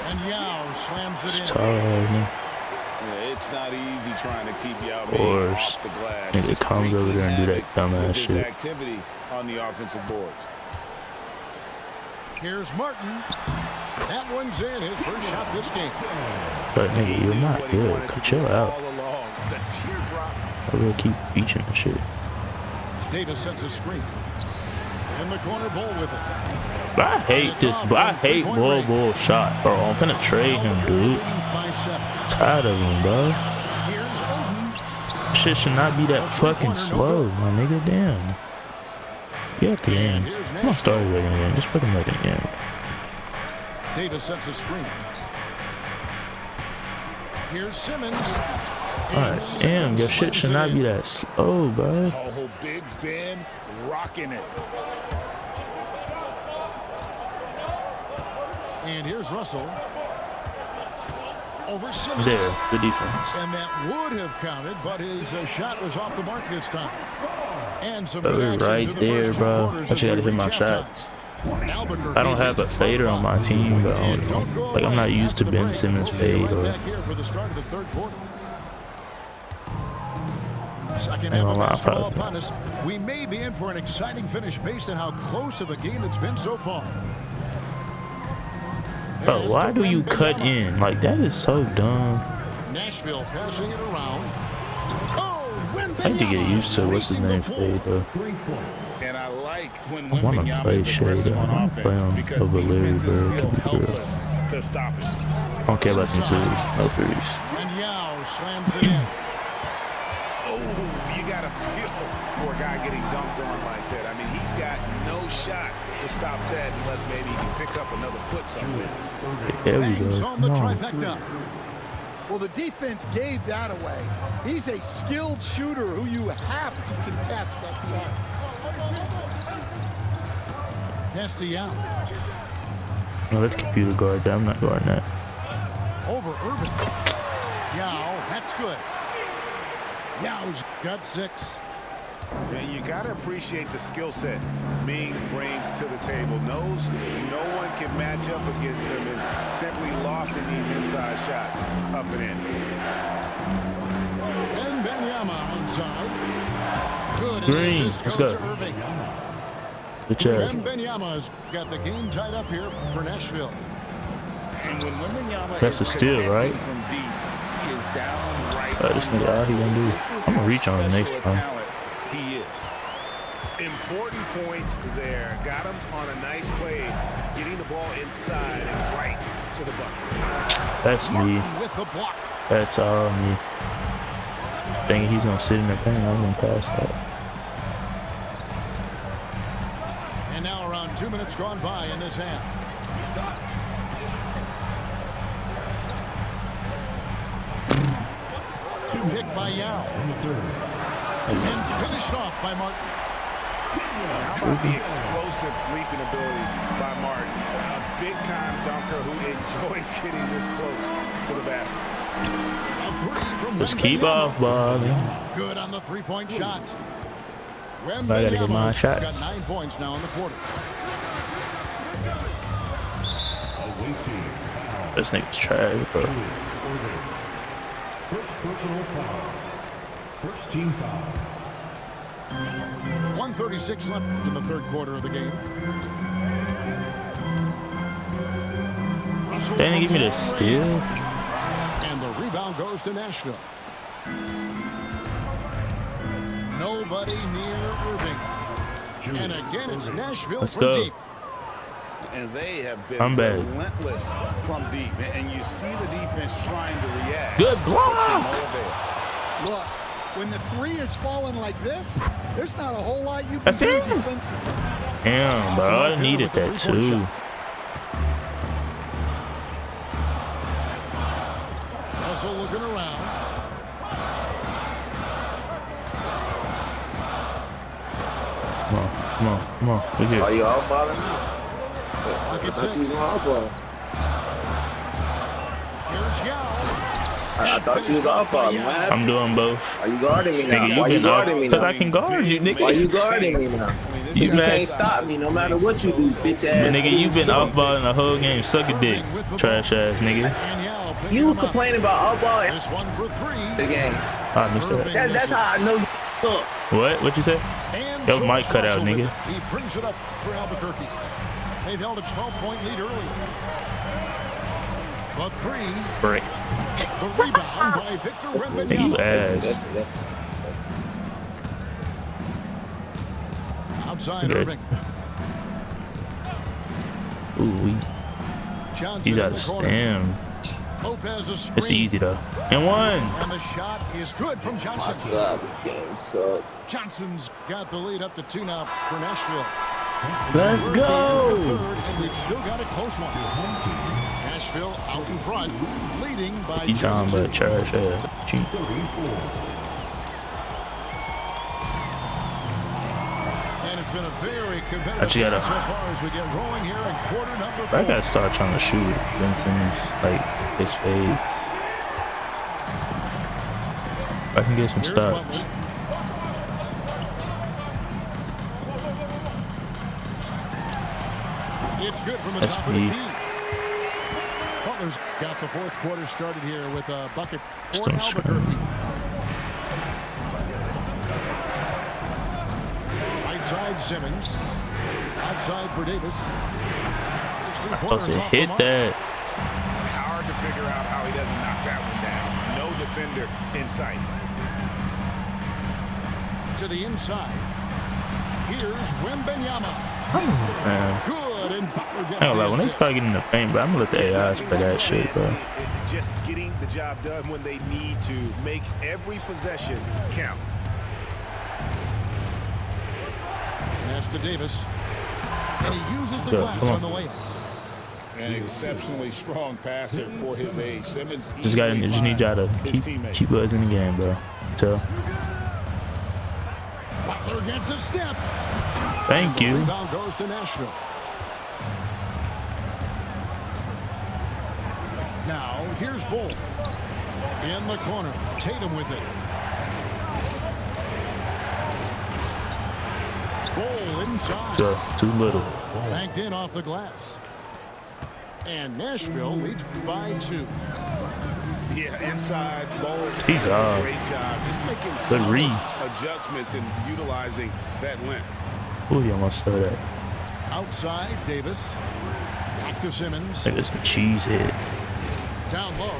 And Yao slams It's it tall, in. man. Yeah, it's not easy trying to keep Yao Of course. off the glass. Nigga Just comes over there and do that wreaking dumbass havoc with his shit. activity on the offensive boards. Here's Martin. That one's in. His first shot this game. But nigga, you're not What he good. wanted to Chill do out. all along. The teardrop. I will keep reaching and shit. Davis sets a screen. In the corner, Bull with it. But I hate this. But I hate bull shot, bro. I'm finna trade him, dude. By 7. Tired of him, bro. Here's Oden. Shit should not be that fucking slow, my nigga. Damn. Get the game. I'm gonna start it again. Just put him back in the game. Davis sets a screen. Here's Simmons. Alright, damn, your shit should not be that slow, bro. Oh, Big Ben rocking it. And here's Russell. Over Simmons. There, good defense. And that would have counted, but his shot was off the mark this time. And some But good we're action right through the there, first two bro. quarters I as just gotta we hit my reach halftime. shots. Albuquerque I don't have a fader on my team, bro. Like, I'm not used to Ben Simmons fade. Or back here for the start of the third quarter. Second half of basketball upon us. We may be in for an exciting finish based on how close of a game it's been so far. Oh, why do you cut in? Like, that is so dumb. Nashville passing it around. I need to get used to what's his name fade though. And I like when I want to play Shade. I want to play him over Larry Bird. To stop it. I don't care about them twos. No threes. And Yao slams it in. Oh, you got to feel for a guy getting dunked on like that. I mean, he's got no shot to stop that unless maybe he can pick up another foot somewhere. There we go. On the trifecta. Well, the defense gave that away. He's a skilled shooter who you have to contest at the arc. Pass to Yao. No, let's computer guard that. I'm not guarding that. Over Irvin. Yao, that's good. Yao's got 6. And you got to appreciate the skill set Ming brings to the table. Knows no one can match up against him and simply lofting these inside shots up and in. And Benyama inside. Good. Green. Let's go. Good job. And Benyama's got the game tied up here for Nashville. And when Wemby That's a steal, right? From deep, he is down right. This nigga, all he gonna do. I'm gonna reach on him next time. He is. Important points there. Got him on a nice play, getting the ball inside and right to the bucket. That's me. With the block. That's all me. Thinking he's gonna sit in the paint. I'm gonna pass that. And now around 2 minutes gone by in this half. Picked by Yao. And finished off by Martin. How about the explosive leaping ability by Martin? A big-time dunker who enjoys getting this close to the basket. Just keep off balling. Good on the three-point shot. I gotta get my shots. Got 9 points now in the quarter. This nigga's trash, bro. First personal foul. First team foul. 1:36 left in the third quarter of the game. They didn't give me the steal. And the rebound goes to Nashville. Nobody near Irving. And again, it's Nashville Let's from go. deep. And they have been I'm bad. relentless from deep. And you see the defense trying to react. Good block. Look, when the three is falling like this, there's not a whole lot you can That's do it. defensively. Damn, bro. I needed that too. Also looking around. Come on. We're here. Are you all balling? Look at I thought you was 6. all ball. Here's Yao. I thought you was all balling. Man. I'm doing both. Are you guarding me now? Nigga, Why you guarding me Because now? I can guard you, nigga. Why you guarding me now? You mad? can't stop me no matter what you do, bitch ass. But nigga, you been off balling the whole game. Suck a dick. Trash ass, nigga. And Yao picks You him up. complaining about all ball in This one for 3. the game. I missed that. That's how I know you suck. What you say? And Yo, mic cut Russell out, with nigga. it. He brings it up for Albuquerque. They've held a 12-point lead early. The 3. Break. The rebound by Victor Nigga, you Wembanyama. ass. Outside Good. Irving. Ooh, Johnson he's in out the of corner. stem. Lopez a screen. It's easy though. And one. And the shot is good from Johnson. God, this game sucks. Johnson's got the lead up to 2 now for Nashville. Let's The go. third, and we've still got a close one. Nashville out in front, leading by You just talking 2. about trash ass. Cheat. And it's been a very competitive I just gotta- game so far as we get rolling here in quarter number 4. I gotta start trying to shoot it. Vincent's like his fades. I can get some Here's stops. Butler. It's good from the That's top of the me. key. Butler's got the fourth quarter started here with a bucket for Still Albuquerque. inside Simmons. Outside for Davis. Supposed to hit that. Hard to figure out how he doesn't knock that one down. No defender in sight. To the inside. Here's Wembenyama. Good, and Butler gets I don't know, when they start getting in the paint, but I'm gonna let the AIs play that shit, bro. Just getting the job done when they need to. Make every possession count. Pass to Davis. And he uses the glass on the way up. An exceptionally strong passer for his age. Simmons just need y'all to keep us in the game, bro. So Butler gets a step. thank you. Rebound goes to Nashville. Now here's Bull in the corner. Tatum with it. Bull inside. So, too little. Banked in off the glass. And Nashville leads by 2. Yeah, inside Bull. He's great job. Just making good adjustments and utilizing that length. Who you almost start at? Outside Davis. Back to Simmons. Like it's a cheese head. Down low.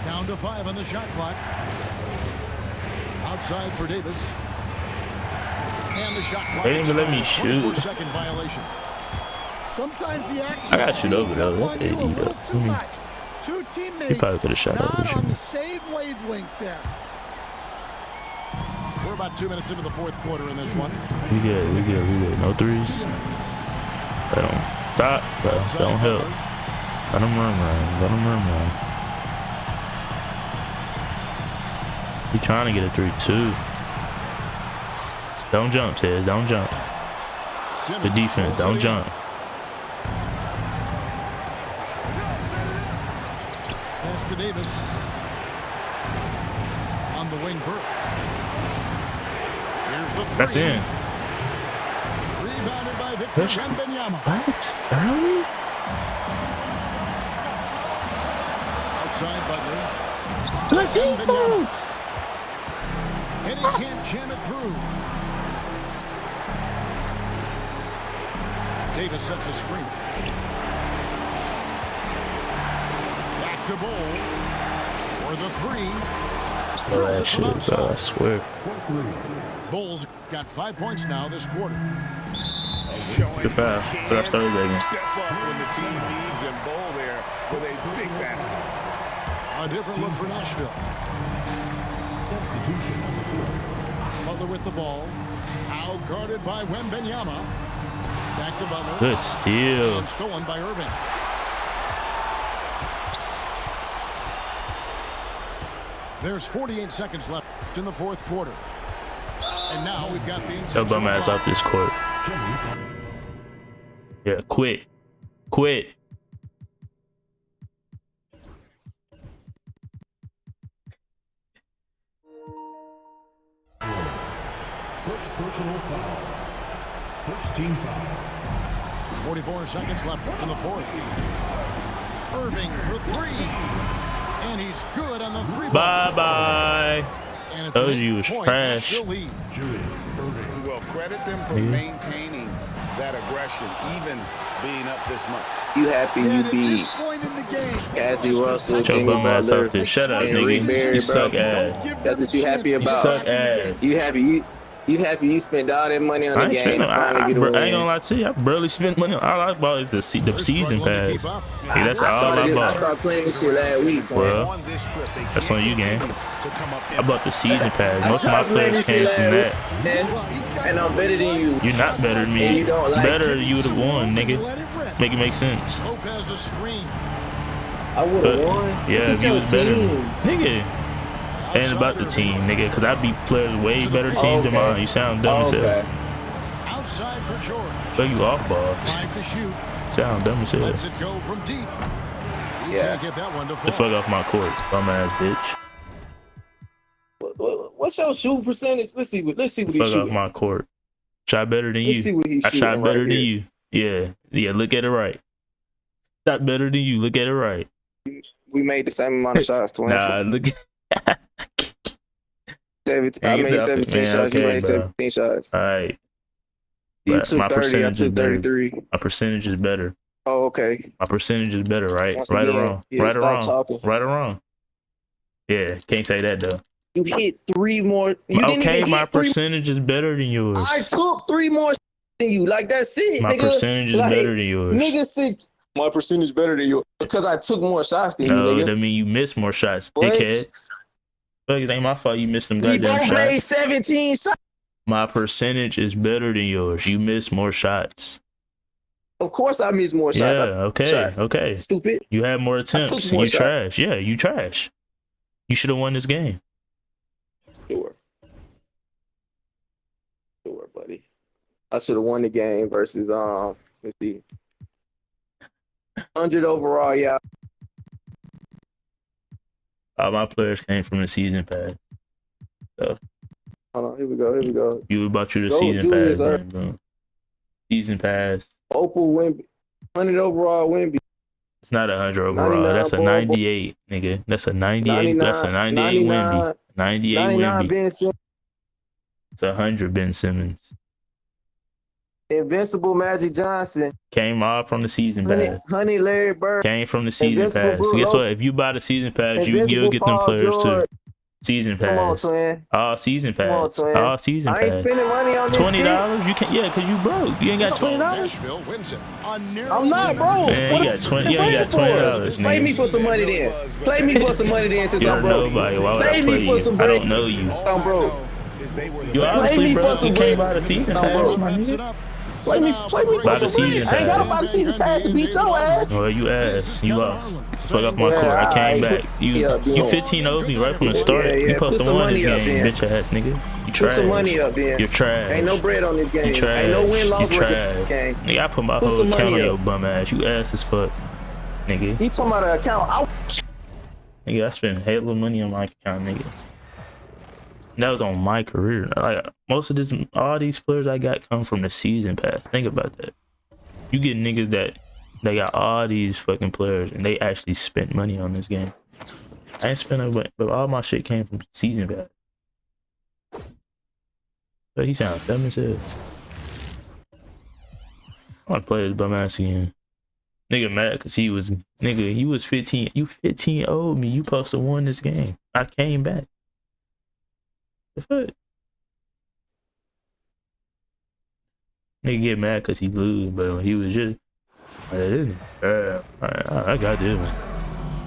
Down to 5 on the shot clock. Outside for Davis. And the shot clock. They didn't even let me shoot. Second violation. Sometimes the action I got shoot over though. That's AD though. Two teammates He probably could have shot over. not on the same wavelength there. We're about 2 minutes into the fourth quarter in this one. We good. No threes. They don't stop, bro. Don't help. Let them run. He trying to get a 3-2. Don't jump, Ted. Don't jump. The defense. Don't jump. Pass to Davis. On the wing, Burke. Here's the 3. That's in. Rebounded by Victor Wembanyama. What? Early? Outside Butler. Like defense. And he can't jam it through. Davis sets a screen. Back to Bull. For the 3. Slow that shit, bro. I swear. Bulls got 5 points now this quarter. Good foul. But I started that again. Step up when the team needs and Bull there with a big basket. A different look for Nashville. Butler with the ball. Out guarded by Wembanyama. Back to Butler. Good steal. And stolen by Irving. There's 48 seconds left in the fourth quarter. And now we've got the intentional bum ass off this court. Yeah, quit. First personal foul. First team foul. 44 seconds left in the fourth. Irving for 3. And he's good on the 3 ball. Bye-bye. And it's Told you it was trash. Well, credit them for maintaining that aggression, even being up this much. You happy you beat Cassie Russell, Shut your bum ass off there. Shut up, nigga. You suck ass. That's what you happy about. You suck ass. You happy you spent all that money on the game. I ain't gonna lie to you. I barely spent money. All I bought is the season pass. Yeah, that's all I bought. I started playing this shit last week. Well, that's on you, game. I bought the season pass. Most of my players came from that. And I'm better than you. You're not better than me. Better, you would have won, nigga. Make it make sense. Lopez a screen. I would have won. Yeah, if you was better, nigga. And about the team, nigga, because I beat players way better team than mine. You sound dumb as hell. Outside for George. But you off ball. To shoot. Sound dumb as hell. Lets it go from deep. Yeah. Can't get that one to fall. The fuck off my court, bum ass bitch. What's your shoot percentage? Let's see what he's shooting. Fuck off my court. Shot better than you. I shot better than you. Yeah, look at it right. Shot better than you. Look at it right. We made the same amount of shots, twin. Nah, look. I made 17 shots. Okay, you made bro. 17 shots. All right. You But took my 30. I percentage took is better. 33. My percentage is better. Oh, okay. My percentage is better, right? Once Right again, or wrong? yeah, Right or stop wrong? talking. Right or wrong? Yeah, can't say that though. You hit 3 more. You didn't Okay, even my hit 3. percentage is better than yours. I took 3 more than you. Like, that's it, My nigga. percentage is Like, better than yours. Nigga said my percentage better than yours because I took more shots than No, you, nigga. that mean you missed more shots, What? dickhead. Fuck, it ain't my fault you missed them We goddamn both shots. made 17 shots. My percentage is better than yours. You missed more shots. Of course I missed more shots. Yeah, okay, shots. okay. Stupid. You had more attempts. took more You shots. trash. Yeah, you trash. You should have won this game. Sure, buddy. I should have won the game versus let's see. 100 overall, yeah. All my players came from the season pass. So Hold on, here we go. you about you the Go, season Julius, pass, man, bro. Season pass. Opal Wemby. 100 overall Wemby. It's not 100 overall. 99 That's a ball. 98, nigga. That's a 98. That's a 98 Wemby. 98 99 Wemby. Ben Simmons. It's 100 Ben Simmons. Invincible Magic Johnson. Came off from the season pass. Honey Larry Bird. Came from the season Invincible pass. Blue Guess Low. what? If you buy the season pass, you'll Invincible get them Paul players George. too. Season Come on, pass. twin. All season Come on, pass. twin. All season I ain't pass. spending money on this $20? shit. You can't. Yeah, cause you broke. You ain't got $20. Nashville wins it. A narrow I'm not winner. broke. Man, you got 20. You ain't got $20. Play me Nigga. for some money then. Play me for some money then since You're I'm broke. nobody. Why would I Play me play for you? some I bread. don't know you. I'm broke. You obviously me for broke. some You can't bread. buy the season I'm pass, broke. my Wraps it nigga. up. Play me Buy for the some bread. season I ain't got to pass. buy the season pass to beat your ass. Well, you ass. You lost. Fuck off my Yeah, court. I came alright. back. You Yeah, you yeah. 15 over me right from the start. Yeah, yeah. You supposed Put to some win this money up game, then. bitch ass nigga. You Put trash. some money up then. You're trash. Ain't no bread on this game. You trash. Ain't no win You loss record trash. this game. Nigga, I put my Put whole some account money on up. your bum ass. You ass as fuck, nigga. You talking about an account? Nigga, I spent hella money on my account, nigga. That was on my career. Like most of this, all these players I got come from the season pass. Think about that. You get niggas that they got all these fucking players and they actually spent money on this game. I ain't spent no, but all my shit came from season pass. But he sounds dumb as hell. I want to play this bum ass again. Nigga mad cause he was 15. You 15 owed me. You supposed to win this game. I came back. The fuck? Nigga get mad cause he lose, but he was just I got this.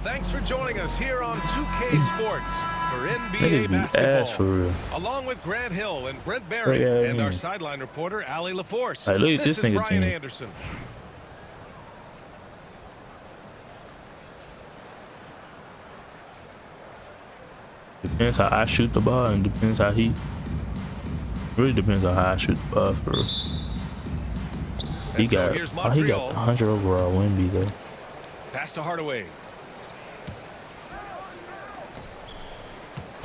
Thanks for joining us here on 2K Sports for NBA Niggas be ass for basketball. real. Along with Grant Hill and Brent Barry and our sideline reporter, Allie LaForce. Hey, look at This this is nigga Brian team. Anderson. Depends how I shoot the ball and depends how he. Really depends on how I shoot the ball for real. He And so got here's he Montreal. got 100 overall Wemby though. Pass to Hardaway.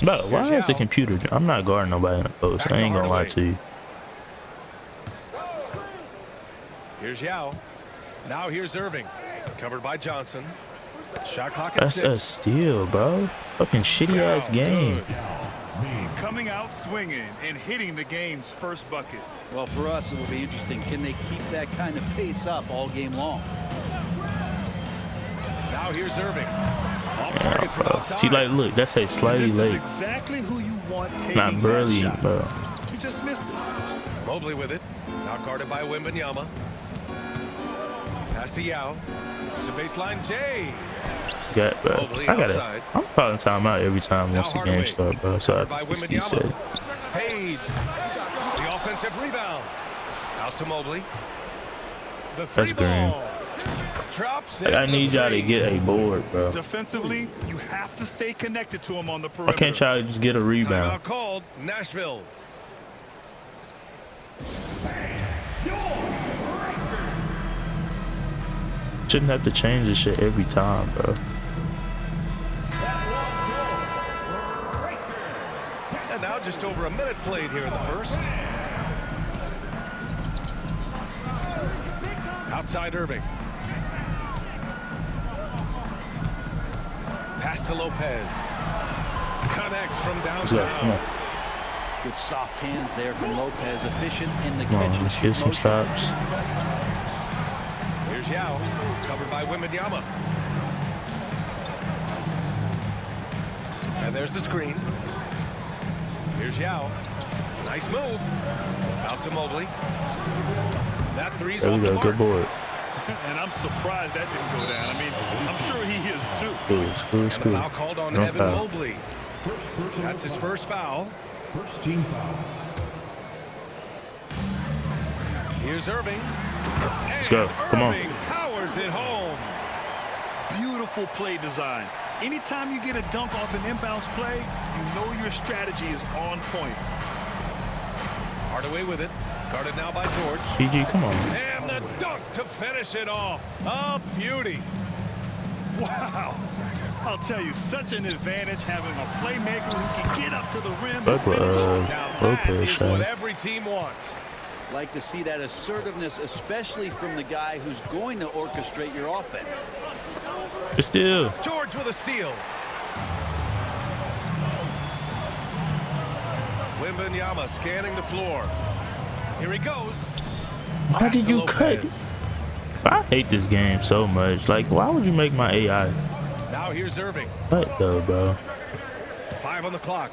But why Here's is the Yao. computer? I'm not guarding nobody in the post. Back I to ain't gonna lie Hardaway. to you. Here's Yao. Now here's Irving. Covered by Johnson. Shot clock at That's 6. a steal, bro. Fucking shitty ass game. Coming out swinging and hitting the game's first bucket. Well, for us, it will be interesting. Can they keep that kind of pace up all game long? Now here's Irving. Off Yeah, target from bro. outside. See, like, look, that say slightly This is late, exactly who you want taking not barely, that shot. bro. He just missed it. Mobley with it. Now guarded by Wembanyama. Pass to Yao. To baseline, Jay. Got, bro. Mobley I gotta. outside. I'm calling time out every time Now once the Hardaway. game starts, bro. So Covered by I he said. Wembanyama. Fades. The offensive rebound. Out to Mobley. The That's free green. ball. Drops Like, in I the need y'all to three. get a board, bro. Defensively, you have to stay connected to him on the Why perimeter. can't y'all just get a rebound? Timeout called. Nashville. Shouldn't have to change this shit every time, bro. And now just over a minute played here in the first. Outside Irving. Pass to Lopez. Connects from Let's go. Come downtown. on. Good soft hands there from Lopez, efficient in the Come catch on, and let's shoot get some motion. stops. Here's Yao, covered by Wembyama. And there's the screen. Here's Yao. Nice move. Out to Mobley. That three's There off we the go. mark. Good board. And I'm surprised that didn't go down. I mean, I'm sure he is too. Cool. And the foul called on No Evan foul. Mobley. That's his first foul. First team foul. Here's Irving. Let's go. Come on. Irving powers it home. Beautiful play design. Anytime you get a dunk off an inbounds play, you know your strategy is on point. Hardaway with it. Guarded now by George. PG, come on. And the dunk to finish it off. A beauty. Wow. I'll tell you, such an advantage having a playmaker who can get up to the rim. But, Now that Lopez is shot. what every team wants. Like to see that assertiveness, especially from the guy who's going to orchestrate your offense. But still. George with a steal. Wembanyama scanning the floor. Here he goes. Why Pass did to you Lopez. cut? I hate this game so much. Like, why would you make my AI? Now here's Irving. What though, bro? 5 on the clock.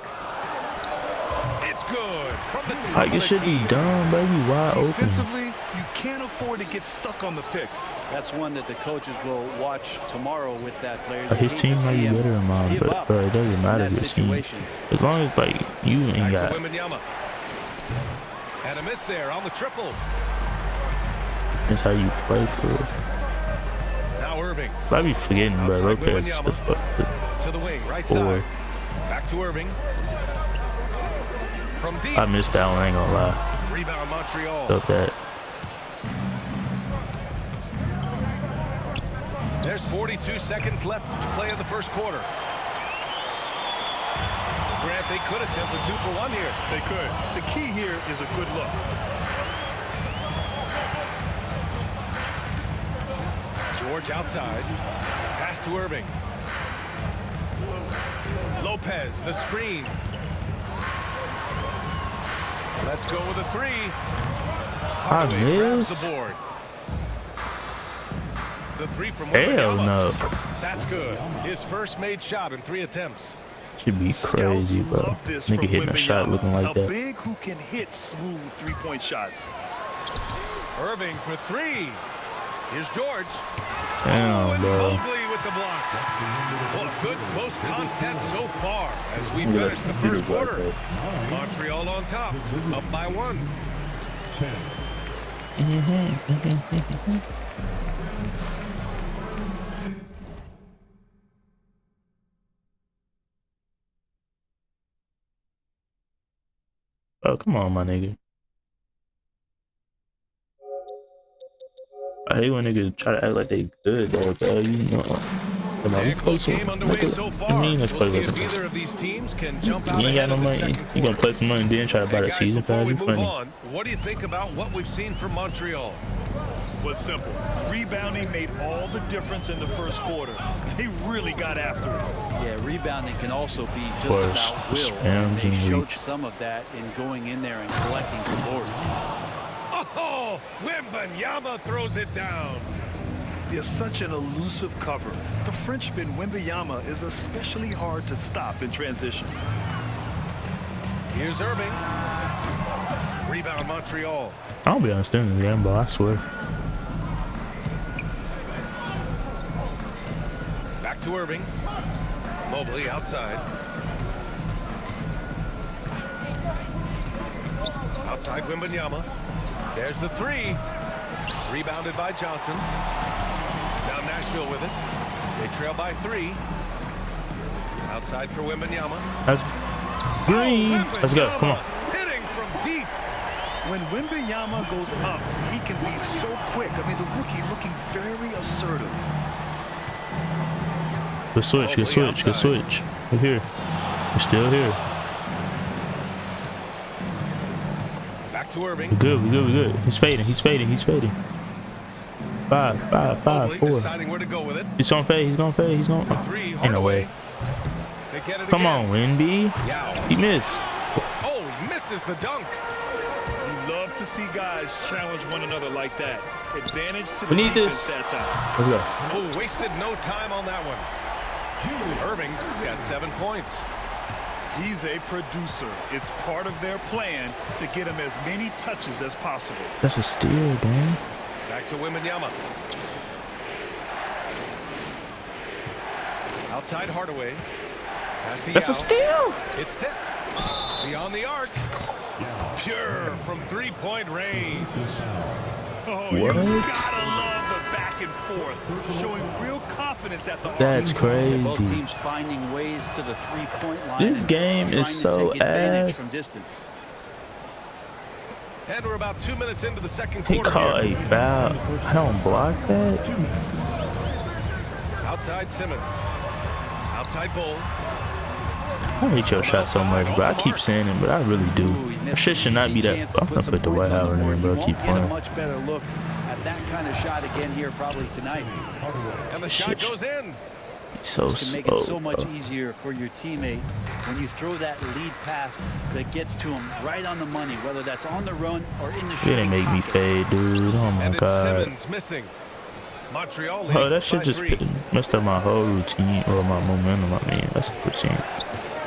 It's good from the top. Like, of it the should be key. done, baby. Wide open. Defensively, you can't afford to get stuck on the pick. That's one that the coaches will watch tomorrow with that player. Like, his team might be better than mine, but bro, it doesn't matter that your team. situation. As long as like you ain't Back got. to Wembanyama. And a miss there on the triple. That's how you play for it. Now Irving. I be forgetting, bro. Outside Lopez Wembanyama. To the wing, right Four. side. Back to Irving. From deep. I missed that one. I ain't gonna lie. Rebound Montreal. Felt that. There's 42 seconds left to play in the first quarter. Grant, they could attempt a 2-for-1 here. They could. The key here is a good look. George outside. Pass to Irving. Lopez, the screen. Let's go with a three. Hardaway grabs the board. The three from Hell Wembanyama. no. That's good. His first made shot in 3 attempts. Should be crazy, bro. Love this Nigga from hitting a shot Wembanyama. looking like A that. big who can hit smooth three-point shots. Irving for three. Here's George. Damn, and bro. Mobley with the block. Well, a good close contest so far as we Look at finish that the first computer quarter. block, Montreal on top, up by 1. Oh, come on, my nigga. I hate when niggas try to act like they good, though, bro. You know. And close game underway so far. I mean, let's We'll play see with if it. either of these teams can jump out You ain't got ahead no of the money. second You gonna quarter. play for money and then try to buy And that guys, season before pass? we You move funny. on, what do you think about what we've seen from Montreal? Was simple. Rebounding made all the difference in the first quarter. They really got after it. Yeah, rebounding can also be just course, about will. spams And they and showed reach. some of that in going in there and collecting some boards. Oh, Wembanyama throws it down. They're such an elusive cover. The Frenchman Wembanyama is especially hard to stop in transition. Here's Irving. Rebound Montreal. I don't be understanding the game, bro. I swear. Back to Irving. Mobley outside. Outside Wembanyama. There's the three. Rebounded by Johnson. Now Nashville with it. They trail by 3. Outside for Wembanyama. That's green. Let's go. Come on. Hitting from deep. When Wembanyama goes up, he can be so quick. I mean, the rookie looking very assertive. Good switch. Good switch. Good switch. We're here. We're still here. Back to Irving. We're good. We're good. We're good. He's fading. He's fading. He's fading. 5, 5, 5, Mobley 4. deciding where to go with it. He's gonna fade. He's gonna fade. He's gonna. Three, Ain't no way. Hardaway. They get it Come again. on, wemby. He missed. Oh, he misses the dunk. You love to see guys challenge one another like that. Advantage to We the need defense this. that time. Let's go. Oh, wasted no time on that one. Irving's got 7 points. He's a producer. It's part of their plan to get him as many touches as possible. That's a steal, man. Back to Wembanyama. Outside Hardaway. Pass to That's a Yao. steal. It's tipped. Beyond the arc. Pure from three-point range. Oh, What? you gotta love the back and forth, showing real confidence at the arc. That's Both crazy. teams finding ways to the three-point line. This and game trying is to so take advantage ass. from distance. And we're about 2 minutes into the second He quarter. caught a foul. I don't block that. Outside Simmons. Outside Bull. I hate your shot so much, bro. I keep saying it, but I really do. That shit should not be that. I'm gonna put the White House in there, bro. Keep Get a playing. much better look at that kind of shot again here probably tonight. And the shot goes in. It's so This can make it so much slow. easier for your teammate when you throw that lead pass that gets to him right on the money, whether that's on the run or in the You shooting didn't make me pocket. fade, dude. Oh my And it's god. Simmons missing. Montreal lead Oh, that shit by just 3. messed up my whole routine or my momentum. I mean, that's a routine.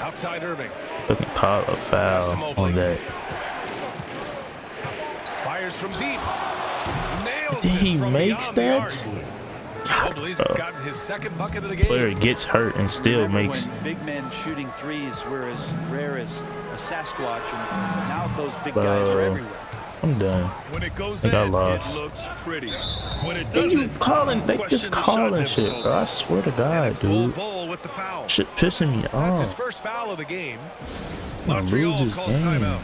Outside Irving. Fucking call a foul on that. Fires from deep. Nails Then he it from makes beyond the that. arc. Mobley's gotten his second bucket of the game. Player gets hurt and still Remember makes. when big men shooting threes were as rare as a Sasquatch, and now those big Bro. guys are everywhere. I'm done. When it goes I think I in, lost. it looks pretty. When it And you doesn't, calling, they question just the shot calling shit, difficulty. bro. I swear to And God, it's Bull dude. Bull with the foul. Shit pissing me That's his off. first foul of the game. I'm gonna Montreal lose this calls game. timeout.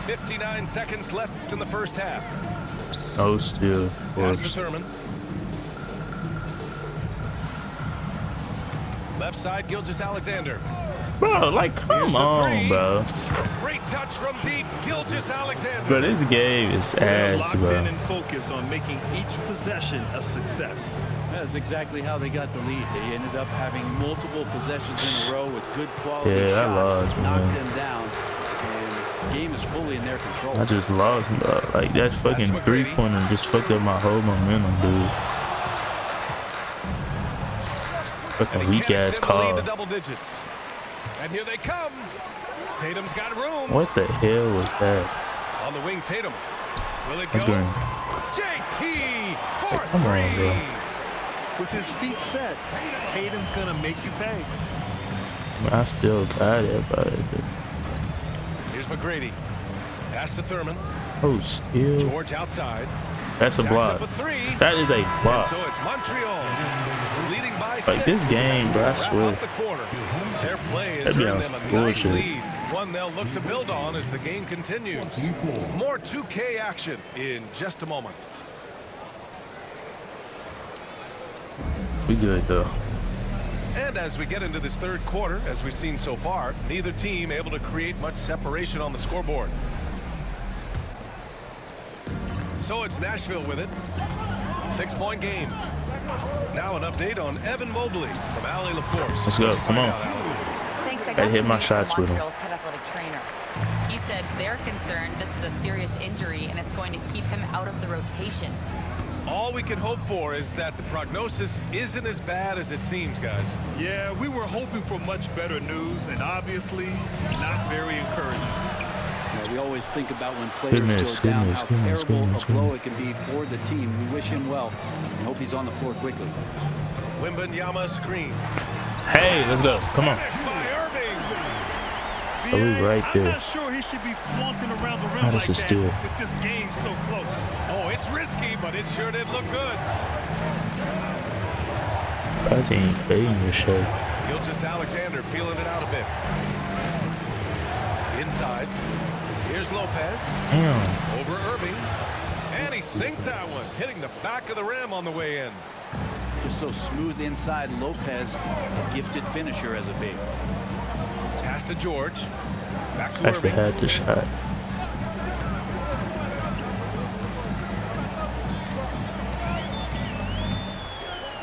.59 seconds left in the first half. Oh, still, of Pass to course. Thurman. Left side, Gilgeous-Alexander. Bro, like, come on, bro. Great touch from deep, Gilgeous-Alexander. Bro, this game is They're ass, locked bro. in and focused on making each possession a success. That's exactly how they got the lead. They ended up having multiple possessions in a row with good quality Yeah, I shots, lost, knocked man. them down, and the game is fully in their control. I just lost, bro. Like, that fucking three-pointer just fucked up my whole momentum, dude. Fucking weak-ass call. Double digits. And here they come. Tatum's got room. What the hell was that? On the wing, Tatum. Will it That's go? green. JT for Hey, come on, bro. With his feet set, Tatum's gonna make you pay. I still got it, but Here's McGrady. Pass to Thurman. oh, still. George outside. That's a Jacks block. up a three. That is a And block. so it's Montreal leading by Like, 6. this game, bro, I Wrap swear. up the quarter. Their play has That'd be earned on them a some nice bullshit. lead. One they'll look to build on as the game continues. More 2K action in just a moment. We good, though. And as we get into this third quarter, as we've seen so far, neither team able to create much separation on the scoreboard. So it's Nashville with it. 6-point game. Now an update on Evan Mobley from Allie LaForce. Let's go. Come on. Thanks. I Gotta got hit some my news shots from with him. Montreal's head athletic trainer. He said they're concerned this is a serious injury and it's going to keep him out of the rotation. All we can hope for is that the prognosis isn't as bad as it seems, guys. Yeah, we were hoping for much better news, and obviously not very encouraging. Yeah, we always think about when players Goodness, go down, goodness, how goodness, terrible goodness, a blow goodness. it can be for the team. We wish him well and hope he's on the floor quickly. Wembanyama screen. Hey, let's go. Come on. Finished by Irving. Oh, we right I'm there. not sure he should be flaunting around the rim Oh, like this is that steal. with this game so close. Oh, it's risky, but it sure did look good. Guys ain't fading this shit. Gilgeous-Alexander feeling it out a bit. Inside. Here's Lopez. Damn. Over Irving. And he sinks that one, hitting the back of the rim on the way in. Just so smooth inside. Lopez, a gifted finisher as a big. Pass to George. Back to Actually Irving. had the shot.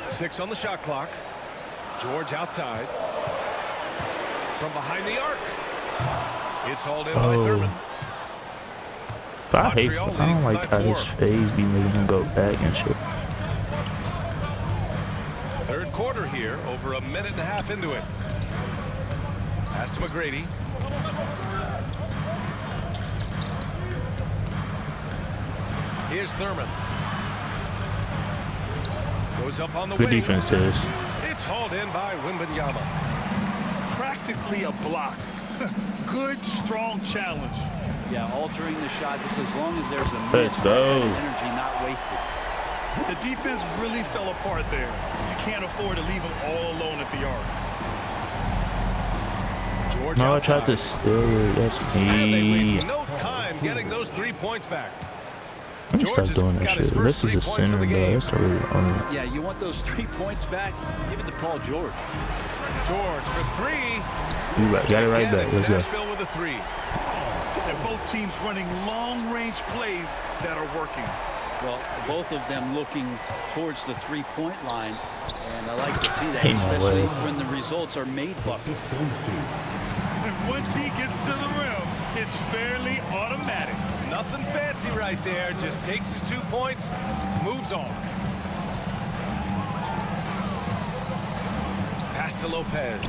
Six on the shot clock. George outside. From behind the arc. It's hauled in by Thurman. But I don't like how this phase be making him go back and shit. Third quarter here, over a minute and a half into it. Pass to McGrady. Here's Thurman. Goes up on the Good wing. defense, Tez. It's hauled in by Wembanyama. Practically a block. Good, strong challenge. Yeah, altering the shot just as long as there's a Let's miss, go. energy not wasted. The defense really fell apart there. You can't afford to leave them all alone at the arc. George No, I outside. tried to steal it. That's And they waste me. no time getting those 3 points back. Let me stop George doing that has got his shit. first This is 3 a points of center, the bro. game. That's the real only. Yeah, you want those 3 points back? Give it to Paul George. George for 3. You got it right Again, back. it's Let's go. Nashville with a 3. And both teams running long-range plays that are working. Well, both of them looking towards the three-point line, and I like to see that, Ain't no especially way. when the results are made buckets. And once he gets to the rim, it's fairly automatic. Nothing fancy right there. Just takes his 2 points, moves on. Pass to Lopez.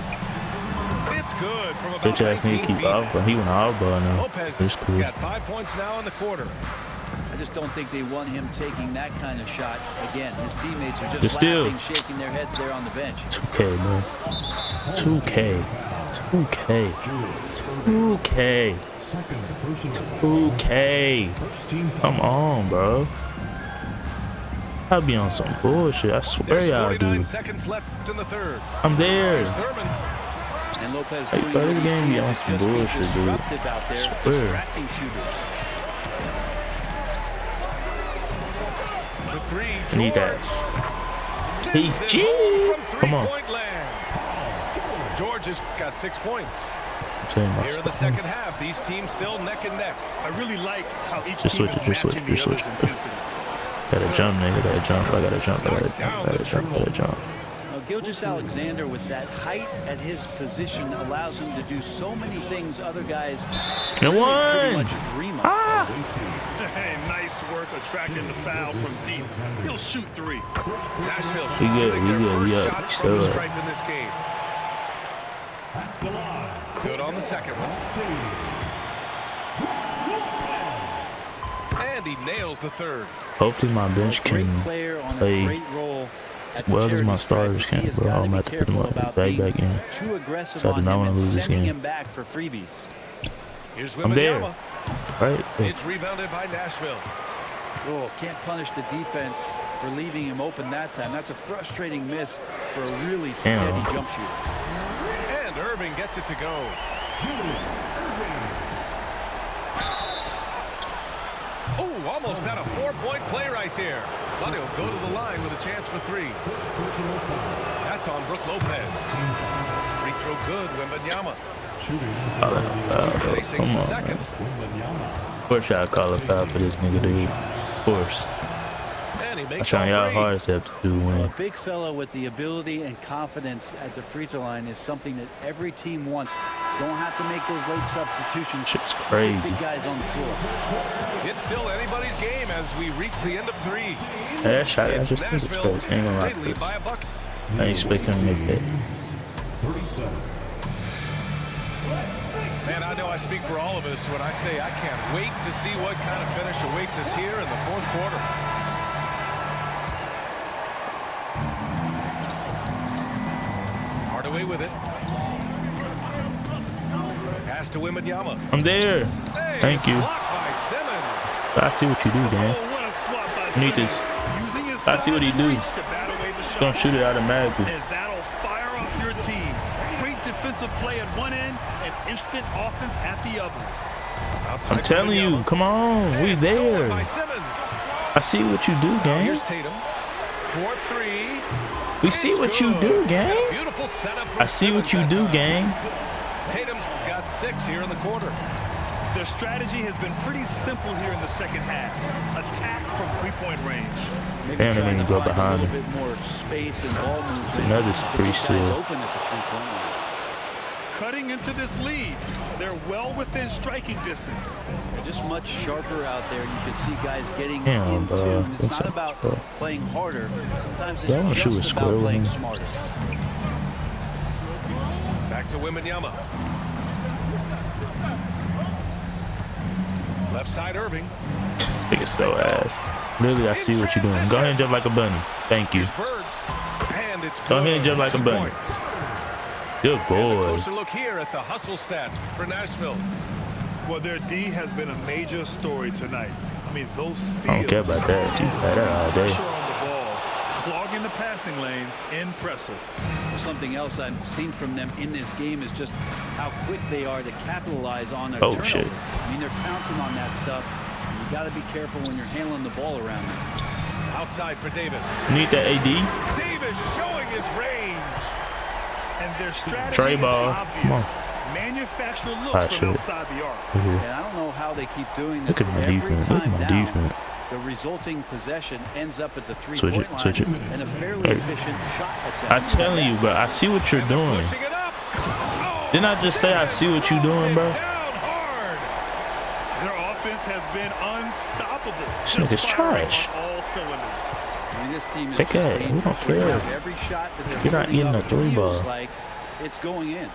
It's good from about Bitch ass 19 need to keep feet. off, but he went off ball now. Lopez It's cool. got 5 points now in the quarter. I just don't think they want him taking that kind of shot again. His teammates are just It's still- laughing, shaking their heads there on the bench. 2K, bro. 2K. 2K. 2K. 2K. Come on, bro. I be on some bullshit. I swear There's y'all 49 do. seconds left in the third. I'm there. Here's Thurman. And Lopez Hey, doing bro, what this he game be can on is some just be bullshit, dude. disruptive out there, Swear. distracting shooters. For 3, I need that. Sends it Gee. home from Come on. three-point land. George has got 6 points. I'm saying my Here in the stuff. second half, these teams still neck and neck. I really like how each Just team switch is it, just switch matching it, just the other's switch it. intensity. Gotta jump, nigga. Gotta jump. I gotta jump. I gotta jump. I gotta jump. I gotta jump. Now, Gilgeous-Alexander, with that height at his position, allows him to do so many things other guys And pretty one. much dream of. Hey, nice work attracting the foul from deep. He'll shoot 3. Nashville We good, shooting we their good, we first up. shot So, from the stripe in this game. Good on the second one. And he nails the third. Hopefully my bench Great can player on a play great role as at the well as my charity stripe. starters He can, has bro. gotta I'm be about to put them careful up about back being in. too aggressive So I do on not him wanna and lose this sending game. him back for freebies. Here's I'm there. Wembanyama. Right? It's rebounded by Nashville. Oh, can't punish the defense for leaving him open that time. That's a frustrating miss for a really steady Damn. jump shooter. And Irving gets it to go. Oh, almost had a 4-point play right there. But he'll go to the line with a chance for 3. That's on Brook Lopez. Free throw good, Wembanyama. Facing Come the on, second. Of course y'all call a foul for this nigga, dude. Of course. And he I'm makes trying all y'all 3. hardest to have to do A win. big fella with the ability and confidence at the free throw line is something that every team wants. Don't have to make those late substitutions. Shit's crazy. Big guys on the floor. It's still anybody's game as we reach the end of 3. Hey, that shot, I It's just think it's Nashville. close. Ain't gonna lie, They lead by Chris. a bucket. I ain't expect him to make that. 37. Man, I know I speak for all of us when I say I can't wait to see what kind of finish awaits us here in the fourth quarter. Hardaway with it. Pass to Wembanyama. I'm there. Hey, Thank you. blocked by Simmons. I see what you do, gang. Oh, what a swat by You need Simmons. this. Using his I see what he size do. and reach to bat away the shot. Gonna shoot it automatically. And that'll fire up your team. Great defensive play at one end and instant offense at the other. I'm telling you, come on, we there. By Simmons. I see what you do, gang. Here's Tatum. 4-3. We see what you do, gang. Beautiful setup I see what you do, gang. Tatum's got 6 here in the quarter. Their strategy has been pretty simple here in the second half. Attack from three-point range. Damn, they didn't go behind him. A little bit more space and ball movement. Another free steal. Open at the three-point line. Cutting into this lead. They're well within striking distance. They're just much sharper out there. You can see guys getting Damn, in tune. It's that's not about playing harder. Sometimes it's just shoot a about playing him. smarter. Back to Wembanyama. Left side, Irving. Nigga so ass. Literally, I see what you're doing. Go ahead and jump like a bunny. Thank you. And it's Go ahead and jump like a bunny. Good boy. Closer look here at the hustle stats for Nashville. Well, their D has been a major story tonight. I mean, those steals. I don't care about that. You had that all day. Pressure on the ball, clogging the passing lanes, impressive. Something else I've seen from them in this game is just how quick they are to capitalize on their turnovers. Shit. I mean, they're pouncing on that stuff. You got to be careful when you're handling the ball around them. Outside for Davis. You need that AD? Davis showing his range. And their strategy Trey is ball. obvious. Come on. Manufacture looks from outside the arc. And I don't know how they keep doing this. Look at my Every defense. Look at time my down, defense. the resulting possession ends up at the Switch three-point it, switch it. line and a fairly efficient shot attempt. I'm telling you, bro. I see what you're doing. Didn't I just say I see what you're doing, bro? Their offense has been unstoppable. This nigga's trash. All cylinders. I mean, this team is Take just that. We don't dangerous. care. Every shot that they're You're not putting getting up a three feels ball. like it's going in.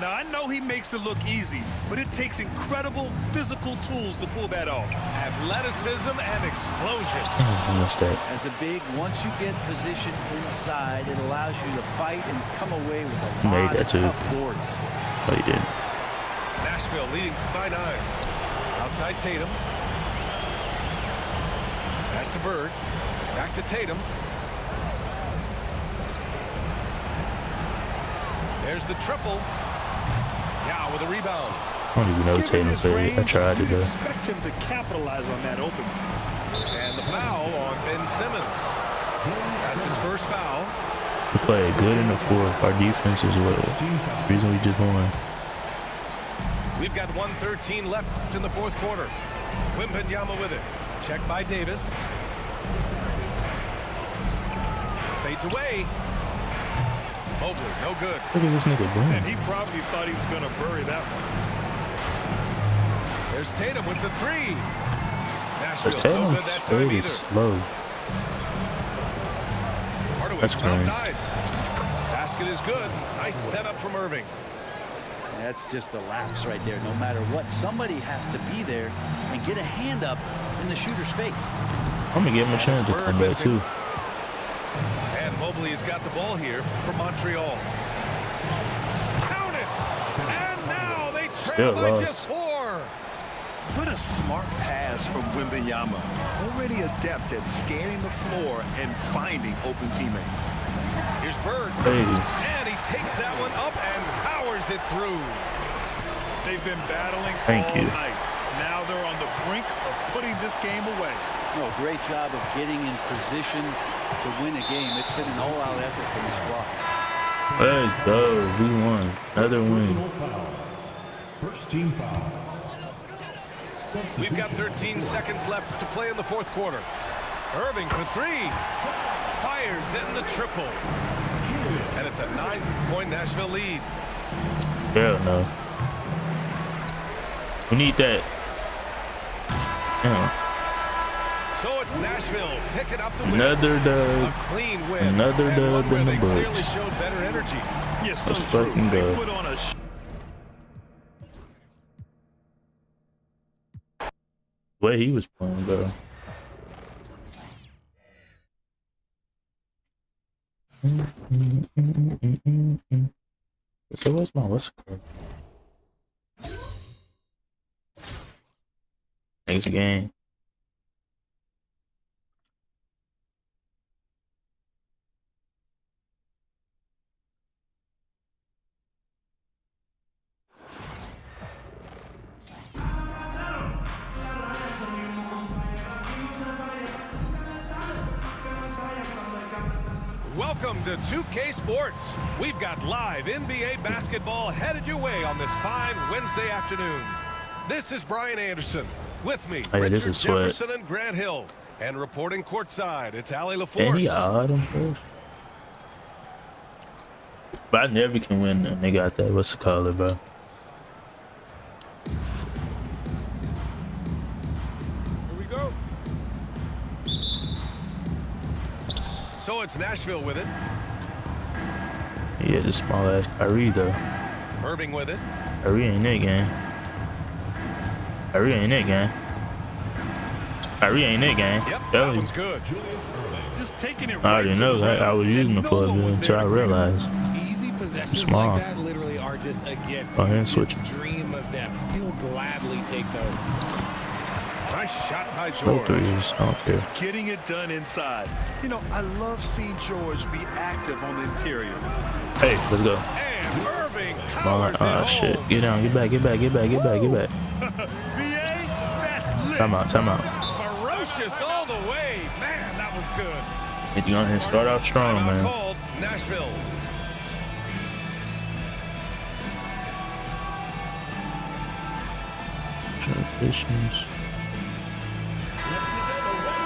Now, I know he makes it look easy, but it takes incredible physical tools to pull that off. Athleticism and explosion. I missed that. As a big, once you get position inside, it allows you to fight and come away with a lot of tough boards. Oh, you didn't. Nashville leading by 9. Outside Tatum. Pass to Bird. Back to Tatum. There's the triple. Now with a rebound. I don't even know Tatum played. I tried to do. Expect him to capitalize on that opening. And the foul on Ben Simmons. That's his first foul. We played good in the fourth. Our defense is what reason we just won. We've got 1:13 left in the fourth quarter. Wembanyama with it. Check by Davis. Fades away. Mobley, no good. Look at this nigga doing. And he probably thought he was going to bury that one. There's Tatum with the 3. The Tatum's fade is slow. That's crazy. Basket is good. Nice setup from Irving. That's just a lapse right there. No matter what, somebody has to be there and get a hand up in the shooter's face. I'm gonna give him a chance to come back too. And Mobley has got the ball here for Montreal. Count it! And now they trail by just 4. What a smart pass from Wembanyama. Already adept at scanning the floor and finding open teammates. Here's Bird. Hey. And he takes that one up and powers it through. They've been battling Thank all you. night. Now they're on the brink of putting this game away. No, great job of getting in position to win a game. It's been an all-out effort from the squad. Let's go. We won. Another win. First team foul. We've got 13 seconds left to play in the fourth quarter. Irving for 3. Fires in the triple. And it's a 9-point Nashville lead. Hell no. We need that. Yeah. So it's Nashville picking up the win. Another dub. A clean win. Another And one dub where in the they clearly books. showed better energy. Yes, so Let's true. fucking They go. put on a The way he was playing, bro. So what's my called? Next game. Welcome Welcome to 2K Sports. We've got live NBA basketball headed your way on this fine Wednesday afternoon. This is Brian Anderson. With me, Richard Jefferson and Grant Hill. And reporting courtside, it's Allie LaForce. And he odd him first. But I never can win them. They got that. What's the color, bro? Here we go. So it's Nashville with it. Yeah, the small ass Kyrie though. Irving with it. Kyrie ain't that game. Kyrie ain't that game. Kyrie ain't that game. Yep, that one's good. Just taking it I already know that. I was using it for a bit until I realized. Easy possessions small. like that literally are just a gift. Go ahead and switch. Dream of them. He'll gladly take those. Nice shot by No George. threes. I don't care. Getting it done inside. You know, I love seeing George be active on the interior. Hey, let's go. And Irving Small. powers Oh it shit. home. Get down. Get back. Get back. Get back. Get back. Get back. BA, that's lit. Time out. Time out. Ferocious all the way. Man, that was good. You go ahead and start out strong, Timeout man. called, Nashville. Transitions.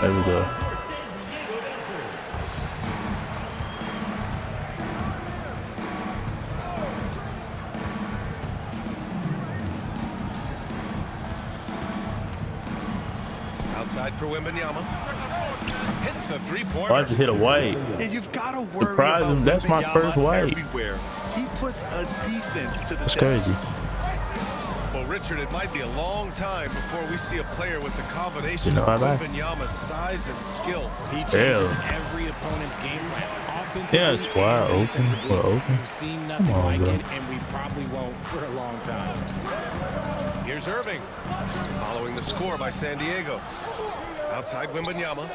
There we go. Outside for Wembanyama. Hits the three-pointer. Oh, I just hit a white. Yeah, you've got to worry Surprise about him. That's my Wembanyama first white. everywhere. He puts a defense to the That's test. crazy. Well, Richard, it might be a long time before we see a player with the combination You know, of bye-bye. Wembanyama's size and skill. He Hell. changes every opponent's game plan. Offensively Yeah, it's wide and open. defensively. Well, open. We've seen nothing Come on, like bro. it, and we probably won't for a long time. Here's Irving. Following the score by San Diego. Outside Wembanyama.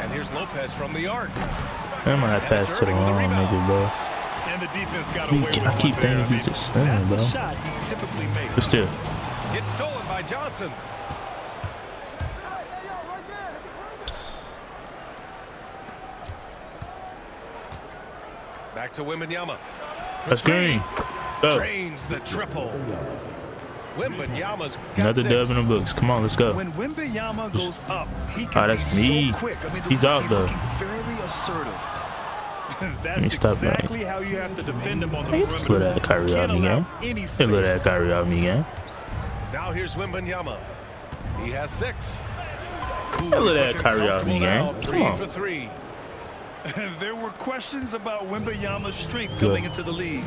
And here's Lopez from the arc. I might have passed to the wrong nigga, bro. And the defense got away with I keep one there. thinking he's just center, That's bro. a shot he typically makes. But still. Gets stolen by Johnson. Back to Wembanyama. That's green. Go. Drains the triple. Wembanyama's got Another six. dub in the books. Come on, let's go. When Wembanyama goes up, he can that's be me. so quick. I mean, the He's out rookie though. looking very assertive. Let me That's stop exactly how you have to defend him on the Hey, perimeter. just let that Kyrie out Can't me, allow gang. any Hey, let that space. Kyrie out me, gang. Now here's Wembanyama. He has 6. Ooh, Hey, let he's that looking Kyrie out me, comfortable now. gang. 3 Come on. for 3. There were questions about Wembanyama's strength Good. coming into the league.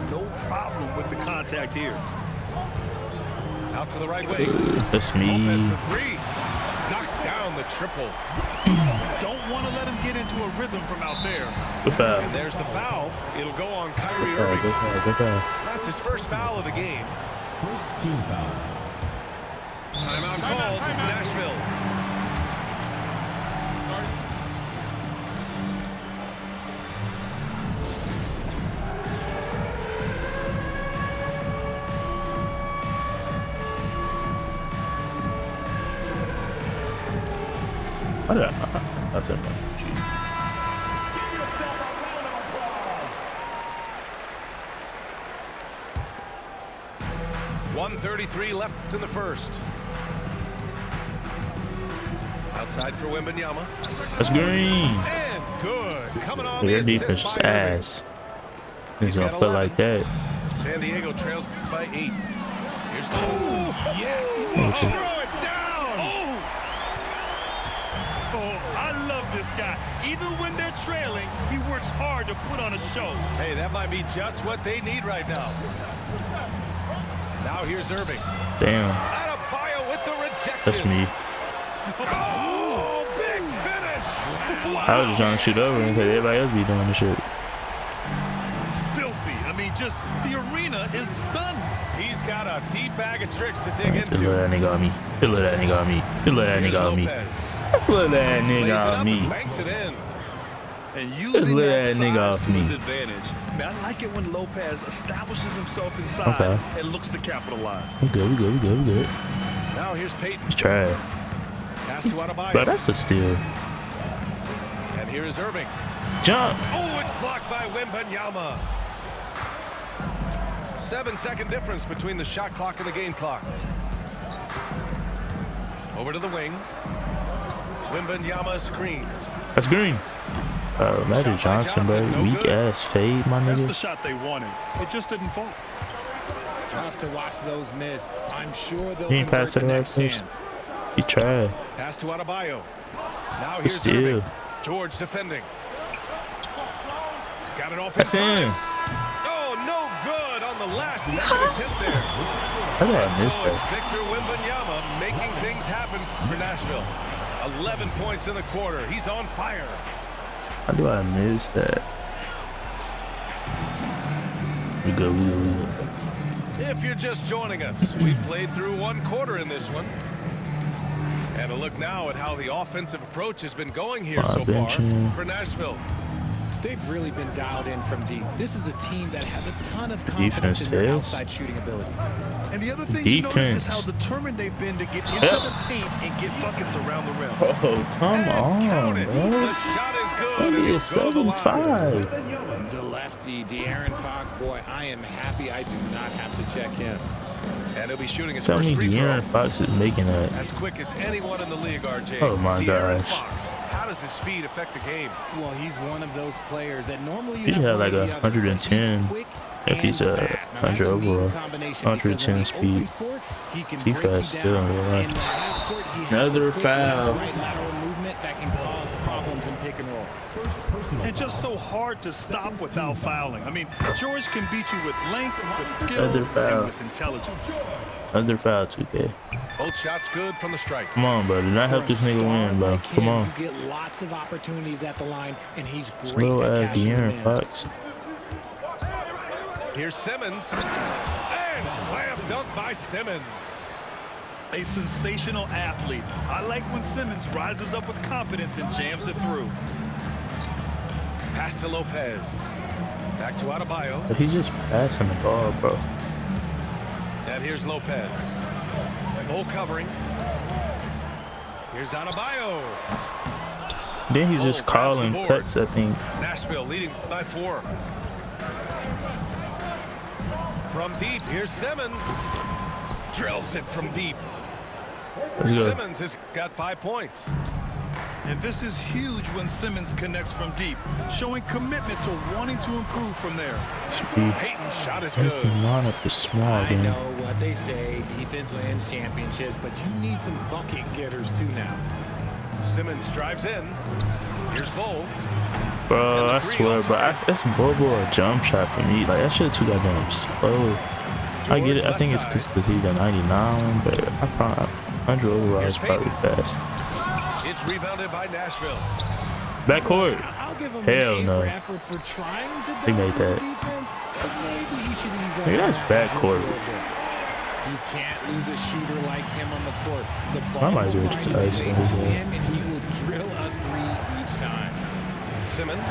No problem with the contact here. Out to the right wing. That's Lopez me. for 3. Knocks down the triple. Don't want to let him get into a rhythm from out there. Good foul. And there's the foul. It'll go on Kyrie Good foul, Irving. good foul, good foul. That's his first foul of the game. First team foul. Timeout called. Nashville. How did I'll tell you. Jeez. .133 left in the first. Outside for Wembanyama. That's green. And good. Coming on the Their assist defense is by Irving. ass. He's gonna play like that. San Diego trails by 8. Here's the yes. Oh, Throw it down. Oh, I love this guy. Even when they're trailing, he works hard to put on a show. Hey, that might be just what they need right now. Now here's Irving. Damn. Adebayo with the rejection. That's me. Oh, big finish. I was just trying to shoot over him because everybody else be doing the shit. Filthy. I mean, just the arena is stunned. He's got a deep bag of tricks to dig Just into. let that nigga on me. Just let that nigga on me. Just let that Here's nigga on me. Lopez. Let that Lays it nigga up on and me. banks it in. And Just using let that that nigga size off to his me. advantage. Man, I like it when Lopez establishes himself inside Okay. and looks to capitalize. We good, we good, we good, we good. Now here's Peyton. He's trash. Pass to Adebayo. But that's a steal. And here is Irving. Jump. Oh, it's blocked by Wembanyama. 7-second difference between the shot clock and the game clock. Over to the wing. Wembanyama screen. That's green. Magic Johnson, bro. Weak ass fade, my That's nigga. the shot they wanted. It just didn't fall. Tough to watch those miss. I'm sure they'll He ain't passed to the right place. He tried. Pass to Adebayo. Now But here's still. Irving. George defending. Got it off That's his him. Oh, no good on the last second attempt there. How did I miss So that? it's Victor Wembanyama making things happen for Nashville. 11 points in the quarter. He's on fire. How do I miss that? We go. If you're just joining us, we played through one quarter in this one. And a look now at how the offensive approach has been going here so far for Nashville. They've really been dialed in from deep. This is a team that has a ton of confidence in their outside shooting ability. And the other thing you notice is how determined they've been to get into the paint and get buckets around the rim. Oh, come on, bro. That is 7-5. The lefty, De'Aaron Fox, boy, I am happy I do not have to check him. And he'll be shooting his Tell first me free throw. De'Aaron Fox is making that. As quick as anyone in the league, RJ. Oh my De'Aaron gosh. Fox. How does his speed affect the game? Well, he's one of those players that normally He should have like 110 if he's 100 overall. 110 speed. He fast still in real life. Another foul. That can cause problems in pick and roll. And just so hard to stop without fouling. I mean, George can beat you with length, with skill, Another foul. and with intelligence. Another foul, 2K. Both shots good from the strike. Come on, bro. Do not help this nigga win, bro. Come on. You get lots of opportunities at the line, and he's great Slow at ass cashing them De'Aaron in. Fox. Here's Simmons. And slam dunk by Simmons. A sensational athlete. I like when Simmons rises up with confidence and jams it through. Pass to Lopez. Back to Adebayo. But he's just passing the ball, bro. And here's Lopez. Bull covering. Here's Adebayo. Then he's just calling cuts, I think. Nashville leading by 4. From deep, here's Simmons. Drills it from deep. Let's go. Simmons has got 5 points. And this is huge when Simmons connects from deep, showing commitment to wanting to improve from there. Speed. Peyton's shot is His good. lineup is small, I man. know what they say, defense wins championships, but you need some bucket getters too now. Simmons drives in. Here's Bull. Bro, I swear, bro. That's Bobo a jump shot for me. Like, that shit too goddamn slow. I get it. I think it's because he's a 99, but I probably 100 overall is probably fast. It's rebounded by Nashville. Backcourt. Hell no. For trying to He made that. defense, but maybe he should ease up. Maybe that's backcourt. You can't lose a shooter like him on the court. The I ball might as well will just find ice its way him. to him, and he will drill a 3 each time. Simmons.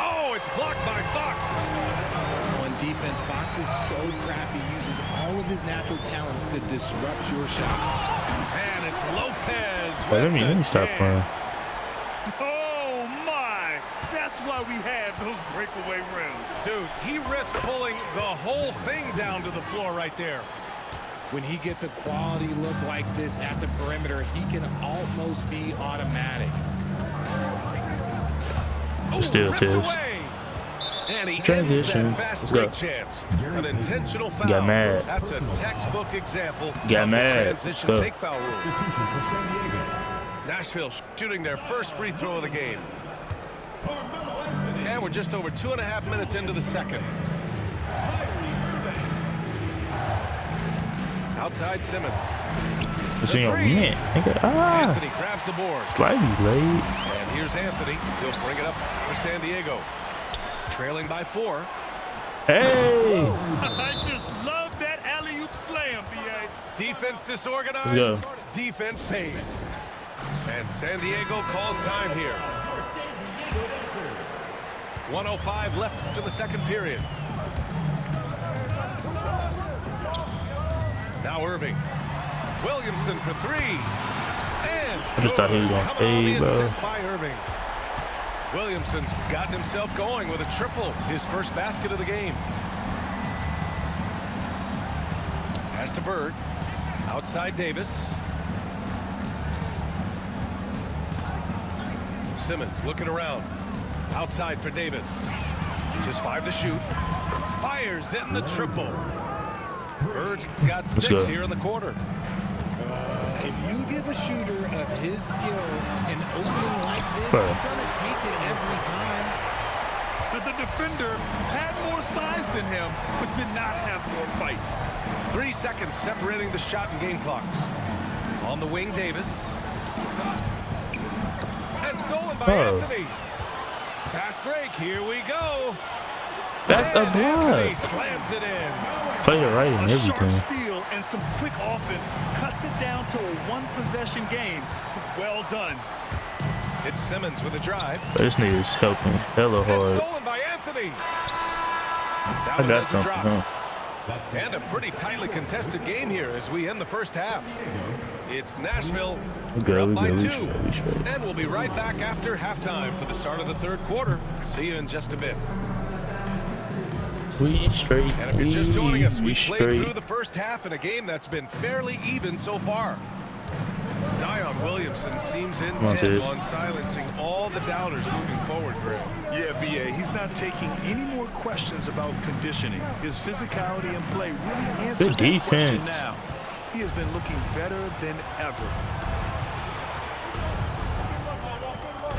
Oh, it's blocked by Fox. On defense, Fox is so crafty, uses all of his natural talents to disrupt your shot. And it's Lopez. Wait, let me stop playing. Oh, my. That's why we have those breakaway rims. Dude, he risked pulling the whole thing down to the floor right there. When he gets a quality look like this at the perimeter, he can almost be automatic. Still tis. And he Transition. ends that fast Let's go. break chance. An intentional foul. Got mad. That's a textbook example Got of mad. the Let's transition go. take foul rule. Nashville shooting their first free throw of the game. And we're just over 2.5 minutes into the second. Outside Simmons. It's in your man. Nigga, ah. Anthony grabs the board. Slightly late. And here's Anthony. He'll bring it up for San Diego. Trailing by 4. Hey! I just love that alley-oop slam, B.A. Defense disorganized. Let's go. Defense pays. And San Diego calls time here. 1:05 left to the second period. Now Irving. Williamson for 3. And I just thought he was gonna fade, bro. assist by Irving. Williamson's gotten himself going with a triple, his first basket of the game. Pass to Bird. Outside Davis. Simmons looking around. Outside for Davis. Just 5 to shoot. Fires in the triple. Bird's got 6 here in the quarter. If you give a shooter of his skill an opening like this, he's going to take it every time. But the defender had more size than him, but did not have more fight. 3 seconds separating the shot and game clocks. On the wing, Davis. And stolen by Anthony. Fast break, here we go. That's a block. Slams it in. Played it right and everything. Sharp steal and some quick offense cuts it down to a one-possession game. Well done. It's Simmons with a drive. This nigga's helping hella hard. Stolen by Anthony. I got something, huh? And a pretty tightly contested game here as we end the first half. It's Nashville. We're up by 2. And we'll be right back after halftime for the start of the third quarter. See you in just a bit. We straight. And if you're just joining us, we played through the first half in a game that's been fairly even so far. Zion Williamson seems intent on silencing all the doubters moving forward, Greg. Yeah, B.A., he's not taking any more questions about conditioning. His physicality and play really answered that question now. He has been looking better than ever.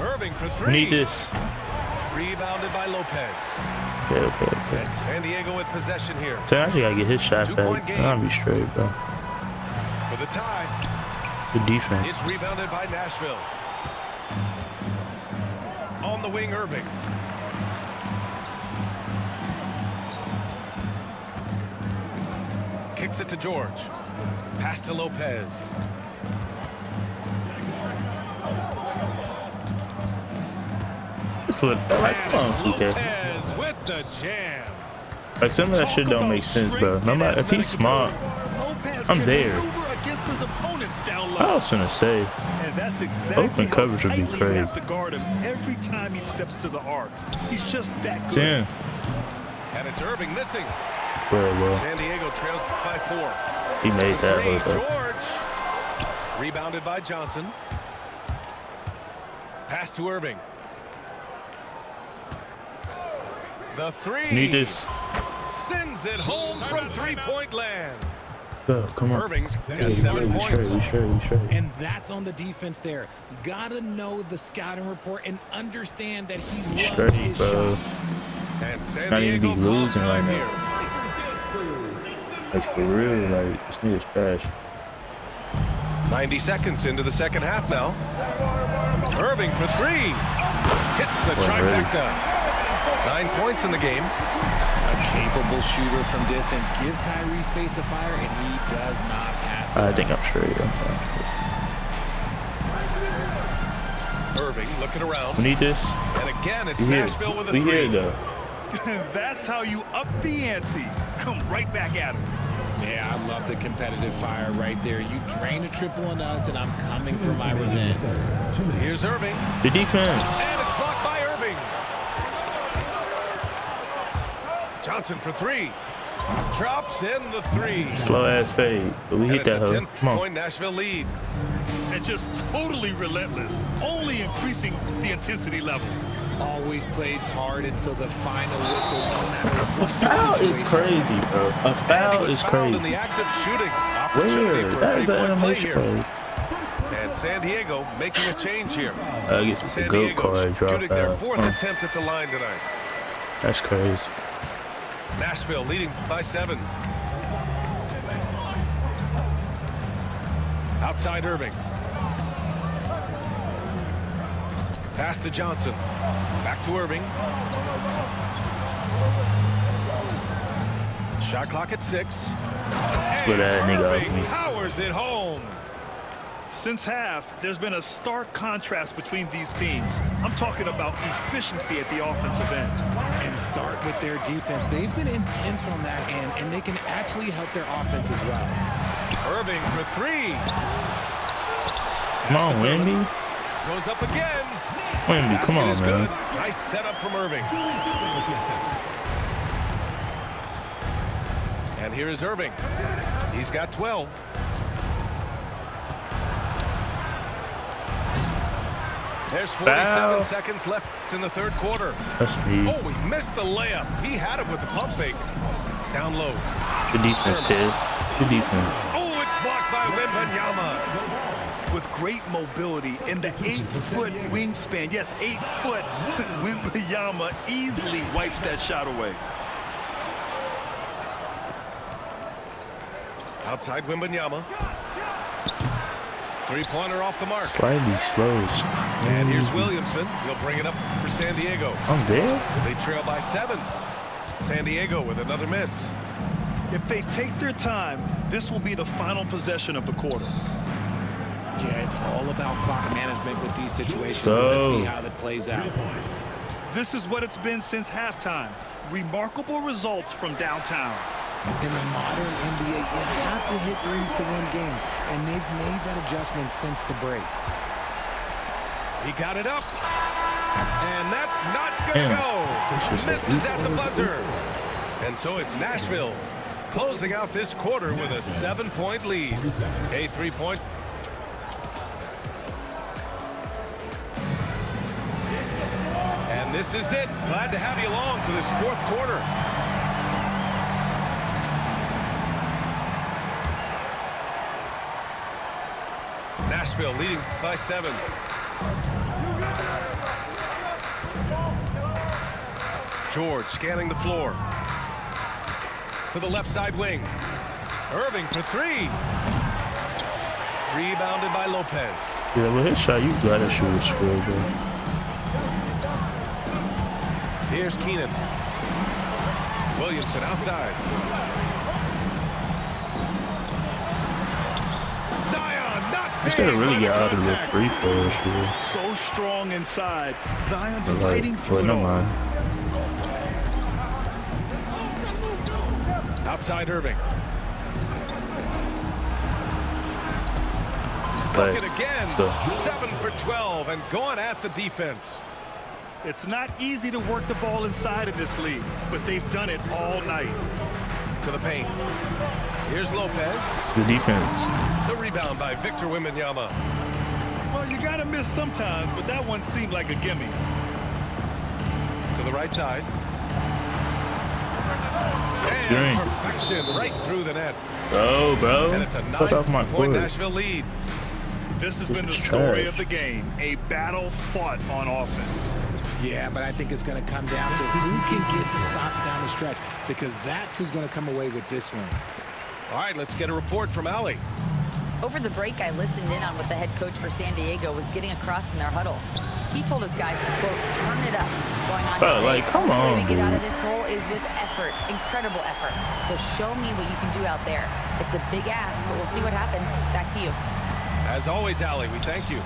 Irving for 3. Need this. Rebounded by Lopez. Okay. And San Diego with possession here. So I actually gotta get his shot back. I'll be straight, bro. For the tie. Good defense. It's rebounded by Nashville. On the wing, Irving. Kicks it to George. Pass to Lopez. Lopez with the jam. Like some of that shit don't make sense, bro. No matter if he's smart, I'm there. I was gonna say, and that's exactly open coverage would be crazy. To guard him every time he steps to the arc. He's just that good. 10. And it's Irving missing. Well. San Diego trails by 4. He made that hold up. George. Rebounded by Johnson. Pass to Irving. The 3. Need this. Sends it home from 3-point land. Go, come on. Irving's got 7 points. We straight. And that's on the defense there. Gotta know the scouting report and understand that he loves his shot. And San Not even be Diego losing right now. Like for real, like this nigga's trash. 90 seconds into the second half now. Irving for 3. Hits the trifecta. 9 points in the game. A capable shooter from distance. Give Kyrie space to fire, and he does not pass it. I think I'm straight. Irving looking around. We need this. And again, it's Nashville with a 3. We here though. That's how you up the ante. Come right back at him. Yeah, I love the competitive fire right there. You drain a triple on us, and I'm coming for my revenge. Here's Irving. The defense. And it's blocked by Irving. Johnson for 3. Drops in the 3. Slow ass fade. But we hit that hoe. Come on. 10-point Nashville lead. And just totally relentless, only increasing the intensity level. Always plays hard until the final whistle. A foul is crazy, bro. A foul is crazy. In the act of shooting. Where? That is an animation play. And San Diego making a change here. I guess it's a goat card drop shooting their out. 4th attempt at the line tonight. That's crazy. Nashville leading by 7. Outside Irving. Pass to Johnson. Back to Irving. Shot clock at 6. Look at that nigga off me. Powers it home. Since half, there's been a stark contrast between these teams. I'm talking about efficiency at the offensive end. And start with their defense. They've been intense on that end, and they can actually help their offense as well. Irving for 3. Come on, Wemby. Goes up again. Wemby, come on, man. Nice setup from Irving. And here is Irving. He's got 12. There's 47 seconds left in the third quarter. That's me. Oh, he missed the layup. He had it with the pump fake. Down low. Good defense, Tiz. Good defense. Oh, it's blocked by Wembanyama. With great mobility in the 8-foot wingspan. Yes, 8 foot. Wembanyama easily wipes that shot away. Outside Wembanyama. Three-pointer off the mark. Slightly slow. And here's Williamson. He'll bring it up for San Diego. I'm dead. They trail by 7. San Diego with another miss. If they take their time, this will be the final possession of the quarter. Yeah, it's all about clock management with these situations. So let's see how that plays out. This is what it's been since halftime. Remarkable results from downtown. In the modern NBA, you have to hit threes to win games, and they've made that adjustment since the break. He got it up, and that's not going to go. Misses at the buzzer. And so it's Nashville closing out this quarter with a 7-point lead. A 3-point. And this is it. Glad to have you along for this fourth quarter. Nashville leading by 7. George scanning the floor. To the left side wing. Irving for 3. Rebounded by Lopez. Yeah, with his shot, you gotta shoot a square, bro. Here's Keenan. Williamson outside. He's gonna really get out of the free throws here. So strong inside. Zion fighting through it all. Outside Irving. Bucket again. 7 for 12 and going at the defense. It's not easy to work the ball inside of this league, but they've done it all night. To the paint. Here's Lopez. The defense. The rebound by Victor Wembanyama. Well, you got to miss sometimes, but that one seemed like a gimme. To the right side. And perfection right through the net. Bro. And it's a 9-point Nashville lead. This has been the story of the game. A battle fought on offense. Yeah, but I think it's going to come down to who can get the stops down the stretch, because that's who's going to come away with this one. All right, let's get a report from Allie. Over the break, I listened in on what the head coach for San Diego was getting across in their huddle. He told his guys to, quote, turn it up, going on to say, like, come on, the way we get out of this hole is with effort, incredible effort. So show me what you can do out there. It's a big ask, but we'll see what happens. Back to you. As always, Allie, we thank you.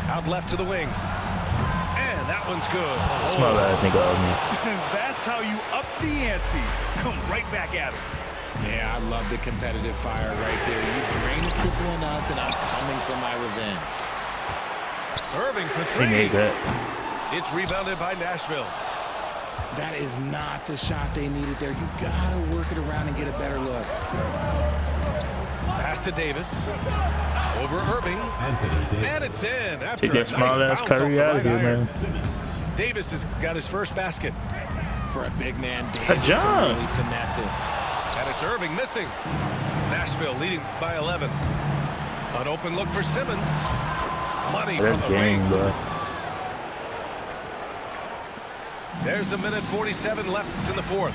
Out left to the wing. And that one's good. Small ass nigga of me. That's how you up the ante. Come right back at it. Yeah, I love the competitive fire right there. You drain a triple on us, and I'm coming for my revenge. Irving for 3. He made that. It's rebounded by Nashville. That is not the shot they needed there. You got to work it around and get a better look. Pass to Davis. Over Irving. And it's in. After take that small ass Curry out of here, man. Davis has got his first basket. For a big man, Davis can really finesse it. And it's Irving missing. Nashville leading by 11. An open look for Simmons. Money from the ring. There's a minute 47 left in the fourth.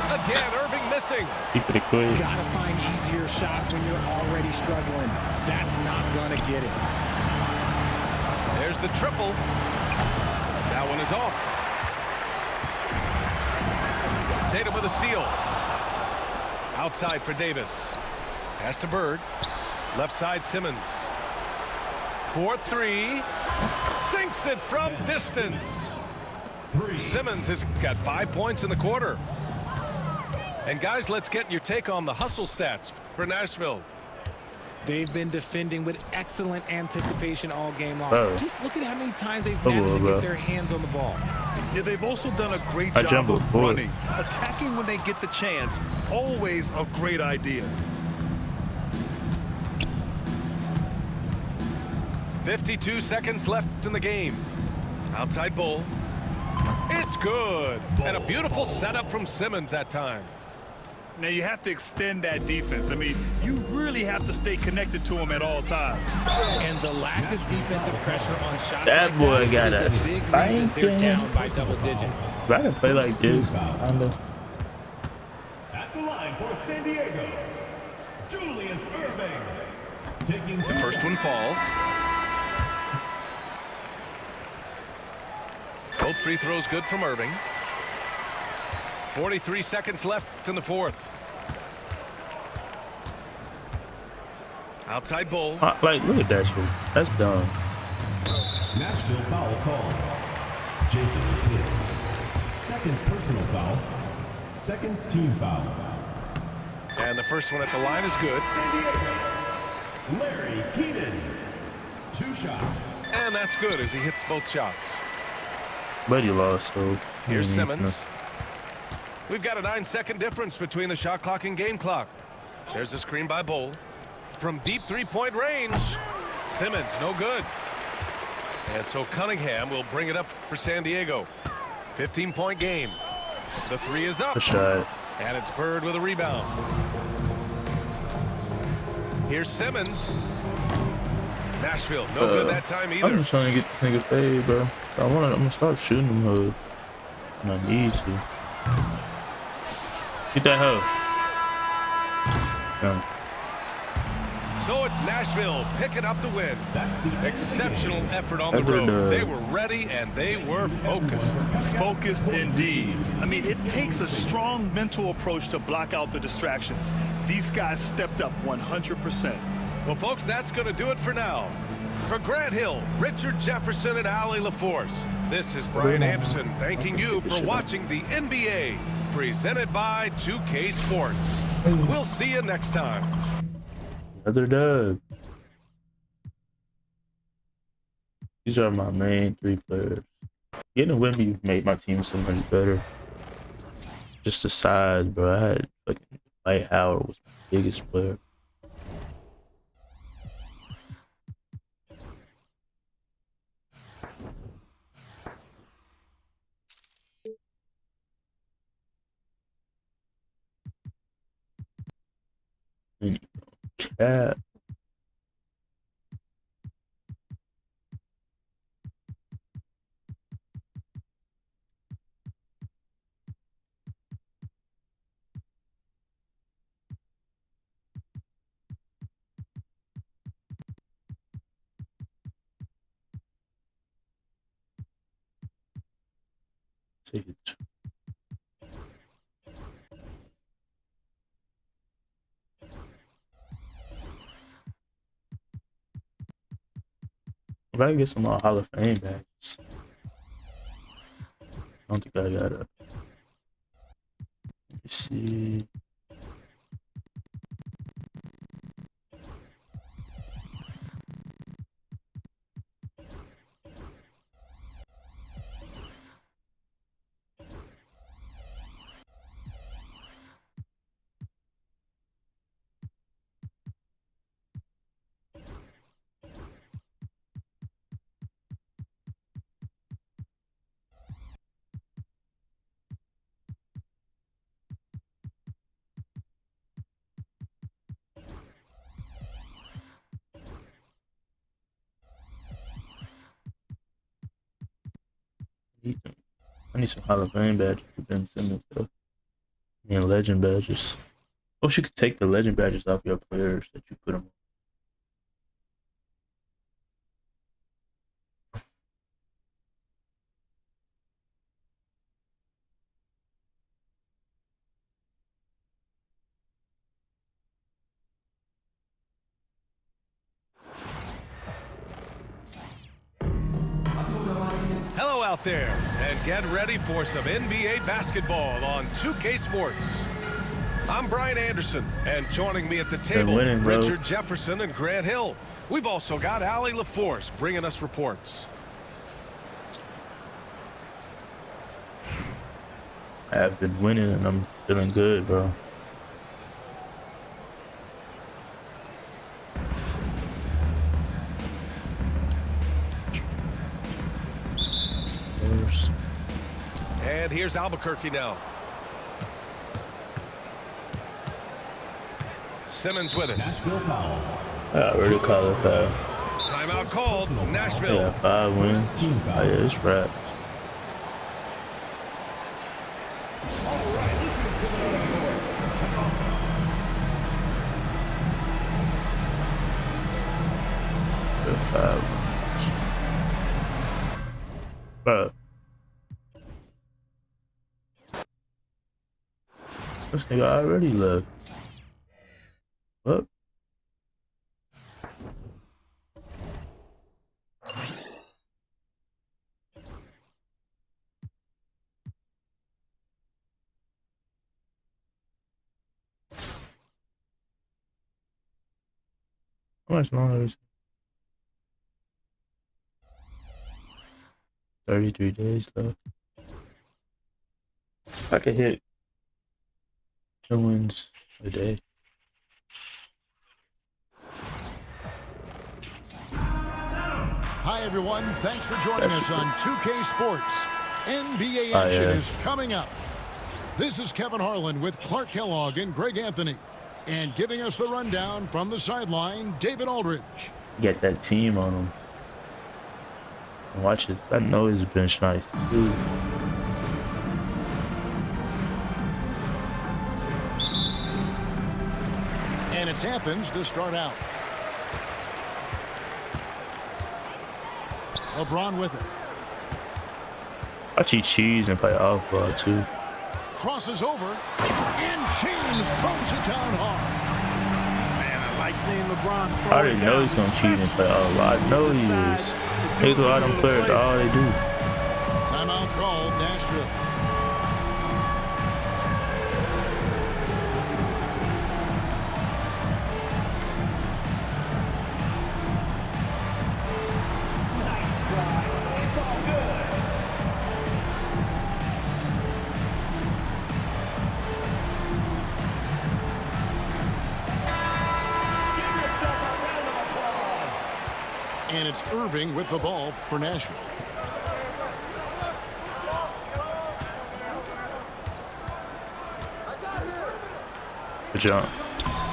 Again, Irving missing. Keep it quick. Gotta find easier shots when you're already struggling. That's not gonna get it. There's the triple. That one is off. Tatum with a steal. Outside for Davis. Pass to Bird. Left side Simmons. 4-3. Sinks it from distance. Simmons has got 5 points in the quarter. And guys, let's get your take on the hustle stats for Nashville. They've been defending with excellent anticipation all game long. Just look at how many times they've Oh, managed to bro. get their hands on the ball. Yeah, they've also done a great job of running. Attacking when they get the chance, always a great idea. 52 seconds left in the game. Outside Bull. It's good. And a beautiful setup from Simmons that time. Now you have to extend that defense. I mean, you really have to stay connected to him at all times. And the lack of defensive pressure on shots That like boy got is a a big reason spanking. they're down by double digits. If I can play like this, kind of. At the line for San Diego, Julius Irving. Taking The first one falls. Both free throws good from Irving. 43 seconds left in the fourth. Outside Bull. Like, look at that shit. That's dumb. Nashville foul call. Jason Tatum. Second personal foul. Second team foul. And the first one at the line is good. Larry Keaton. 2 shots. And that's good as he hits both shots. But he lost, so. Here's Simmons. We've got a 9-second difference between the shot clock and game clock. There's a screen by Bull. From deep three-point range, Simmons, no good. And so Cunningham will bring it up for San Diego. 15-point game. The three is up. A shot. And it's Bird with a rebound. Here's Simmons. Nashville, no good that time either. I'm just trying to get this nigga paid, bro. I'm gonna start shooting him, hood. And I need to. Get that hoe. Yeah. So it's Nashville picking up the win. Exceptional effort on the road. They were ready and they were focused. Focused indeed. I mean, it takes a strong mental approach to block out the distractions. These guys stepped up 100%. Well, folks, that's going to do it for now. For Grant Hill, Richard Jefferson, and Allie LaForce, this is Brian Anderson thanking you for watching the NBA presented by 2K Sports. We'll see you next time. Another dub. These are my main 3 players. Getting a wemby made my team so much better. Just the size, bro. I had fucking Dwight Howard was my biggest player. Cat. Take it. If I can get some more Hall of Fame badges. I don't think I got it. Let me see. I need some Hall of Fame badges for Ben Simmons though. And legend badges. Oh, you could take the legend badges off your players that you put them on. Hello out there, and get ready for some NBA basketball on 2K Sports. I'm Brian Anderson, and joining me at the table, winning, bro. Richard Jefferson and Grant Hill. We've also got Allie LaForce bringing us reports. I have been winning and I'm feeling good, bro. And here's Albuquerque now. Simmons with it. I already called it foul. Timeout called. Nashville. Yeah, 5 wins. Oh, yeah, it's wrapped. Bro. This nigga already left. What? How much longer is it? 33 days left. I could hit 2 wins a day. Hi, everyone. Thanks for joining us on 2K Sports. NBA action is coming up. This is Kevin Harlan with Clark Kellogg and Greg Anthony. And giving us the rundown from the sideline, David Aldridge. Get that team on him. Watch it. I know his bench nice too. And it's Athens to start out. LeBron with it. I cheat cheese and play off ball too. Crosses over, and James throws it down hard. Man, I like seeing LeBron throw I already know he's gonna cheat and play off ball. I know he is. Here's what them players, all they do. Timeout called, Nashville. And it's Irving with the ball for Nashville. Good job.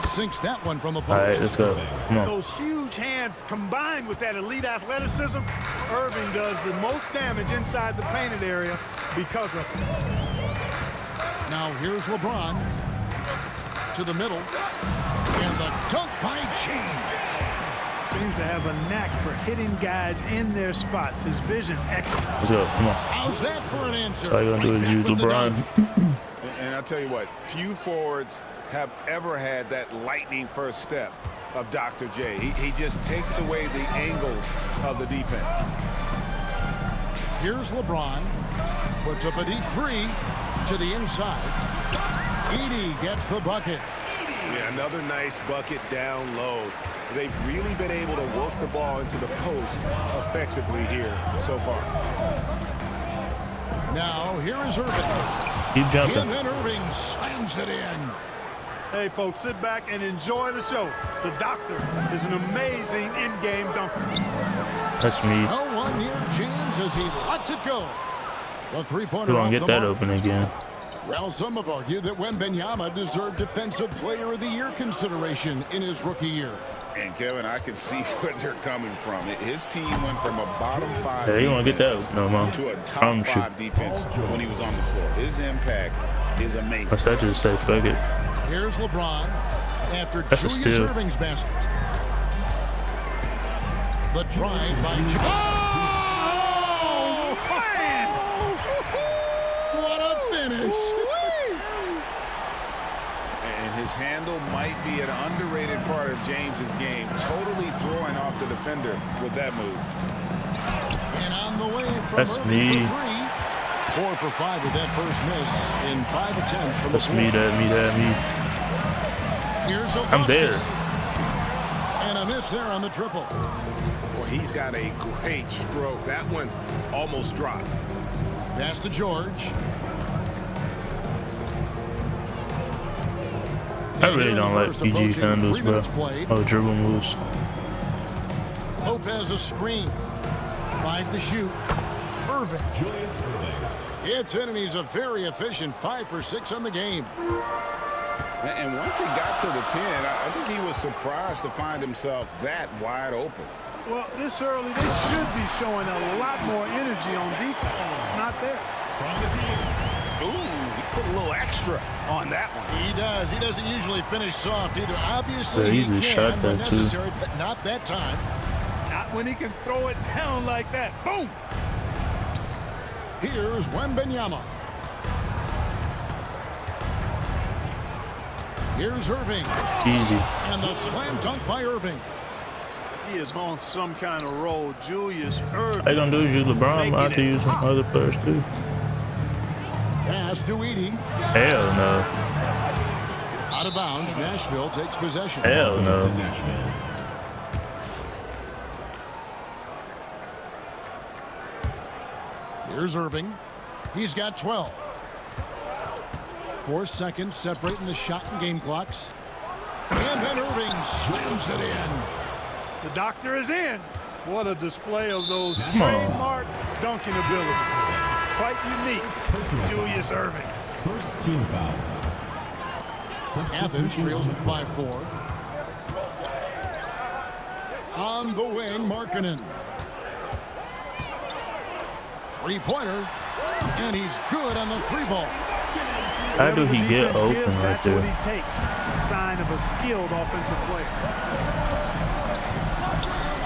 Sinks that one from the post. All right, let's go. Come on. Those huge hands combined with that elite athleticism, Irving does the most damage inside the painted area because of it. Now here's LeBron to the middle. And the dunk by James. Seems to have a knack for hitting guys in their spots. His vision excellent. Let's go. Come on. How's that for an answer? All you gonna do is use LeBron. And I'll tell you what, few forwards have ever had that lightning first step of Dr. J. He just takes away the angles of the defense. Here's LeBron. Puts up a deep three to the inside. Edey gets the bucket. Yeah, another nice bucket down low. They've really been able to work the ball into the post effectively here so far. Now, here is Irving. Keep jumping. And then Irving slams it in. Hey, folks, sit back and enjoy the show. The doctor is an amazing in-game dunker. That's me. No one near James as he lets it go. The three-pointer We off won't get the that mark. open again. Well, some have argued that Wembenyama deserved Defensive Player of the Year consideration in his rookie year. And, Kevin, I can see where they're coming from. His team went from a bottom 5 Yeah, you won't get that open no more. to a top 5 defense when he was on the floor. His impact is amazing. I said just say fuck it. Here's LeBron after That's a Julius steal. Irving's basket. The drive by what a finish. And his handle might be an underrated part of James's game, totally throwing off the defender with that move. And on the way from That's Irving me. for 3. 4 for 5 with that first miss in 5 attempts from That's the me, floor. that me. I'm there. And a miss there on the triple. Well, he's got a great stroke. That one almost dropped. Pass to George. I really don't like PG handles, bro. Oh, dribble moves. Lopez a screen. 5 to shoot. Irving. It's in, and he's a very efficient 5 for 6 on the game. And once he got to the 10, I think he was surprised to find himself that wide open. Well, this early, they should be showing a lot more energy on defense. It's not there. Ooh, he put a little extra on that one. He does. He doesn't usually finish soft either. Obviously, he can shot when that necessary, too. but not that time. Not when he can throw it down like that. Boom! Here's Wembenyama. Here's Irving. Easy. And the slam dunk by Irving. He is on some kind of roll. Julius Irving. All they gonna do is use LeBron. I have to use some other players too. Pass to Edie. Hell no. Out of bounds. Nashville takes possession. Hell no. Here's Irving. He's got 12. 4 seconds separating the shot and game clocks. And then Irving slams it in. The doctor is in. What a display of those trademark dunking abilities. Quite unique. Julius Irving. First team foul. Athens trails by 4. On the wing, Markkanen. 3-pointer. And he's good on the 3-ball. How do he get open right that's there? what he takes. A sign of a skilled offensive player.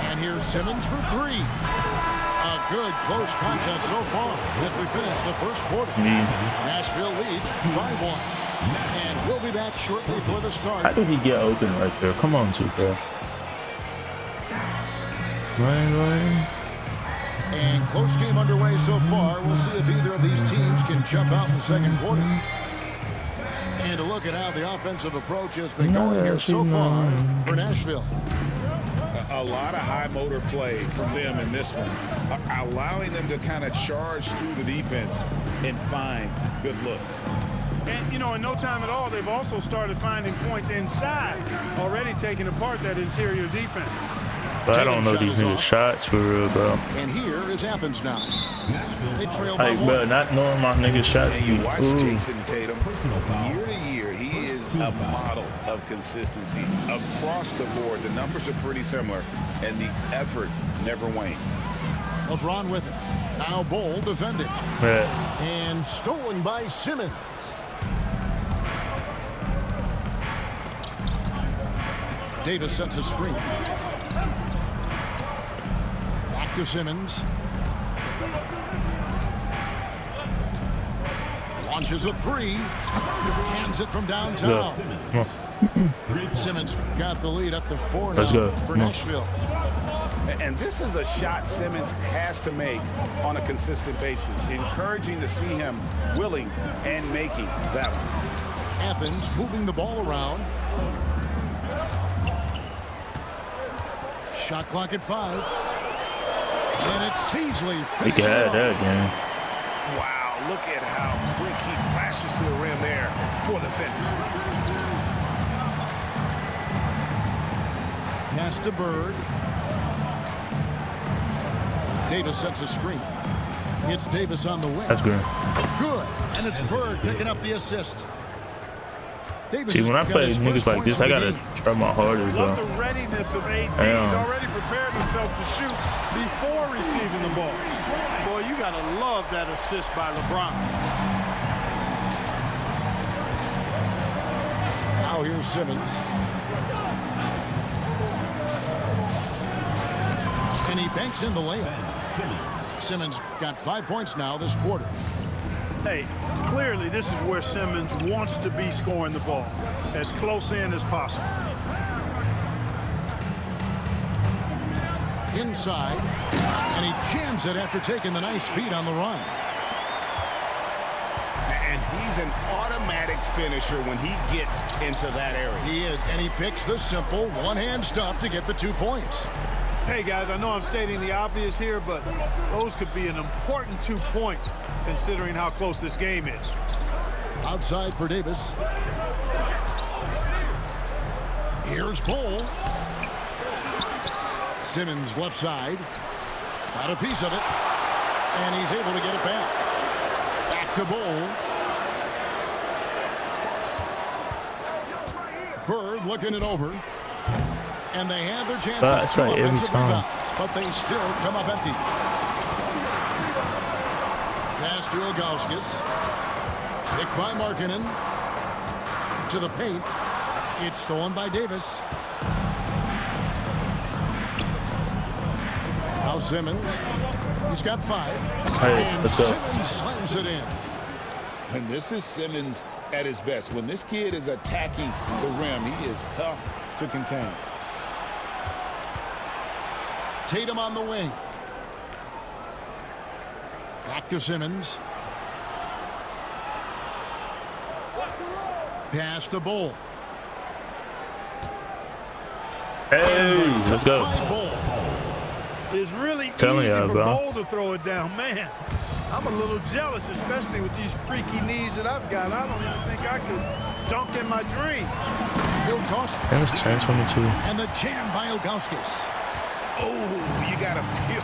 And here's Simmons for 3. A good close contest so far as we finish the first quarter. Nashville leads 5-1. And we'll be back shortly for the start. How did he get open right there? Come on, Tuka. Right. And close game underway so far. We'll see if either of these teams can jump out in the second quarter. And to look at how the offensive approach has been going here so far for Nashville. A lot of high motor play from them in this one, allowing them to kind of charge through the defense and find good looks. And, you know, in no time at all, they've also started finding points inside, already taking apart that interior defense. But I don't know these niggas' shots for real, bro. And here is Athens now. They trail by Like, bro, not knowing my niggas' shots. And you watch Jason Tatum, year to year, he is a model of consistency. Across the board, the numbers are pretty similar, and the effort never wanes. LeBron with it. Now Bol defending. Yeah. And stolen by Simmons. Davis sets a screen. Back to Simmons. Launches a 3. Cans it from downtown. Simmons got the lead up to 4 now. Let's go. For Nashville. And this is a shot Simmons has to make on a consistent basis. Encouraging to see him willing and making that one. Athens moving the ball around. Shot clock at 5. And it's Beasley. He can have that game. Wow, look at how quick he flashes to the rim there for the finish. Pass to Bird. Davis sets a screen. It's Davis on the wing. That's good. Good. And it's Bird picking up the assist. Davis See, when I play niggas like this, I gotta try my hardest, bro. Love the readiness of AD. He's already prepared himself to shoot before receiving the ball. Boy, you gotta love that assist by LeBron. Now here's Simmons. And he banks in the layup. Simmons got 5 points now this quarter. Hey, clearly this is where Simmons wants to be scoring the ball, as close in as possible. Inside, and he jams it after taking the nice feed on the run. And he He's an automatic finisher when he gets into that area. He is, and he picks the simple one-hand stuff to get the 2 points. Hey, guys, I know I'm stating the obvious here, but those could be an important 2 points considering how close this game is. Outside for Davis. Here's Bull. Simmons left side. Got a piece of it. And he's able to get it back. Back to Bull. Bird looking it over. And they have their chances to offensive rebounds, but they still come up empty. Pass to Ilgauskas. Picked by Markkanen. To the paint. It's stolen by Davis. Now Simmons. He's got 5. Hey, let's go. Simmons slams it in. And this is Simmons at his best. When this kid is attacking the rim, he is tough to contain. Tatum on the wing. Back to Simmons. Pass to Bull. Hey, let's go. It's really Telling easy you, for bro. Bull to throw it down. Man, I'm a little jealous, especially with these creaky knees that I've got. I don't even think I could dunk in my dreams. Ilgauskas. It was 10-22. And the jam by Ilgauskas. Oh, you got to feel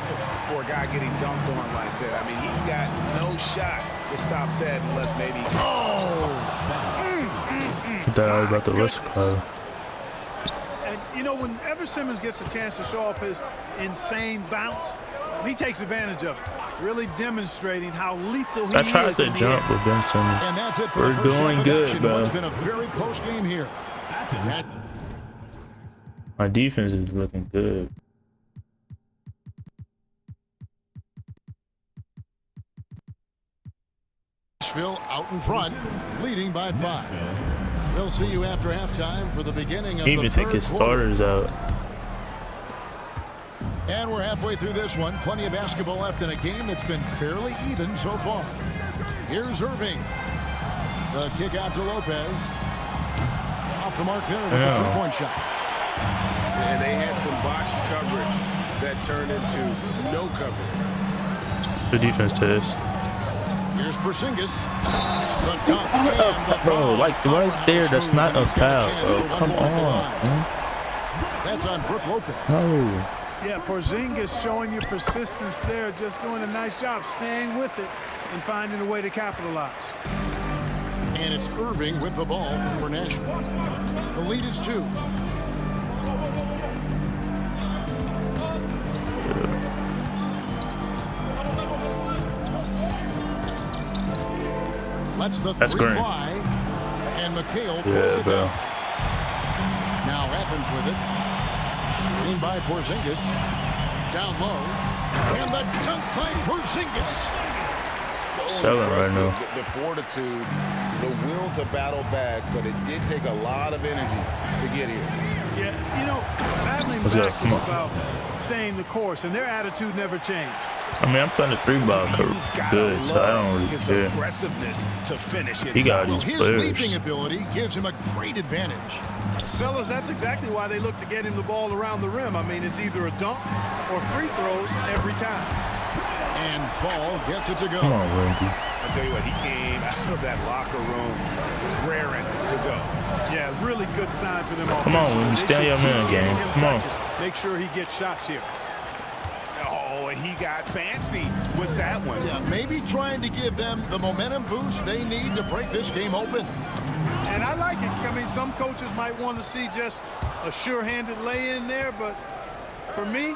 for a guy getting dunked on like that. I mean, he's got no shot to stop that unless maybe... That I was about to listen. And, you know, whenever Simmons gets a chance to show off his insane bounce, he takes advantage of it, really demonstrating how lethal he is. I tried to jump with Ben Simmons. And that's it for We're the first doing half of good, action. bro. It's been a very close game here. My defense is looking good. Nashville out in front, leading by 5. We'll see you after halftime for the beginning of He the even third take his quarter. starters out. And we're halfway through this one. Plenty of basketball left in a game that's been fairly even so far. Here's Irving. The kick out to Lopez. Off the mark there with the three-point shot. And they had some botched coverage that turned into no coverage. Good defense to this. Here's Porzingis. The dunk and the Bro, like right there, that's not a foul, bro. Come on, man. That's on Brook Lopez. No. Yeah, Porzingis showing you persistence there, just doing a nice job staying with it and finding a way to capitalize. And it's Irving with the ball for Nashville. The lead is 2. That's three green. fly, and McHale pulls it down. Now Athens with it. Screen by Porzingis. Down low. And the dunk by Porzingis. Selling right now. The fortitude, the will to battle back, but it did take a lot of energy to get here. Yeah, you know, battling Let's go. back Come is on. about staying the course, and their attitude never changed. I mean, I'm playing the 3-ball good, so I don't really his care. aggressiveness to finish it. He got these His players. leaping ability gives him a great advantage. Fellas, that's exactly why they look to get him the ball around the rim. I mean, it's either a dunk or free throws every time. And Fall gets it to go. Come on, Wemby. I tell you what, he came out of that locker room raring to go. Yeah, really good sign for them. Come on, Wemby, stay on your man game. Come on. Make sure he gets shots here. Oh, he got fancy with that one. Yeah, maybe trying to give them the momentum boost they need to break this game open. And I like it. I mean, some coaches might want to see just a sure-handed lay-in there, but for me,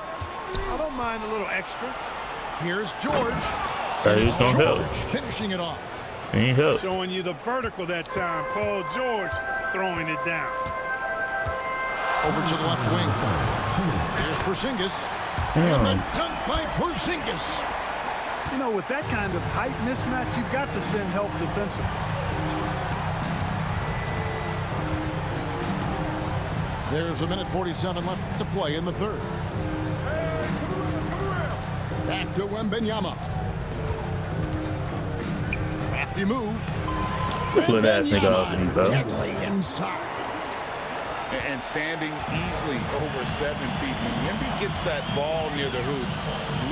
I don't mind a little extra. Here's George. He's gonna help. Finishing it off. He need help. Showing you the vertical that time. Paul George throwing it down. Over to the left wing. Here's Porzingis. And the dunk by Porzingis. You know, with that kind of height mismatch, you've got to send help defensively. There's 1:47 left to play in the third. Back to Wembenyama. Crafty move. Little ass nigga off me, bro. Deadly inside. And standing easily over 7 feet. When wemby gets that ball near the hoop,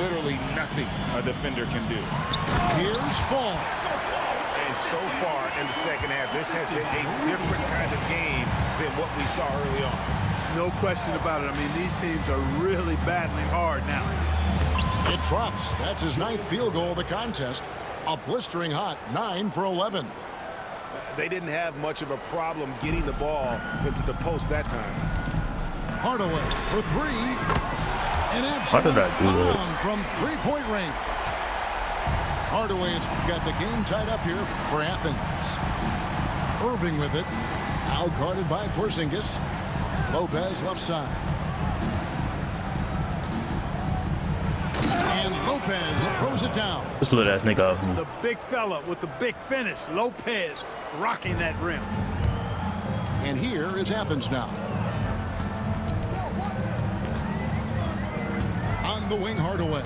literally nothing a defender can do. Here's Fall. And so far in the second half, this has been a different kind of game than what we saw early on. No question about it. I mean, these teams are really battling hard now. It drops. That's his 9th field goal of the contest. A blistering hot 9 for 11. They didn't have much of a problem getting the ball into the post that time. Hardaway for 3. An How did I do that? bomb from 3-point range. Hardaway's got the game tied up here for Athens. Irving with it. Out guarded by Porzingis. Lopez left side. And Lopez throws it down. This little ass nigga off me. The big fella with the big finish. Lopez rocking that rim. And here is Athens now. On the wing, Hardaway.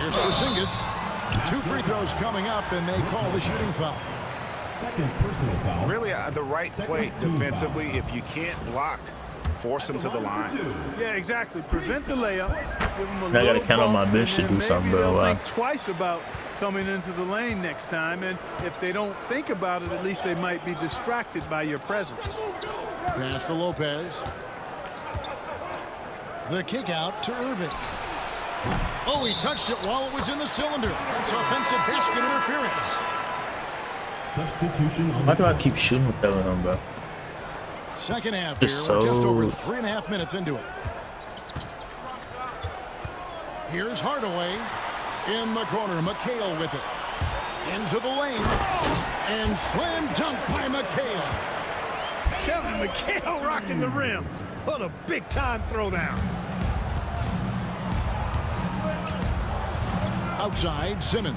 Here's Porzingis. 2 free throws coming up, and they call the shooting foul. Second personal foul. Really the right play defensively. If you can't block, force them to the line. Yeah, exactly. Prevent the layup. Give them a I gotta little count on my bump, bench to and do maybe something, bro. they'll Wow. think twice about coming into the lane next time. And if they don't think about it, at least they might be distracted by your presence. Pass to Lopez. The kick out to Irving. Oh, he touched it while it was in the cylinder. That's offensive basket interference. Substitution on Why do I keep shooting with that on, bro? Second half Just here. We're just so- over 3.5 minutes into it. Here's Hardaway in the corner. McHale with it. Into the lane. And slam dunk by McHale. Kevin McHale rocking the rim. What a big-time throwdown. Outside, Simmons.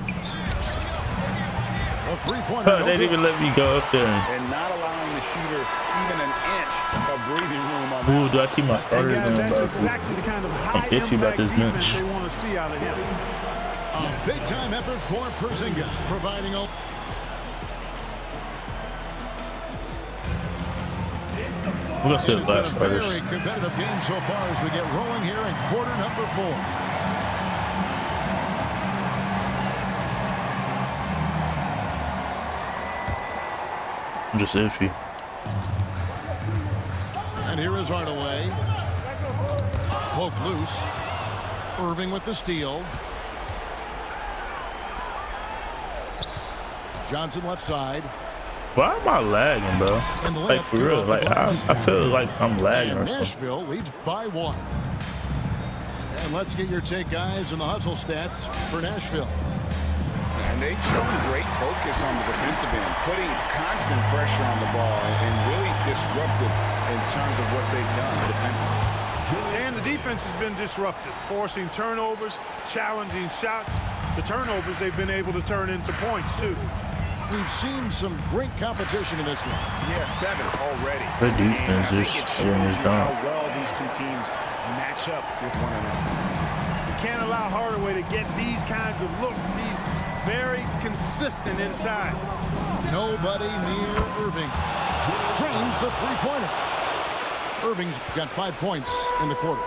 A three-pointer. They didn't even let me go up there. And not allowing the shooter even an inch of breathing room on Ooh, do I keep my starter And guys, in, that's bro? exactly the kind of I'm iffy about high-impact this defense bench. they want to see out of him. A big-time effort for Porzingis, providing a... We're gonna still It's been flash a very first. competitive game so far as we get rolling here in quarter number 4. I'm just iffy. And here is Hardaway. Poke loose. Irving with the steal. Johnson left side. Why am I lagging, bro? And the Like layup's for good real, off the like glass. I feel like I'm lagging And or something. Nashville leads by 1. And let's get your take, guys, and the hustle stats for Nashville. And they've shown great focus on the defensive end, putting constant pressure on the ball and really disruptive in terms of what they've done defensively. And the defense has been disruptive, forcing turnovers, challenging shots. The turnovers they've been able to turn into points, too. We've seen some great competition in this one. Yeah, 7 already. Good defense And I is think it shutting shows us you down. how well these two teams match up with one another. You can't allow Hardaway to get these kinds of looks. He's very consistent inside. Nobody near Irving. Trains the three-pointer. Irving's got 5 points in the quarter.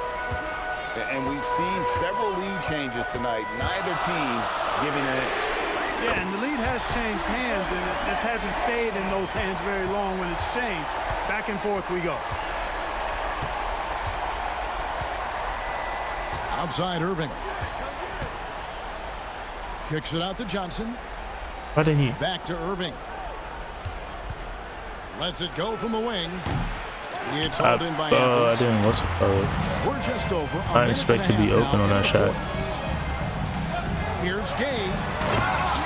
And we've seen several lead changes tonight. Neither team giving an inch. Yeah, and the lead has changed hands, and it just hasn't stayed in those hands very long when it's changed. Back and forth we go. Outside Irving. Kicks it out to Johnson. Why did he? Back to Irving. Lets it go from the wing. It's hauled in by I Athens. didn't. What's it called? We're just over. I didn't expect to be open on that shot. Here's Gay.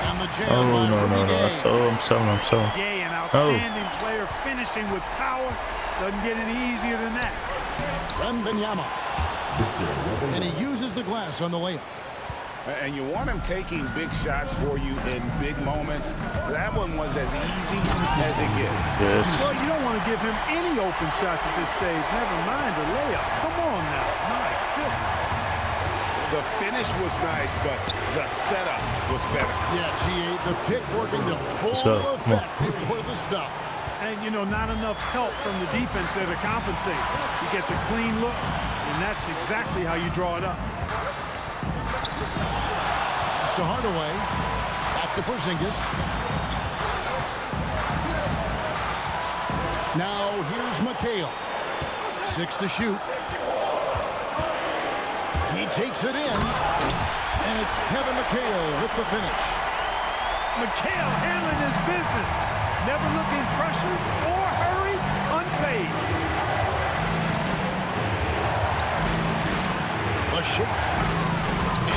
And the jam Oh by no Rudy no no! Gay. I'm so. Gay, an outstanding player, finishing with power. Doesn't get any easier than that. Wembenyama. And he uses the glass on the layup. And you want him taking big shots for you in big moments. That one was as easy as it gets. Yes. Well, you don't want to give him any open shots at this stage. Never mind the layup. Come on now. My goodness. The finish was nice, but the setup was better. Yeah, G8, the pick working to full effect before the stuff. And, you know, not enough help from the defense there to compensate. He gets a clean look, and that's exactly how you draw it up. Pass to Hardaway. Back to Porzingis. Now here's McHale. 6 to shoot. He takes it in, and it's Kevin McHale with the finish. McHale handling his business, never looking pressured or hurried, unfazed. A shake,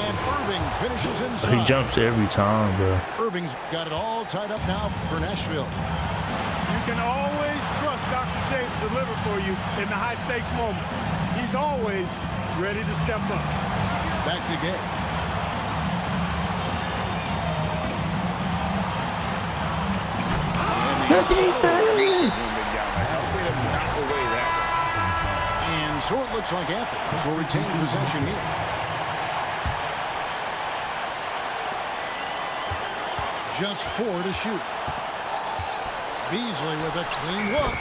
and Irving finishes inside. He jumps every time, bro. Irving's got it all tied up now for Nashville. You can always trust Dr. J to deliver for you in the high-stakes moment. He's always ready to step up. Back to Gay. The defense! And so it looks like Athens will retain possession here. Just 4 to shoot. Beasley with a clean look.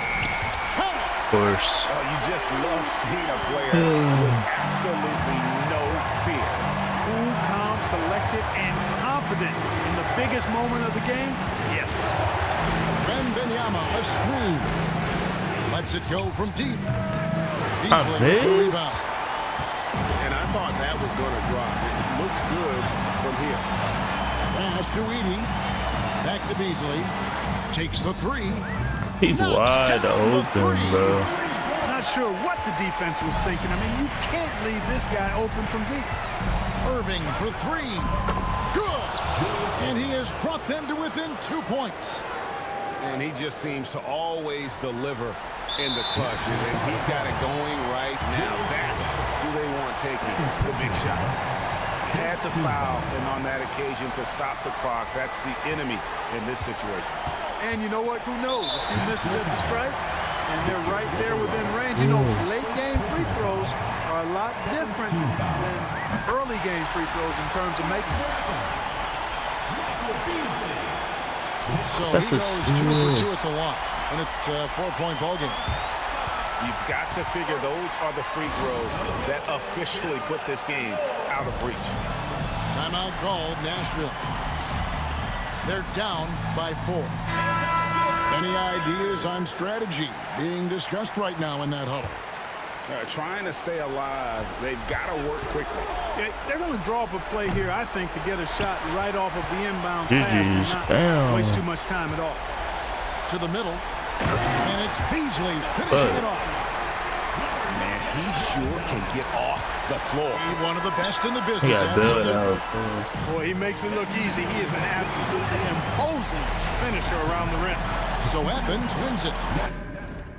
Of course. Oh, you just love seeing a player with absolutely no fear. Cool, calm, collected, and confident in the biggest moment of the game? Yes. Wemby a screen. Lets it go from deep. Beasley with the rebound. And I thought that was going to drop. It looked good from here. Pass to Edey. Back to Beasley. Takes the 3. He's wide open, bro. Not sure what the defense was thinking. I mean, you can't leave this guy open from deep. Irving for 3. Good. And he has brought them to within 2 points. And he just seems to always deliver in the clutch. And he's got it going right now. That's who they want taking the big shot. Had to foul, and on that occasion to stop the clock. That's the enemy in this situation. And you know what? Who knows? A few misses at the stripe, and they're right there within range. You know, late game free throws are a lot different than early game free throws in terms of making them. So he goes 2 for 2 at the line, and it's a 4-point ball game. You've got to figure those are the free throws that officially put this game out of reach. Timeout called, Nashville. They're down by 4. Any ideas on strategy being discussed right now in that huddle? Trying to stay alive, they've got to work quickly. Yeah, they're going to draw up a play here, I think, to get a shot right off of the inbounds pass and not waste too much time at all. To the middle, and it's Beasley finishing it off. Man, he sure can get off the floor. He's one of the best in the business. Boy, he makes it look easy. He is an absolutely imposing finisher around the rim. So Athens wins it.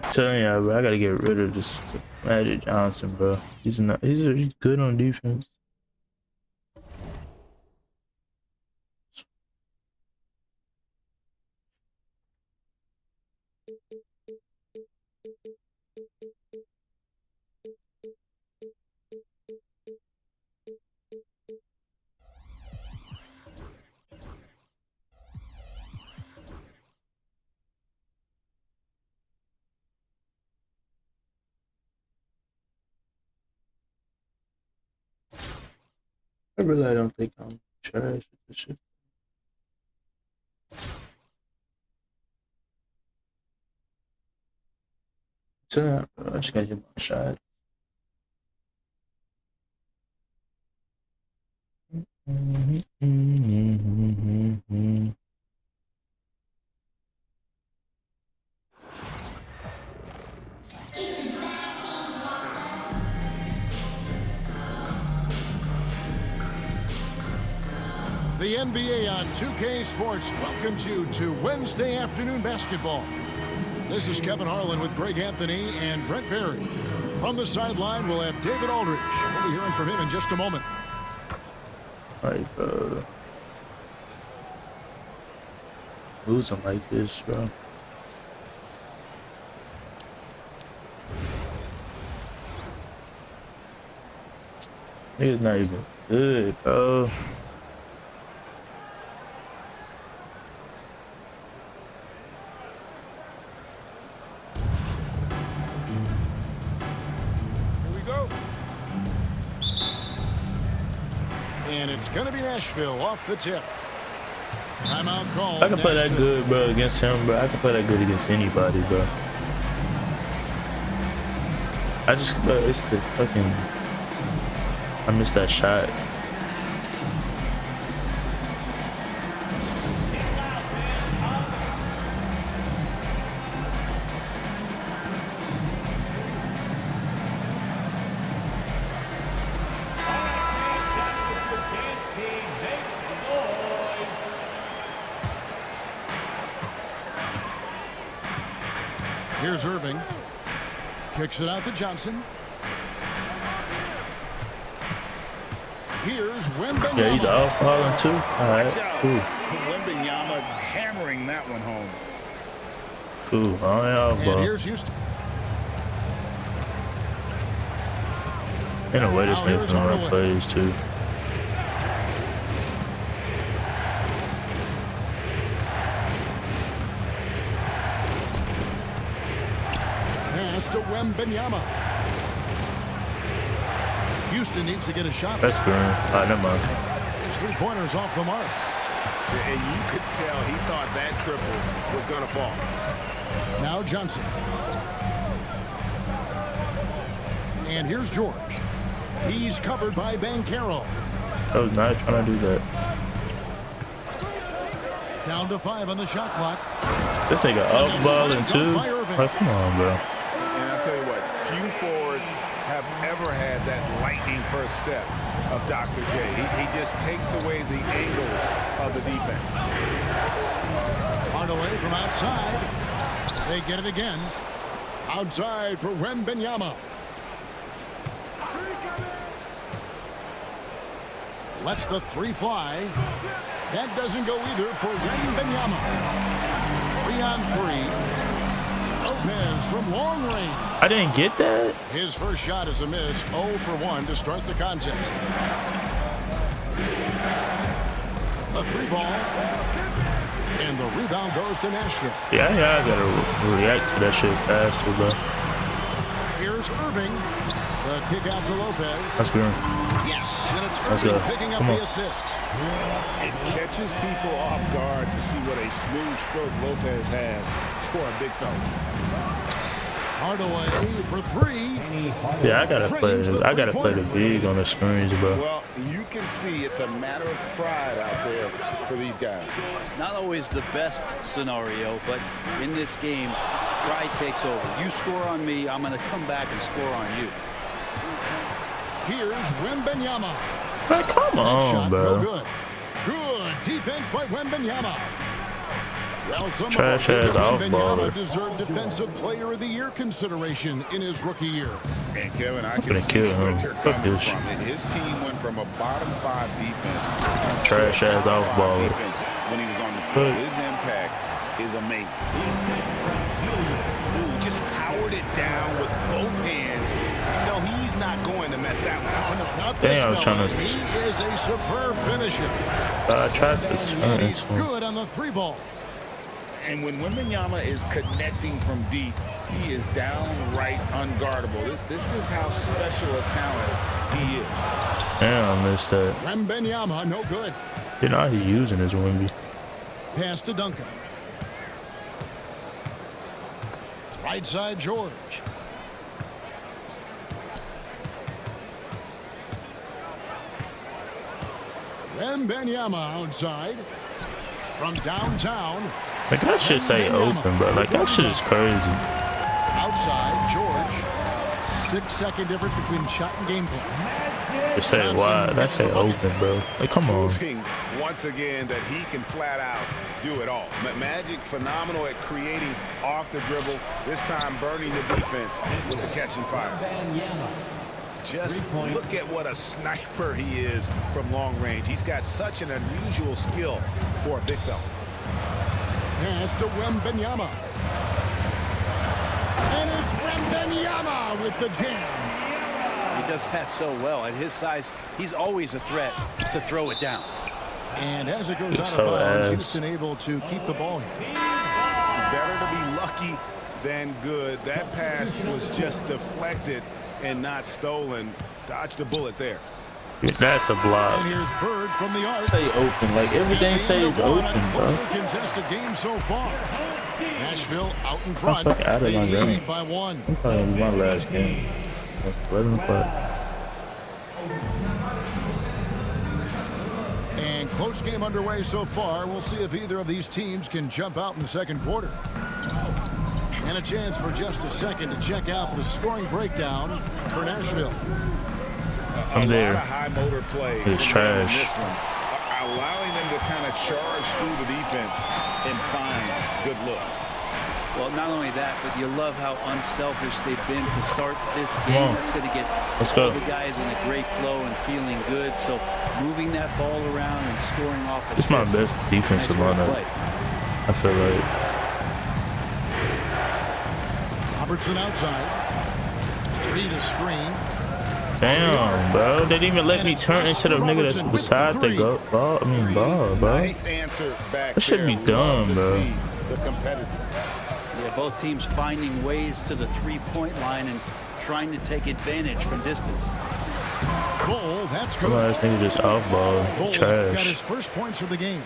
I'm telling you, bro, I gotta get rid of this Magic Johnson, bro. He's good on defense. I really don't think I'm trash at this shit. So, I just gotta get my shot. The NBA on 2K Sports welcomes you to Wednesday afternoon basketball. This is Kevin Harlan with Greg Anthony and Brent Berry. From the sideline, we'll have David Aldridge. We'll be hearing from him in just a moment. Like, losing like this, bro. Niggas not even good, bro. And it's going to be Nashville off the tip. Timeout call. I can play that good, bro, against him, bro. I can play that good against anybody, bro. I just, bro, it's the fucking... I missed that shot. Here's Irving. Kicks it out to Johnson. Here's Wemby. Yeah, he's off balling too. All right, cool. Wemby hammering that one home. Cool. I ain't off ball. And here's Houston. In a way, this makes some run plays too. Pass to Wembanyama. Houston needs to get a shot. That's green. Never mind. His three-pointers off the mark. And you could tell he thought that triple was going to fall. Now Johnson. And here's George. He's covered by Banchero. I was not trying to do that. Down to 5 on the shot clock. This nigga off balling too. Like, come on, bro. And I'll tell you what, few forwards have ever had that lightning first step of Dr. J. He just takes away the angles of the defense. Hardaway from outside. They get it again. Outside for Wembanyama. Lets the three fly. That doesn't go either for Wembanyama. 3-on-3. Lopez from long range. I didn't get that. His first shot is a miss. 0 for 1 to start the contest. A three ball. And the rebound goes to Nashville. Yeah, I gotta react to that shit faster, bro. Here's Irving. The kick out to Lopez. That's good. Yes, and it's Let's Irving go. picking up Come on. the assist. It catches people off guard to see what a smooth stroke Lopez has for a big fella. Hardaway for 3. Yeah, I gotta play the big on the screens, bro. Well, you can see it's a matter of pride out there for these guys. Not always the best scenario, but in this game, pride takes over. You score on me, I'm going to come back and score on you. Here's Wembanyama. Man, come on, bro. No good. Good defense by Wembanyama. Well, Trash ass off baller. Deserved Defensive Player of the Year consideration in his rookie year. And Kevin, I I'm can gonna see kill where him. they're Fuck coming this. from. His team went from a bottom 5 defense Trash to a ass top off 5 baller. defense when he was on the field. His impact is amazing. Ooh, just powered it down with both hands. No, he's not going to mess that one up. Oh, no, not this Damn, I was trying to. He is a superb finisher. I tried to And he's good on the 3 ball. And when Wembanyama is connecting from deep, he is downright unguardable. This is how special a talent he is. Damn, I missed that. Wembanyama, no good. You know how he using his wemby. Pass to Duncan. Right side, George. Wembanyama outside. From downtown. Like, that shit say open, bro. Like, that shit is crazy. Outside, George. 6-second difference between shot and gameplay. They say wide. That say open, bro. Like, come on. Proving once again that he can flat out do it all. Magic phenomenal at creating off the dribble. This time burning the defense with the catch and fire. Just look at what a sniper he is from long range. He's got such an unusual skill for a big fella. Pass to Wembanyama. And it's Wembanyama with the jam. You does that so well. At his size, he's always a threat to throw it down. And as it goes out of bounds, Houston able to keep the ball here. Better to be lucky than good. That pass was just deflected and not stolen. Dodged a bullet there. That's a block. And here's Bird from the arc. Say open, like everything says open, bro. Contested game so far. Nashville out in front. Out of my game. Lead by 1. I'm probably my last game. That's 11 o'clock. And close game underway so far. We'll see if either of these teams can jump out in the second quarter. And a chance for just a second to check out the scoring breakdown for Nashville. I'm there. A lot of high motor play. It's trash. Allowing them to kind of charge through the defense and find good looks. Well, not only that, but you love how unselfish they've been to start this game. That's going to get all the guys in a great flow and feeling good. So moving that ball around and scoring off assists. It's my best defensive lineup, I feel like. Robertson outside. Read a screen. Damn, bro. They didn't even let me turn into the nigga that's beside the ball. I mean, ball, bro. Nice answer back. That should be done, bro. The competitor. Yeah, both teams finding ways to the three-point line and trying to take advantage from distance. Goal, that's good. This nigga just off ball. Trash. Got his first points of the game.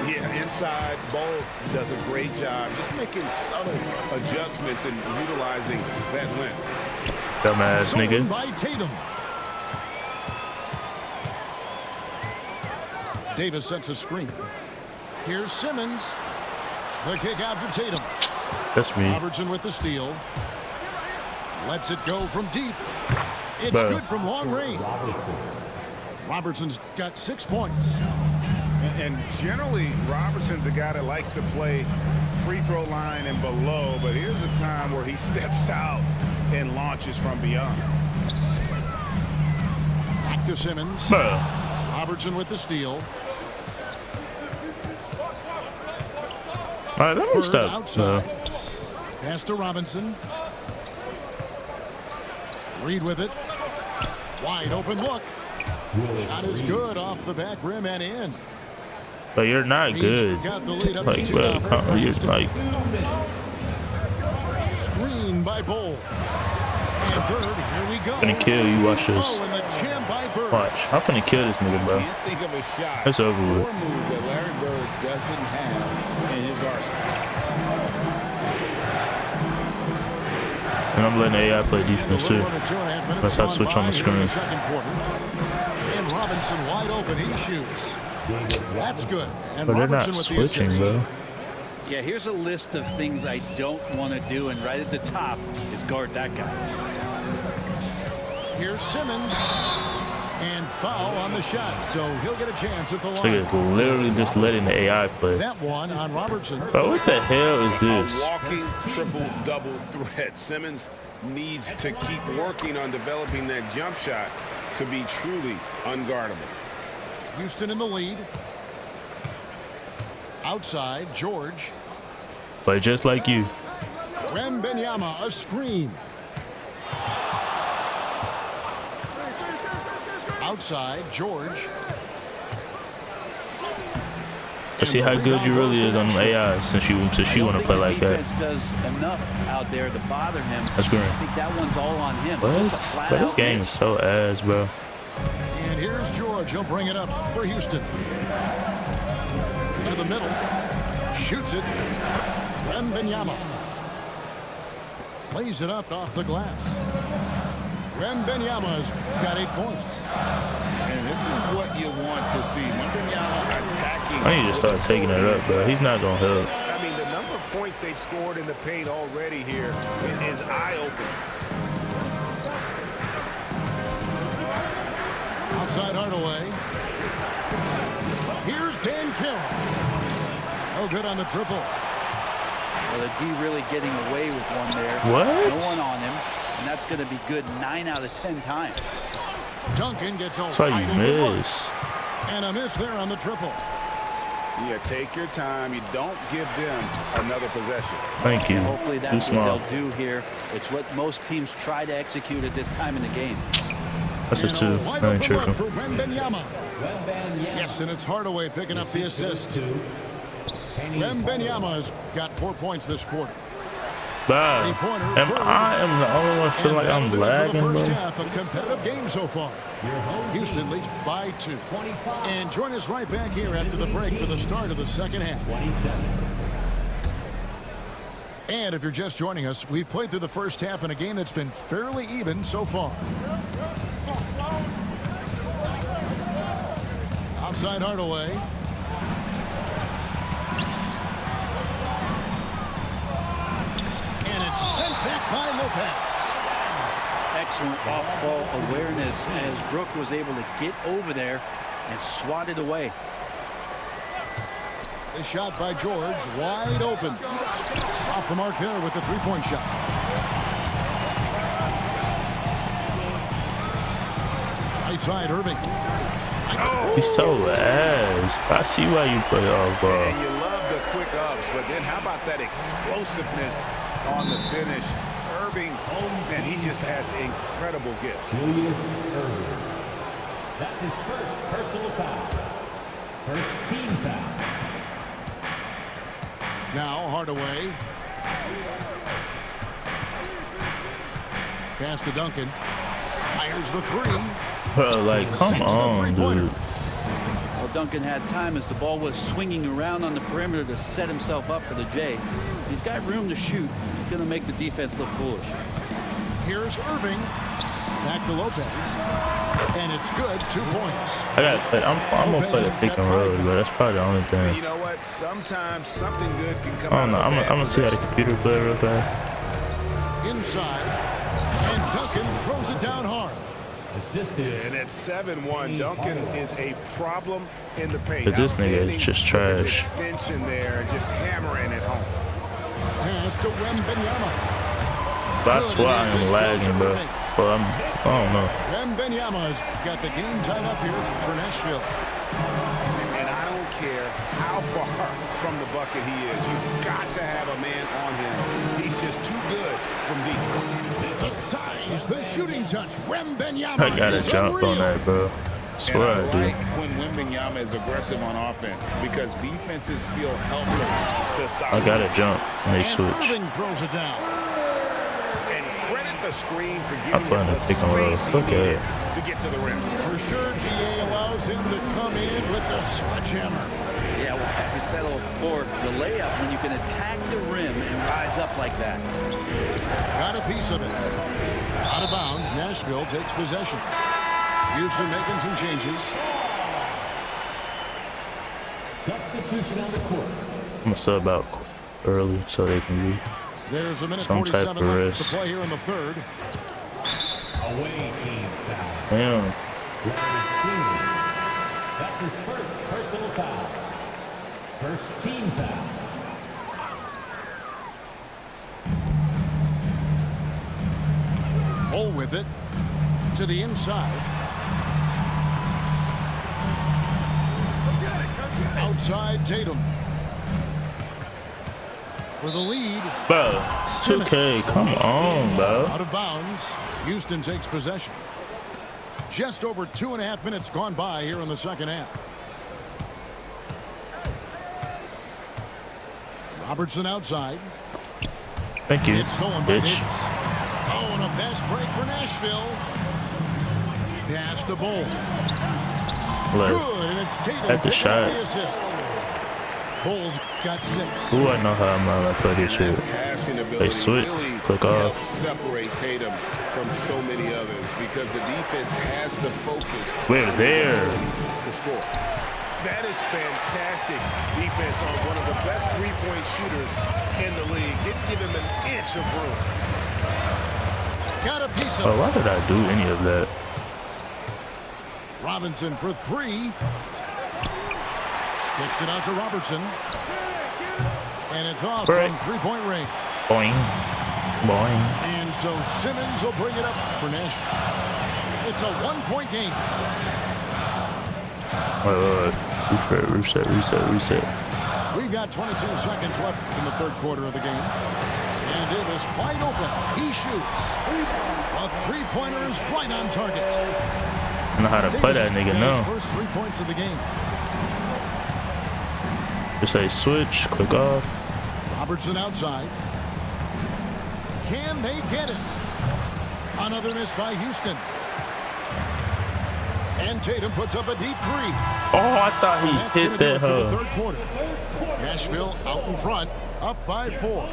Yeah, inside, Ball does a great job just making subtle adjustments and utilizing that length. Dumbass nigga. By Tatum. Davis sets a screen. Here's Simmons. The kick out to Tatum. That's me. Robertson with the steal. Lets it go from deep. It's good from long range. Robertson's got 6 points. And generally, Robertson's a guy that likes to play free throw line and below, but here's a time where he steps out and launches from beyond. Back to Simmons. Robertson with the steal. All right, let me stop. Outside. Pass to Robinson. Reed with it. Wide open look. Shot is good off the back rim and in. But you're not good. Like, bro, you're like. Screen by Bull. And Bird, here we go. I'm gonna kill you. Watch this. And the jam by Bird. Watch. I'm finna kill this nigga, bro. Can't think of a shot It's over with. or move that Larry Bird doesn't have in his arsenal. And I'm letting AI play defense too. That's how I switch on the screen. And Robinson wide open. He shoots. That's good. And But they're not Robertson with switching, the bro. Yeah, here's a list of things I don't want to do, and right at the top is guard that guy. Here's Simmons. And foul on the shot, so he'll get a chance at the line. So you're literally just letting the AI play. That one on Robertson. Bro, what the hell is this? A walking triple-double threat. Simmons needs to keep working on developing that jump shot to be truly unguardable. Houston in the lead. Outside, George. Play just like you. Wembenyama, a screen. Outside, George. Let's see how good you really is on the AI since you want to play like that. Defense does enough out there to bother him. That's great. I think that one's all on him. What? But this game is so ass, bro. And here's George. He'll bring it up for Houston. To the middle. Shoots it. Wembenyama. Lays it up off the glass. Wembenyama's got 8 points. And this is what you want to see. Wembenyama attacking. I need to start taking it up, bro. He's not going to help. I mean, the number of points they've scored in the paint already here is eye-opening. Outside Hardaway. Here's Dan Carroll. Oh, good on the triple. Well, the D really getting away with one there. What? No one on him, and that's going to be good 9 out of 10 times. Duncan gets all That's why you miss. And a miss there on the triple. Yeah, take your time. You don't give them another possession. Thank you. And hopefully that's what they'll do here. It's what most teams try to execute at this time in the game. That's a 2. I ain't tripping. Yes, and it's Hardaway picking up the assist. Wembenyama's got 4 points this quarter. Wow. I am the only one feeling like I'm lagging, for the first bro. half, a competitive game so far. Houston leads by 2. And join us right back here after the break for the start of the second half. And if you're just joining us, we've played through the first half in a game that's been fairly even so far. Outside Hardaway. Sent back by Lopez. Excellent off-ball awareness as Brook was able to get over there and swat it away. The shot by George, wide open. Off the mark there with the three-point shot. Right side, Irving. He's so ass. I see why you play off ball. And you love the quick ups, but then how about that explosiveness on the finish? Irving, man, he just has incredible gifts. Julius Irving. That's his first personal foul. First team foul. Now Hardaway. Pass to Duncan. Fires the three. Bro, like, come on, dude. Well, Duncan had time as the ball was swinging around on the perimeter to set himself up for the J. He's got room to shoot. He's going to make the defense look foolish. Here's Irving. Back to Lopez. And it's good. 2 points. I'm going to play the pick and roll, but that's probably the only thing. You know what? Sometimes something good can come I don't know. I'm going to see how the computer play real fast. Inside. And Duncan throws it down hard. Assisted. And at 7-1, Duncan is a problem in the paint. But this nigga is just trash. Extension there and just hammering it home. Pass to Wembenyama. That's why I'm lagging, bro. Well, I don't know. Wembenyama's got the game tied up here for Nashville. And I don't care how far from the bucket he is. You've got to have a man on him. He's just too good from deep. The size, the shooting touch. Wembenyama. I gotta jump on that, bro. I swear I do. Like when Wembenyama is aggressive on offense because defenses feel helpless to stop. I gotta jump when they switch. Irving throws it down. And credit the screen for I'm giving playing him a the pick and roll. space he Okay. needed to get to the rim. For sure, GA allows him to come in with the sledgehammer. Yeah, well, I settle for the layup when you can attack the rim and rise up like that. Got a piece of it. Out of bounds, Nashville takes possession. Houston making some changes. Substitution on the court. I'm going to sub out early so they can be There's a minute some 47 type of left rest. to play here in the third. Away team foul. Damn. That's his first personal foul. First team foul. Bull with it to the inside. Outside Tatum. For the lead. Bro, 2K, come on, bro. Out of bounds. Houston takes possession. Just over 2.5 minutes gone by here in the second half. Robertson outside. Thank you, It's stolen by bitch. Davis. Oh, and a fast break for Nashville. Pass to Bull. Good, and it's Tatum At the picking shot. up the assist. Bulls got 6. Ooh, I know how I'm gonna play this shit. Passing ability They switch, really click helps off. separate Tatum from so many others because the defense has to focus. We're there. To score. That is fantastic defense on one of the best three-point shooters in the league. Didn't give him an inch of room. Got a piece of Oh, why did I do any of that? Robinson for 3. Kicks it out to Robertson. And it's off from three-point range. Boing. Boing. And so Simmons will bring it up for Nashville. It's a 1-point game. Wait. Reset. We've got 22 seconds left in the third quarter of the game. And Davis wide open. He shoots. A three-pointer is right on target. I know how to play that nigga now. His first 3 points of the game. Just say switch, click off. Robertson outside. Can they get it? Another miss by Houston. And Tatum puts up a deep three. Oh, I thought he hit that. Third quarter. Nashville out in front, up by 4.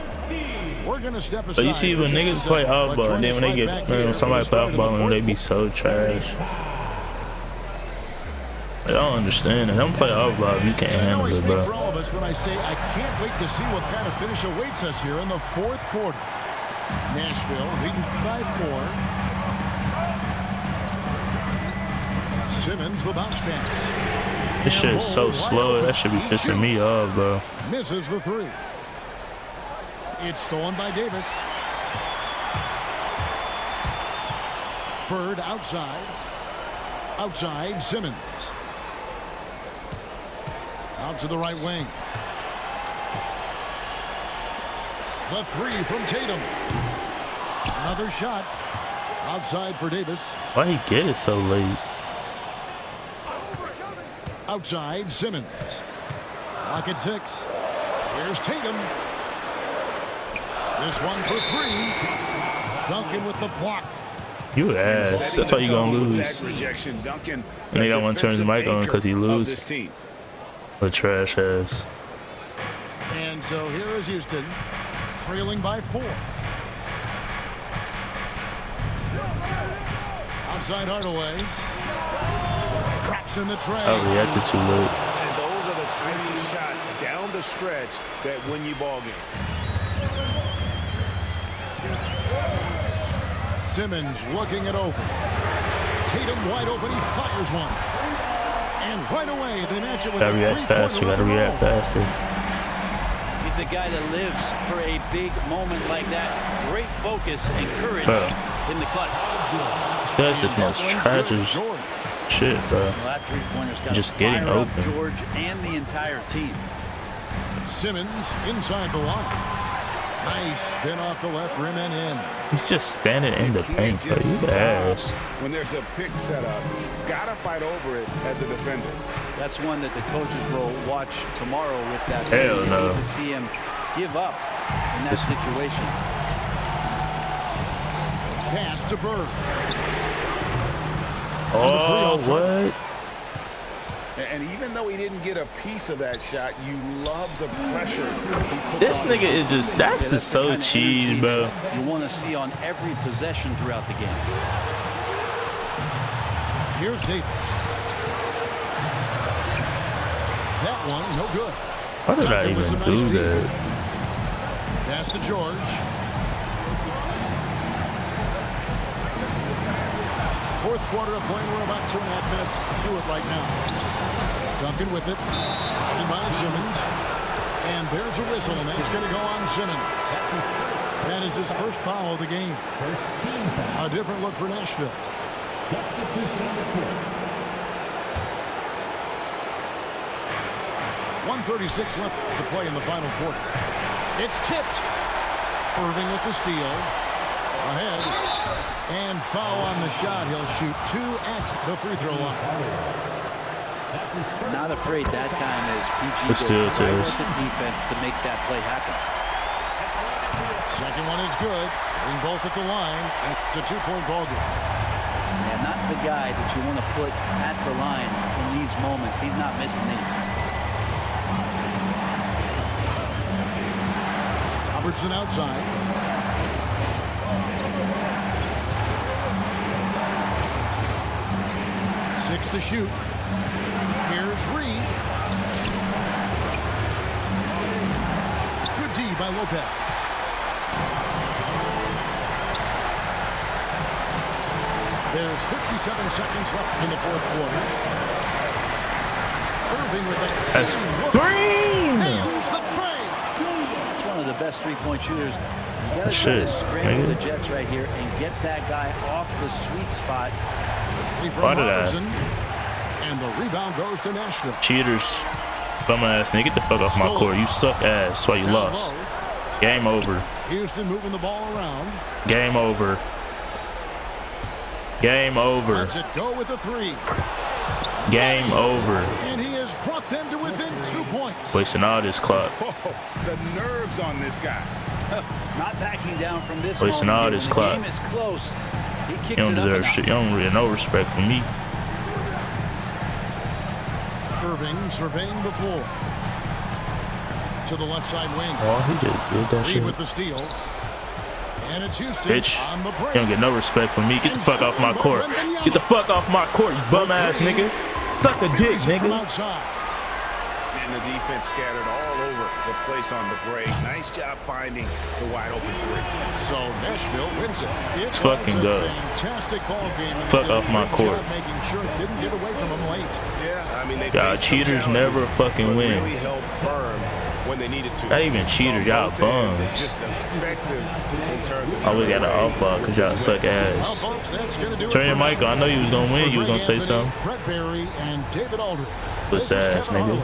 We're gonna step aside. But you see, when niggas play off ball, and then when they get somebody play off ball, and they be so trash. I don't understand. I don't play off ball. You can't handle it, bro. For all of us, when I say I can't wait to see what kind of finish awaits us here in the fourth quarter. Nashville leading by 4. Simmons the bounce pass. This shit is so slow. That should be pissing me off, bro. Misses the 3. It's stolen by Davis. Bird outside. Outside Simmons. Out to the right wing. The 3 from Tatum. Another shot. Outside for Davis. Why he get it so late? Outside Simmons. Lock at 6. Here's Tatum. This one for 3. Duncan with the block. You ass. That's why you gonna lose. And they don't want to turn his mic on because he lose. The trash ass. And so here is Houston, trailing by 4. Outside Hardaway. Traps in the tray. I reacted too late. And those are the types of shots down the stretch that win you ball game. Simmons looking it over. Tatum wide open. He fires one. And right away, they match it with gotta react faster. Gotta react faster. He's a guy that lives for a big moment like that. Great focus and courage in the clutch. This guy's just most tragish shit, bro. Well, that three-pointer's got Just getting open. George and the entire team. Simmons inside the line. Nice spin off the left rim and in. He's just standing in the paint, bro. You ass. When there's a pick set up, gotta fight over it as a defender. That's one that the coaches will watch tomorrow with that. Hell no. To see him give up in that situation. Pass to Bird. Oh, what? And even though he didn't get a piece of that shot, you love the pressure he puts This on nigga is just, that's just so cheese, bro. You want to see on every possession throughout the game. Here's Davis. That one, no good. Why did I even do that? Pass to George. Fourth quarter of play. We're about 2.5 minutes through it right now. Duncan with it. And by Simmons. And there's a whistle, and that's going to go on Simmons. That is his first foul of the game. A different look for Nashville. 1:36 left to play in the final quarter. It's tipped. Irving with the steal. Ahead. And foul on the shot. He'll shoot 2 at the free throw line. Not afraid that time as PG Let's do it, goes with the defense to make that play happen. Second one is good. Getting both at the line. And it's a 2-point ball game. And not the guy that you want to put at the line in these moments. He's not missing these. Robertson outside. Six to shoot. Here's Reed. Good D by Lopez. There's 57 seconds left in the fourth quarter. Irving with a green. Nails the tray. It's one of the best three-point shooters. You got to try to scramble the Jets right here and get that guy off the sweet spot. Why did I? And the rebound goes to Nashville. Cheaters. Bum ass nigga. Get the fuck off my court. You suck ass. That's why you lost. Game over. Houston moving the ball around. Game over. Game over. Lets it go with a three. Game over. And he has brought them to within 2 points. Wasting all this clock. The nerves on this guy. Not backing down from this. Wasting all this clock. The game is close. He kicks You don't deserve shit. You don't really no respect from me. Irving surveying the floor. To the left side wing. Oh, he just did that shit. With the steal. And it's Houston Bitch, on the break. you don't get no respect from me. Get the fuck off my court. Get the fuck off my court, you bum ass nigga. Suck a dick, nigga. And the defense scattered all over the place on the break. Nice job finding the wide open three. So Nashville wins it. It's fucking good. Fantastic ball game. Fuck off my court. Making sure it didn't get away from them late. Yeah, I mean, y'all cheaters never fucking win. Really held firm when they needed to. Not even cheaters, y'all bums. Oh, we got an off ball because y'all suck ass. Turn your mic on. I know you was gonna win. You was gonna say something. Brett Berry and David Aldridge. What's ass, nigga?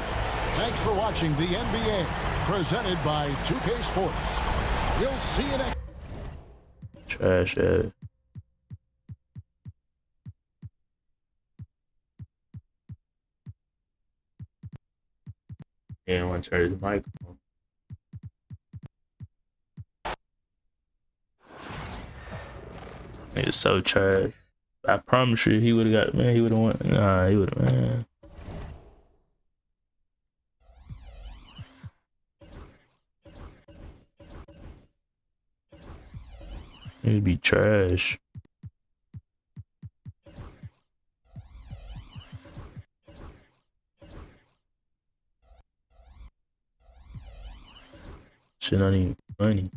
Thanks for watching the NBA, presented by 2K Sports. We'll see you next. Trash ass. Yeah, I want to turn the mic on. It's so trash. I promise you, he would have got, man, he would have won. Nah, he would have, man. It'd be trash. Shit not even funny.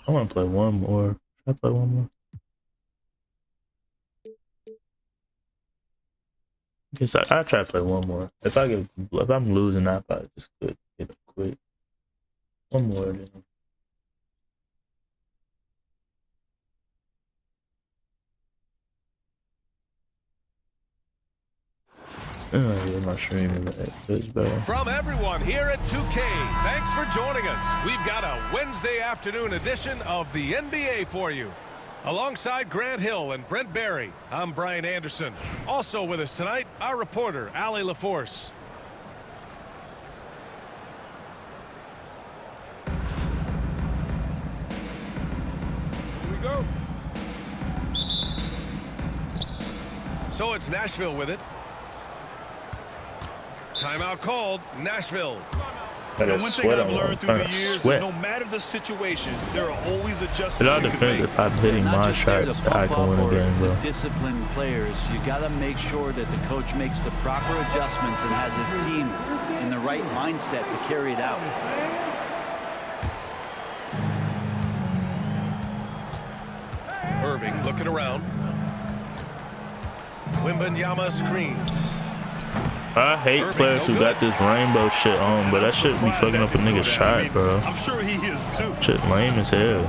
I want to play one more. Should I play one more? Guess I'll try to play one more. If I'm losing, I'll probably just get it quick. One more then. Yeah, my stream is better. From everyone here at 2K, thanks for joining us. We've got a Wednesday afternoon edition of the NBA for you. Alongside Grant Hill and Brent Berry, I'm Brian Anderson. Also with us tonight, our reporter, Allie LaForce. Here we go. So it's Nashville with it. Timeout called, Nashville. And one thing I've learned through the years is no matter the situation, there are always adjustments. It all depends if I'm hitting my shots, I can win a game, bro. Disciplined players, you got to make sure that the coach makes the proper adjustments and has his team in the right mindset to carry it out. Irving looking around. Wembanyama screen. I hate players who got this rainbow shit on, but that shit be fucking up a nigga's shot, bro. I'm sure he is too. Shit lame as hell.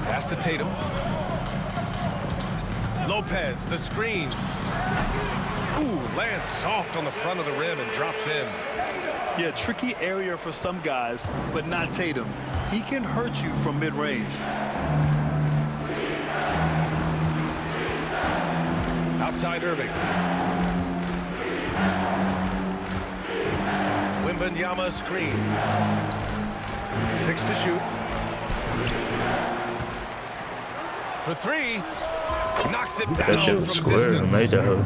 Pass to Tatum. Lopez, the screen. Ooh, lands soft on the front of the rim and drops in. Yeah, tricky area for some guys, but not Tatum. He can hurt you from mid-range. Outside Irving. Wembanyama screen. 6 to shoot. For 3. Knocks it down. That shit was square. Made that hoe.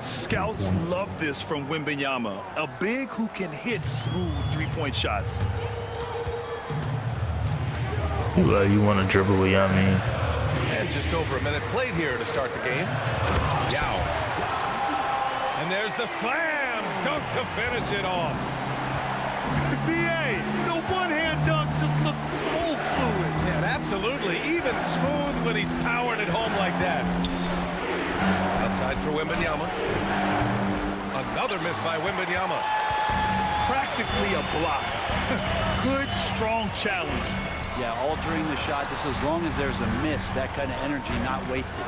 Scouts love this from Wembanyama. A big who can hit smooth three-point shots. You want to dribble with Giannis. And just over a minute played here to start the game. Yao. And there's the slam dunk to finish it off. B.A., the one-hand dunk just looks so fluid. Yeah, absolutely. Even smooth when he's powering it home like that. Outside for Wembanyama. Another miss by Wembanyama. Practically a block. Good, strong challenge. Yeah, altering the shot just as long as there's a miss. That kind of energy not wasted.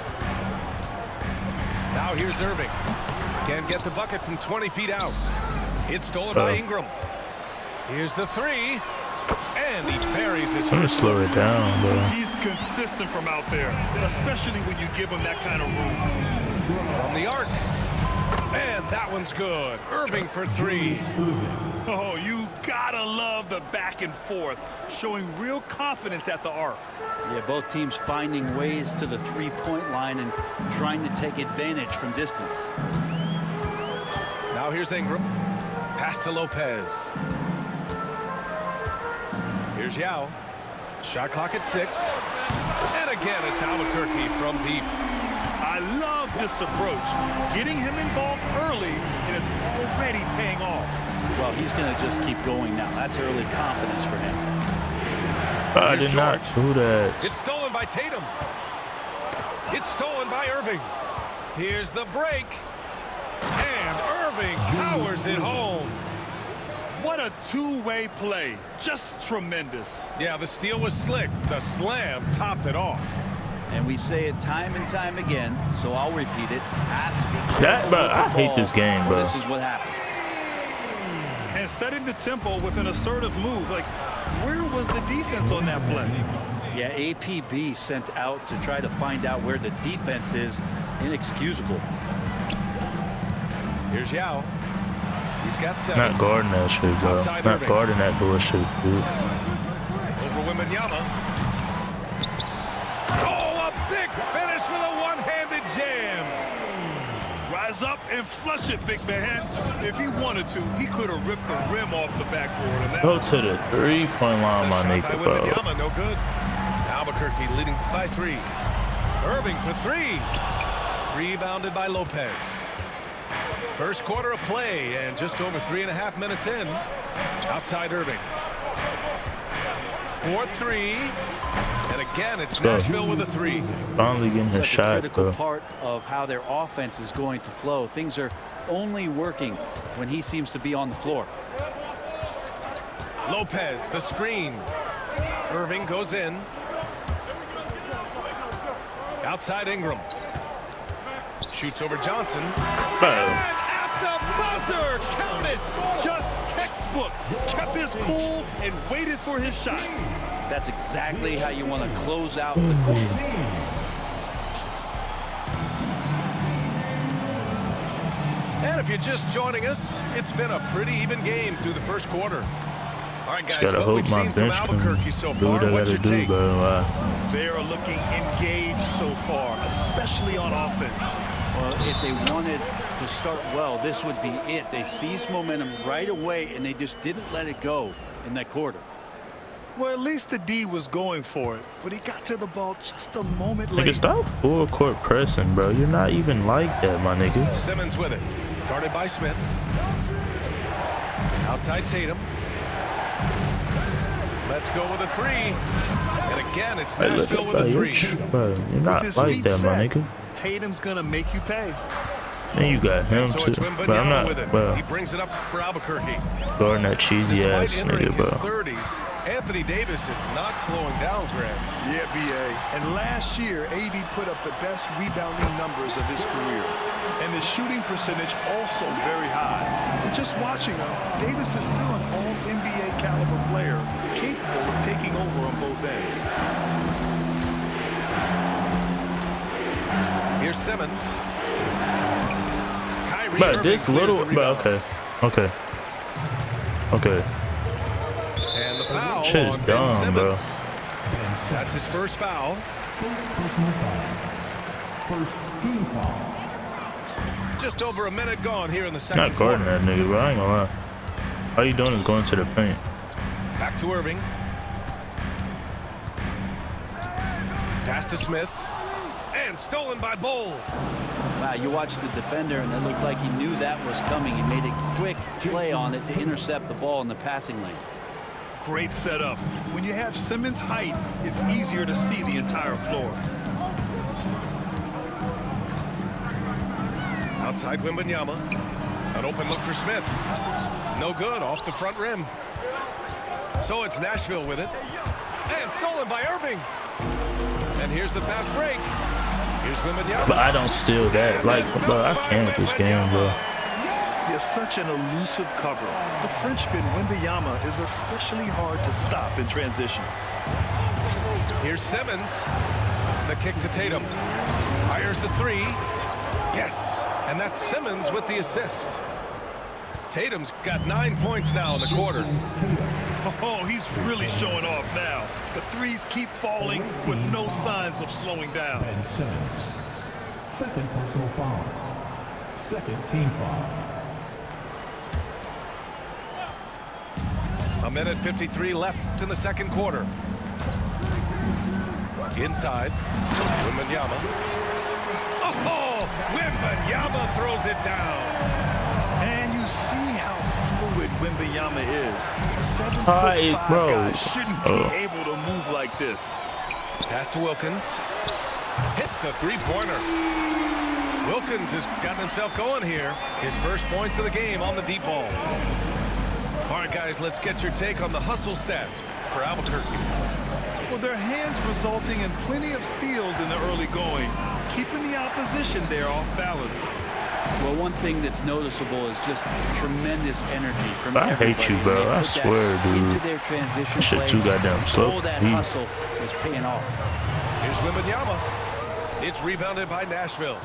Now here's Irving. Can't get the bucket from 20 feet out. It's stolen by Ingram. Here's the three. And he buries his. I'm gonna slow it down, bro. He's consistent from out there, especially when you give him that kind of room. From the arc. And that one's good. Irving for three. Oh, you gotta love the back and forth, showing real confidence at the arc. Yeah, both teams finding ways to the three-point line and trying to take advantage from distance. Now here's Ingram. Pass to Lopez. Here's Yao. Shot clock at 6. And again, it's Albuquerque from deep. I love this approach. Getting him involved early, and it's already paying off. Well, he's going to just keep going now. That's early confidence for him. I did not do that. It's stolen by Tatum. It's stolen by Irving. Here's the break. And Irving powers it home. What a two-way play. Just tremendous. Yeah, the steal was slick. The slam topped it off. And we say it time and time again, so I'll repeat it. I hate this game, bro. This is what happens. And setting the tempo with an assertive move. Like, where was the defense on that play? Yeah, APB sent out to try to find out where the defense is. Inexcusable. Here's Yao. He's got 7. Not guarding that shit, bro. Not guarding that bullshit, dude. Over Wembanyama. Oh, a big finish with a one-handed jam. Rise up and flush it, big man. If he wanted to, he could have ripped the rim off the backboard. Go to the three-point line, my nigga, bro. Wembanyama, no good. Albuquerque leading by 3. Irving for 3. Rebounded by Lopez. First quarter of play and just over 3.5 minutes in. Outside Irving. 4-3. And again, it's Nashville with a 3. Finally getting his shot, critical bro. part of how their offense is going to flow. Things are only working when he seems to be on the floor. Lopez, the screen. Irving goes in. Outside Ingram. Shoots over Johnson. At the buzzer, count it. Just textbook. Kept his cool and waited for his shot. That's exactly how you want to close out the quarter. And if you're just joining us, it's been a pretty even game through the first quarter. All right, guys, gotta what hope we've my seen from bench Albuquerque so can do far, what I what's gotta your do, take? bro. They are looking engaged so far, especially on offense. Well, if they wanted to start well, this would be it. They seized momentum right away, and they just didn't let it go in that quarter. Well, at least the D was going for it, but he got to the ball just a moment late. Nigga, stop full court pressing, bro. You're not even like that, my nigga. Simmons with it. Guarded by Smith. Outside Tatum. Let's go with a 3. And again, it's Nashville with a 3. Bro, you're not like that, my nigga. Tatum's going to make you pay. And you got him, so too. But I'm not, bro. He brings it up for Albuquerque. Guarding that cheesy ass nigga, bro. 30s, Anthony Davis is not slowing down, Grant. Yeah, B.A. And last year, AD put up the best rebounding numbers of his career. And the shooting percentage also very high. And just watching him, Davis is still an all-NBA caliber player, capable of taking over on both ends. Here's Simmons. Kyrie But Irving this clears little, the but rebound. okay. And the foul Shit is on Ben dumb, Simmons. bro. That's his first foul. First team foul. Just over a minute gone here in the second Not guarding quarter. that nigga, bro. I ain't gonna lie. All you doing is going to the paint. Back to Irving. Pass to Smith. And stolen by Bull. Wow, you watched the defender, and it looked like he knew that was coming. He made a quick play on it to intercept the ball in the passing lane. Great setup. When you have Simmons' height, it's easier to see the entire floor. Outside Wembanyama. An open look for Smith. No good, off the front rim. So it's Nashville with it. And stolen by Irving. And here's the fast break. Here's Wembanyama. But I don't steal that. Like, bro, I can't this game, bro. He is such an elusive cover. The Frenchman, Wembanyama, is especially hard to stop in transition. Here's Simmons. The kick to Tatum. Fires the three. Yes. And that's Simmons with the assist. Tatum's got 9 points now in the quarter. Oh, he's really showing off now. The threes keep falling with no signs of slowing down. Ben Simmons. Second personal foul. Second team foul. A minute 53 left in the second quarter. Inside. Wembanyama. Oh, Wembanyama throws it down. And you see how fluid Wembanyama is. 7'5" guy shouldn't be able to move like this. Pass to Wilkins. Hits the three-pointer. Wilkins has gotten himself going here. His first points of the game on the deep ball. All right, guys, let's get your take on the hustle stats for Albuquerque. Well, their hands resulting in plenty of steals in the early going, keeping the opposition there off balance. Well, one thing that's noticeable is just tremendous energy from I hate you, bro. I swear, dude. Into their transition shit too goddamn slow. All that hustle is paying off. Here's Wembanyama. It's rebounded by Nashville.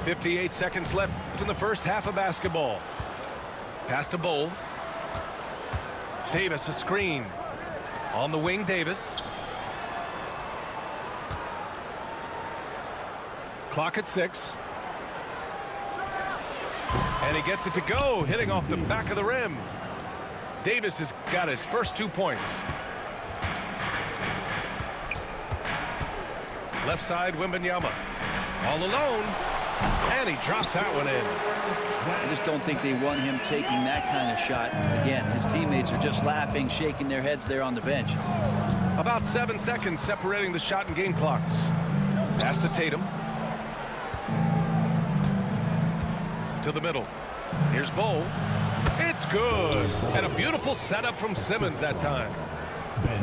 58 seconds left in the first half of basketball. Pass to Bowl. Davis a screen. On the wing, Davis. Clock at 6. And he gets it to go, hitting off the back of the rim. Davis has got his first 2 points. Left side, Wembanyama. All alone. And he drops that one in. I just don't think they want him taking that kind of shot. Again, his teammates are just laughing, shaking their heads there on the bench. About 7 seconds separating the shot and game clocks. Pass to Tatum. To the middle. Here's Bowl. It's good. And a beautiful setup from Simmons that time.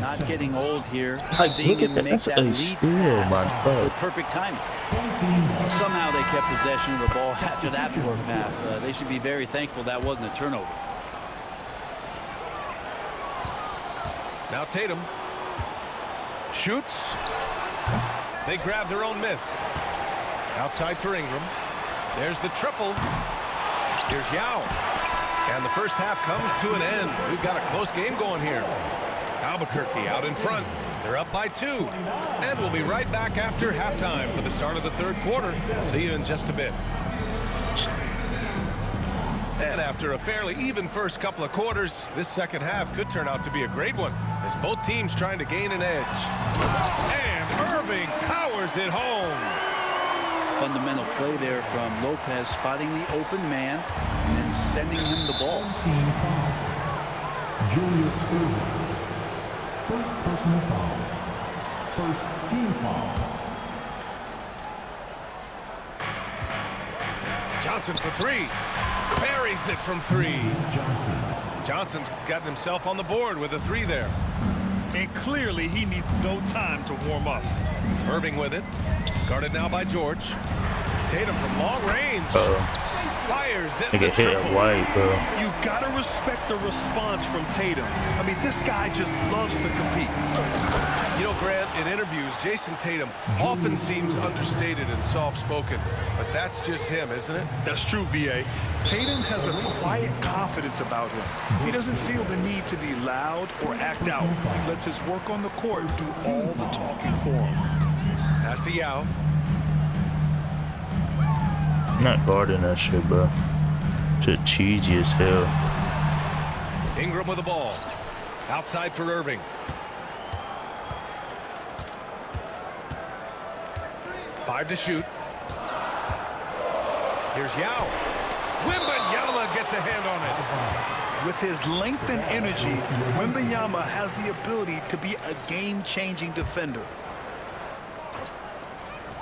Not getting old here. Like, Seeing look him at that. make That's that a lead steal, pass my bro. with perfect timing. Somehow they kept possession of the ball after that poor pass. They should be very thankful that wasn't a turnover. Now Tatum shoots. They grab their own miss. Outside for Ingram. There's the triple. Here's Yao. And the first half comes to an end. We've got a close game going here. Albuquerque out in front. They're up by 2. And we'll be right back after halftime for the start of the third quarter. See you in just a bit. And after a fairly even first couple of quarters, this second half could turn out to be a great one as both teams trying to gain an edge. And Irving powers it home. Fundamental play there from Lopez, spotting the open man and then sending him the ball. Team foul. Julius Irving. First personal foul. First team foul. Johnson for 3. Buries it from 3. Johnson's gotten himself on the board with a 3 there. And clearly he needs no time to warm up. Irving with it. Guarded now by George. Tatum from long range. Fires it. They get hit at white, bro. You gotta respect the response from Tatum. I mean, this guy just loves to compete. You know, Grant, in interviews, Jason Tatum often seems understated and soft-spoken, but that's just him, isn't it? That's true, B.A. Tatum has a quiet confidence about him. He doesn't feel the need to be loud or act out. He lets his work on the court do all the talking for him. Pass to Yao. I'm not guarding that shit, bro. Shit cheesy as hell. Ingram with the ball. Outside for Irving. Five to shoot. Here's Yao. Wembanyama gets a hand on it. With his length and energy, Wembanyama has the ability to be a game-changing defender.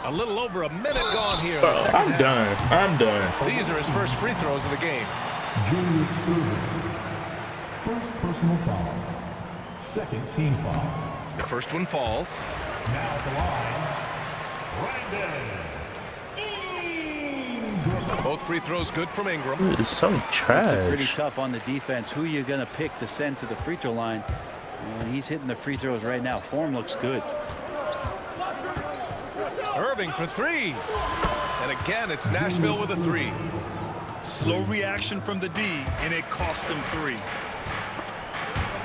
A little over a minute gone here. Bro, I'm done. I'm done. These are his first free throws of the game. Julius Irving. First personal foul. Second team foul. The first one falls. Now at the line, Both free throws good from Ingram. Dude, it's so trash. It's pretty tough on the defense. Who are you going to pick to send to the free throw line? And he's hitting the free throws right now. Form looks good. Irving for three. And again, it's Nashville with a three. Slow reaction from the D, and it cost him three.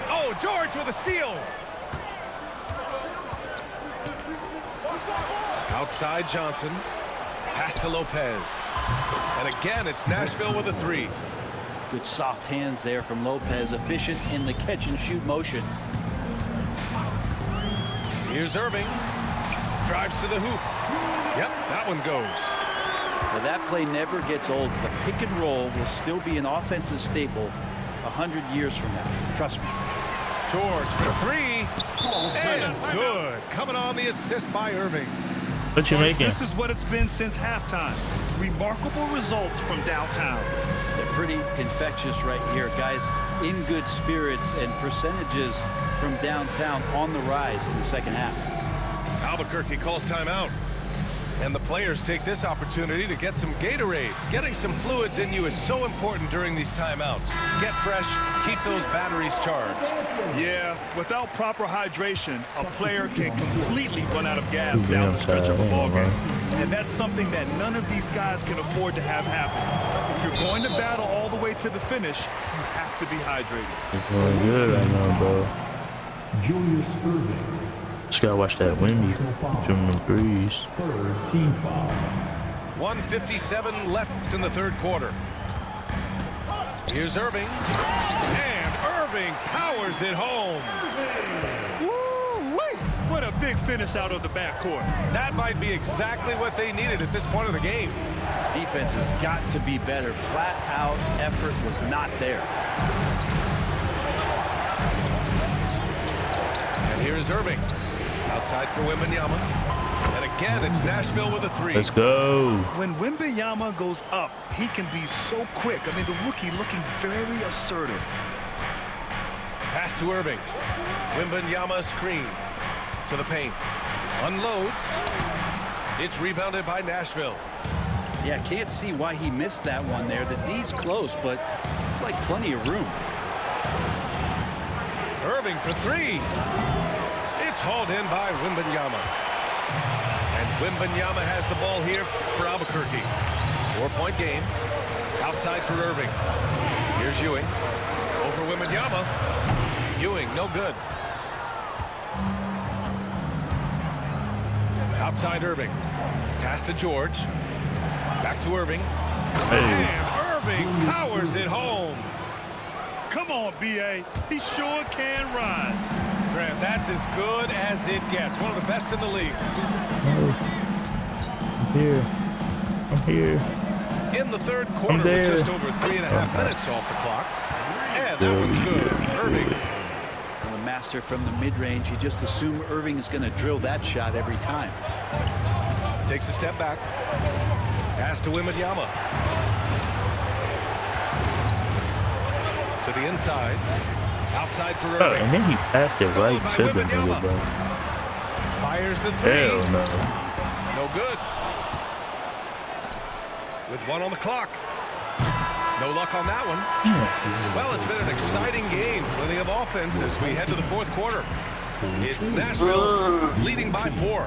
Oh, George with a steal. Outside Johnson. Pass to Lopez. And again, it's Nashville with a three. Good soft hands there from Lopez. Efficient in the catch and shoot motion. Here's Irving. Drives to the hoop. Yep, that one goes. Now that play never gets old. The pick and roll will still be an offensive staple 100 years from now. Trust me. George for three. And good. Coming on the assist by Irving. What you making? This is what it's been since halftime. Remarkable results from downtown. They're pretty infectious right here. Guys in good spirits and percentages from downtown on the rise in the second half. Albuquerque calls timeout. And the players take this opportunity to get some Gatorade. Getting some fluids in you is so important during these timeouts. Get fresh, keep those batteries charged. Yeah, without proper hydration, a player can completely run out of gas down the stretch of a ball game. And that's something that none of these guys can afford to have happen. If you're going to battle all the way to the finish, you have to be hydrated. It's going good right now, bro. Julius Irving. Just gotta watch that wemby. Shooting them threes. Third team foul. 1:57 left in the third quarter. Here's Irving. And Irving powers it home. Woo-wee! What a big finish out of the backcourt. That might be exactly what they needed at this point of the game. Defense has got to be better. Flat out effort was not there. And here's Irving. Outside for Wembanyama. And again, it's Nashville with a three. Let's go. When Wembanyama goes up, he can be so quick. I mean, the rookie looking very assertive. Pass to Irving. Wembanyama screen to the paint. Unloads. It's rebounded by Nashville. Yeah, can't see why he missed that one there. The D's close, but like plenty of room. Irving for three. It's hauled in by Wembanyama. And Wembanyama has the ball here for Albuquerque. 4-point game. Outside for Irving. Here's Ewing. Over Wembanyama. Ewing, no good. Outside Irving. Pass to George. Back to Irving. Hey. And Irving powers it home. Come on, B.A. He sure can rise. Grant, that's as good as it gets. One of the best in the league. I'm here. I'm here. In the third quarter, with just over 3.5 minutes off the clock. And that one's good. Irving. And the master from the mid-range. You just assume Irving is going to drill that shot every time. Takes a step back. Pass to Wembanyama. To the inside. Outside for Irving. Oh, and then he passed it right to the nigga, bro. Fires the three. Hell no. No good. With one on the clock. No luck on that one. Well, it's been an exciting game. Plenty of offense as we head to the fourth quarter. It's Nashville leading by 4.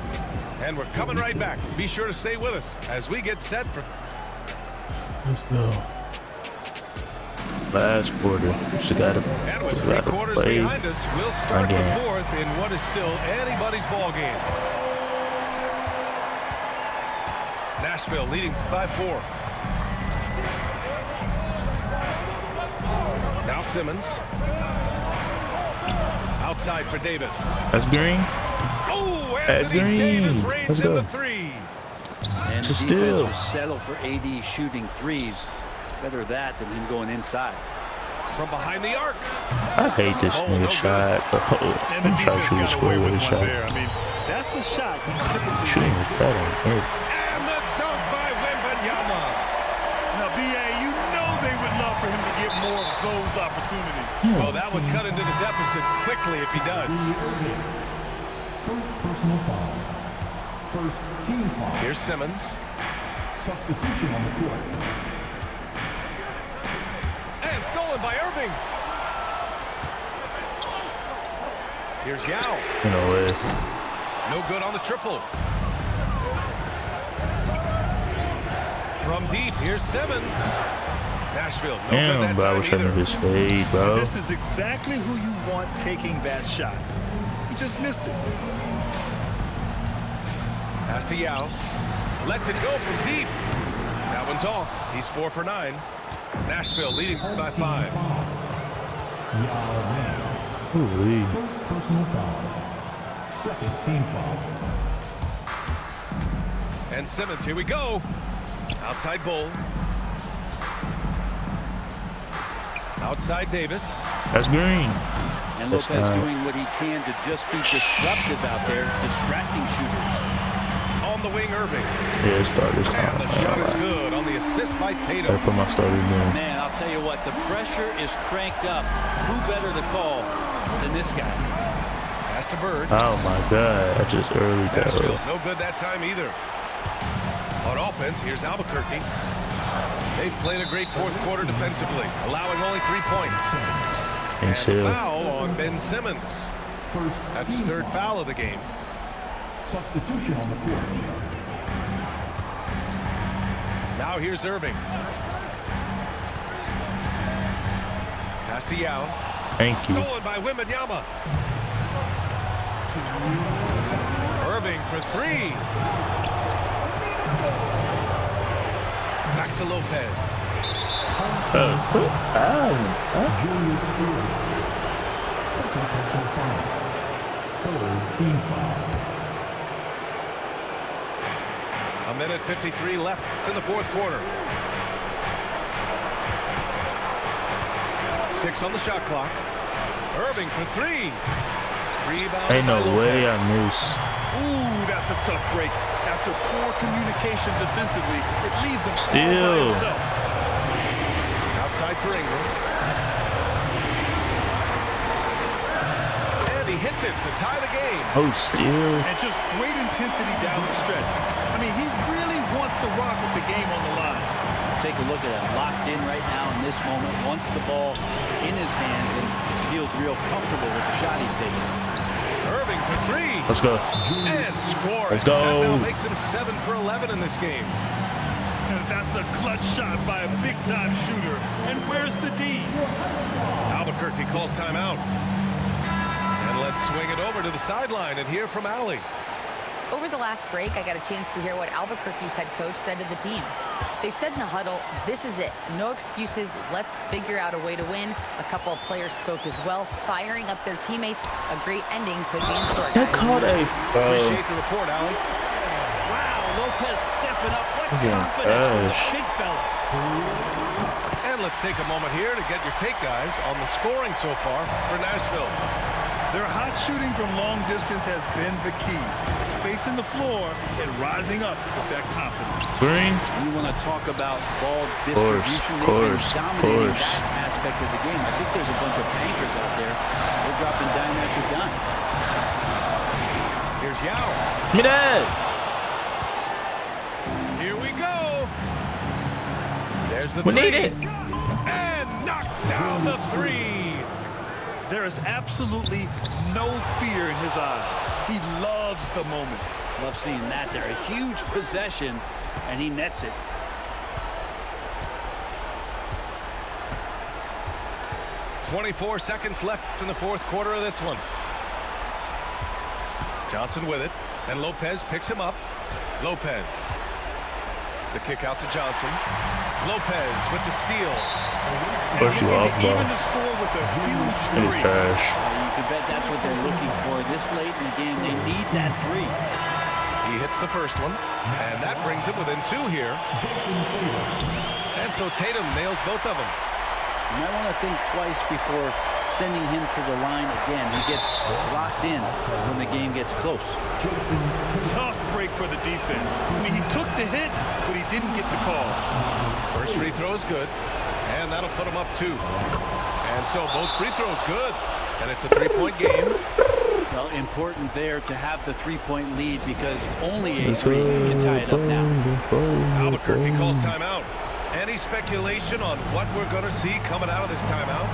And we're coming right back. Be sure to stay with us as we get set for... Let's go. Last quarter. Just gotta, and with 3 quarters play behind us, we'll start the fourth in what is still anybody's ball game. Nashville leading by 4. Now Simmons. Outside for Davis. That's Green. Oh, Anthony Davis rains in the 3. And the defense will settle for AD shooting threes. Better that than him going inside. From behind the arc. I hate this nigga shot. I'm trying to shoot a square with a shot. I mean, That's a shot he typically shooting makes. with that on it. And the dunk by Wembanyama. Now, B.A., you know they would love for him to get more of those opportunities. Well, that would cut into the deficit quickly if he does. First personal foul. First team foul. Here's Simmons. Substitution on the court. And stolen by Irving. Here's Yao. No way. No good on the triple. From deep, here's Simmons. Nashville, no good Damn, that bro, I time wish I knew either. his fade, bro. This is exactly who you want taking that shot. He just missed it. Pass to Yao. Lets it go from deep. That one's off. He's 4 for 9. Nashville leading by 5. Holy. First personal foul. Second team foul. And Simmons, here we go. Outside Bull. Outside Davis. That's green. And That's Lopez not. doing what he can to just be disruptive out there, distracting shooters. On the wing, Irving. Yeah, start this time. And the shot is good on the assist by Tatum. I put my starter in. Man, I'll tell you what, the pressure is cranked up. Who better to call than this guy? Pass to Bird. Oh my God, I just early Nashville, got no good that time either. On offense, here's Albuquerque. They've played a great fourth quarter defensively, allowing only 3 points. And a foul on Ben Simmons. That's his third foul of the game. Substitution on the court. Now here's Irving. Pass to Yao. Thank you. Stolen by Wembanyama. Irving for 3. Back to Lopez. Julius Irving. Second personal foul. Third team foul. A minute 53 left in the fourth quarter. 6 on the shot clock. Irving for 3. Rebound. Ain't no by way Lopez. I miss. Ooh, that's a tough break. After poor communication defensively, it leaves him all by Still. himself. Outside for Ingram. And he hits it to tie the game. Oh, still. And just great intensity down the stretch. I mean, he really wants to rock with the game on the line. Take a look at him, locked in right now in this moment, wants the ball in his hands and feels real comfortable with the shot he's taking. Irving for 3. Let's go. And score. Let's That go. now makes him 7 for 11 in this game. And that's a clutch shot by a big-time shooter. And where's the D? Albuquerque calls timeout. And let's swing it over to the sideline and hear from Allie. Over the last break, I got a chance to hear what Albuquerque's head coach said to the team. They said in the huddle, this is it. No excuses. Let's figure out a way to win. A couple of players spoke as well, firing up their teammates. A great ending could be in store. That caught a. Appreciate the report, Allie. Wow, Lopez stepping up. What Yeah, confidence from the gosh. big fella. And let's take a moment here to get your take, guys, on the scoring so far for Nashville. Their hot shooting from long distance has been the key. Spacing the floor and rising up with that confidence. Green. You want to talk about ball Course, distribution. They've course, been dominating course. that aspect of the game. I think there's a bunch of bankers out there. They're dropping dime after dime. Here's Yao. Give me that. Here we go. There's the We 3. need it. And knocks down the 3. There is absolutely no fear in his eyes. He loves the moment. Love seeing that there. A huge possession, and he nets it. .24 seconds left in the fourth quarter of this one. Johnson with it, and Lopez picks him up. Lopez. The kick out to Johnson. Lopez with the steal. Push you off, ball. Even to score with a huge It was 3. trash. You can bet that's what they're looking for this late in the game. They need that 3. He hits the first one, and that brings him within 2 here. And so Tatum nails both of them. You might want to think twice before sending him to the line again. He gets locked in when the game gets close. Tough break for the defense. I mean, he took the hit, but he didn't get the call. First free throw is good, and that'll put him up 2. And so both free throws good, and it's a 3-point game. Well, important there to have the 3-point lead because only a 3 can tie it up now. Albuquerque calls timeout. Any speculation on what we're going to see coming out of this timeout?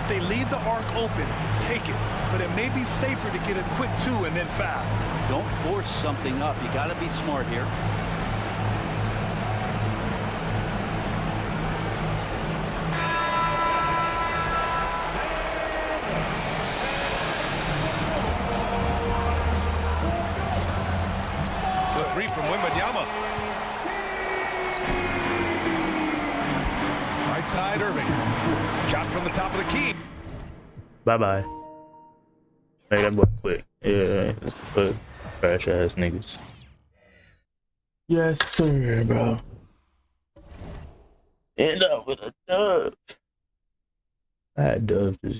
If they leave the arc open, take it. But it may be safer to get a quick 2 and then foul. Don't force something up. You got to be smart here. The 3 from Wembanyama. Right side, Irving. Shot from the top of the key. Bye-bye. Hey, that boy quick. Yeah, it's good. Trash ass niggas. Yes, sir, bro. End up with a dub. I had dubs this game.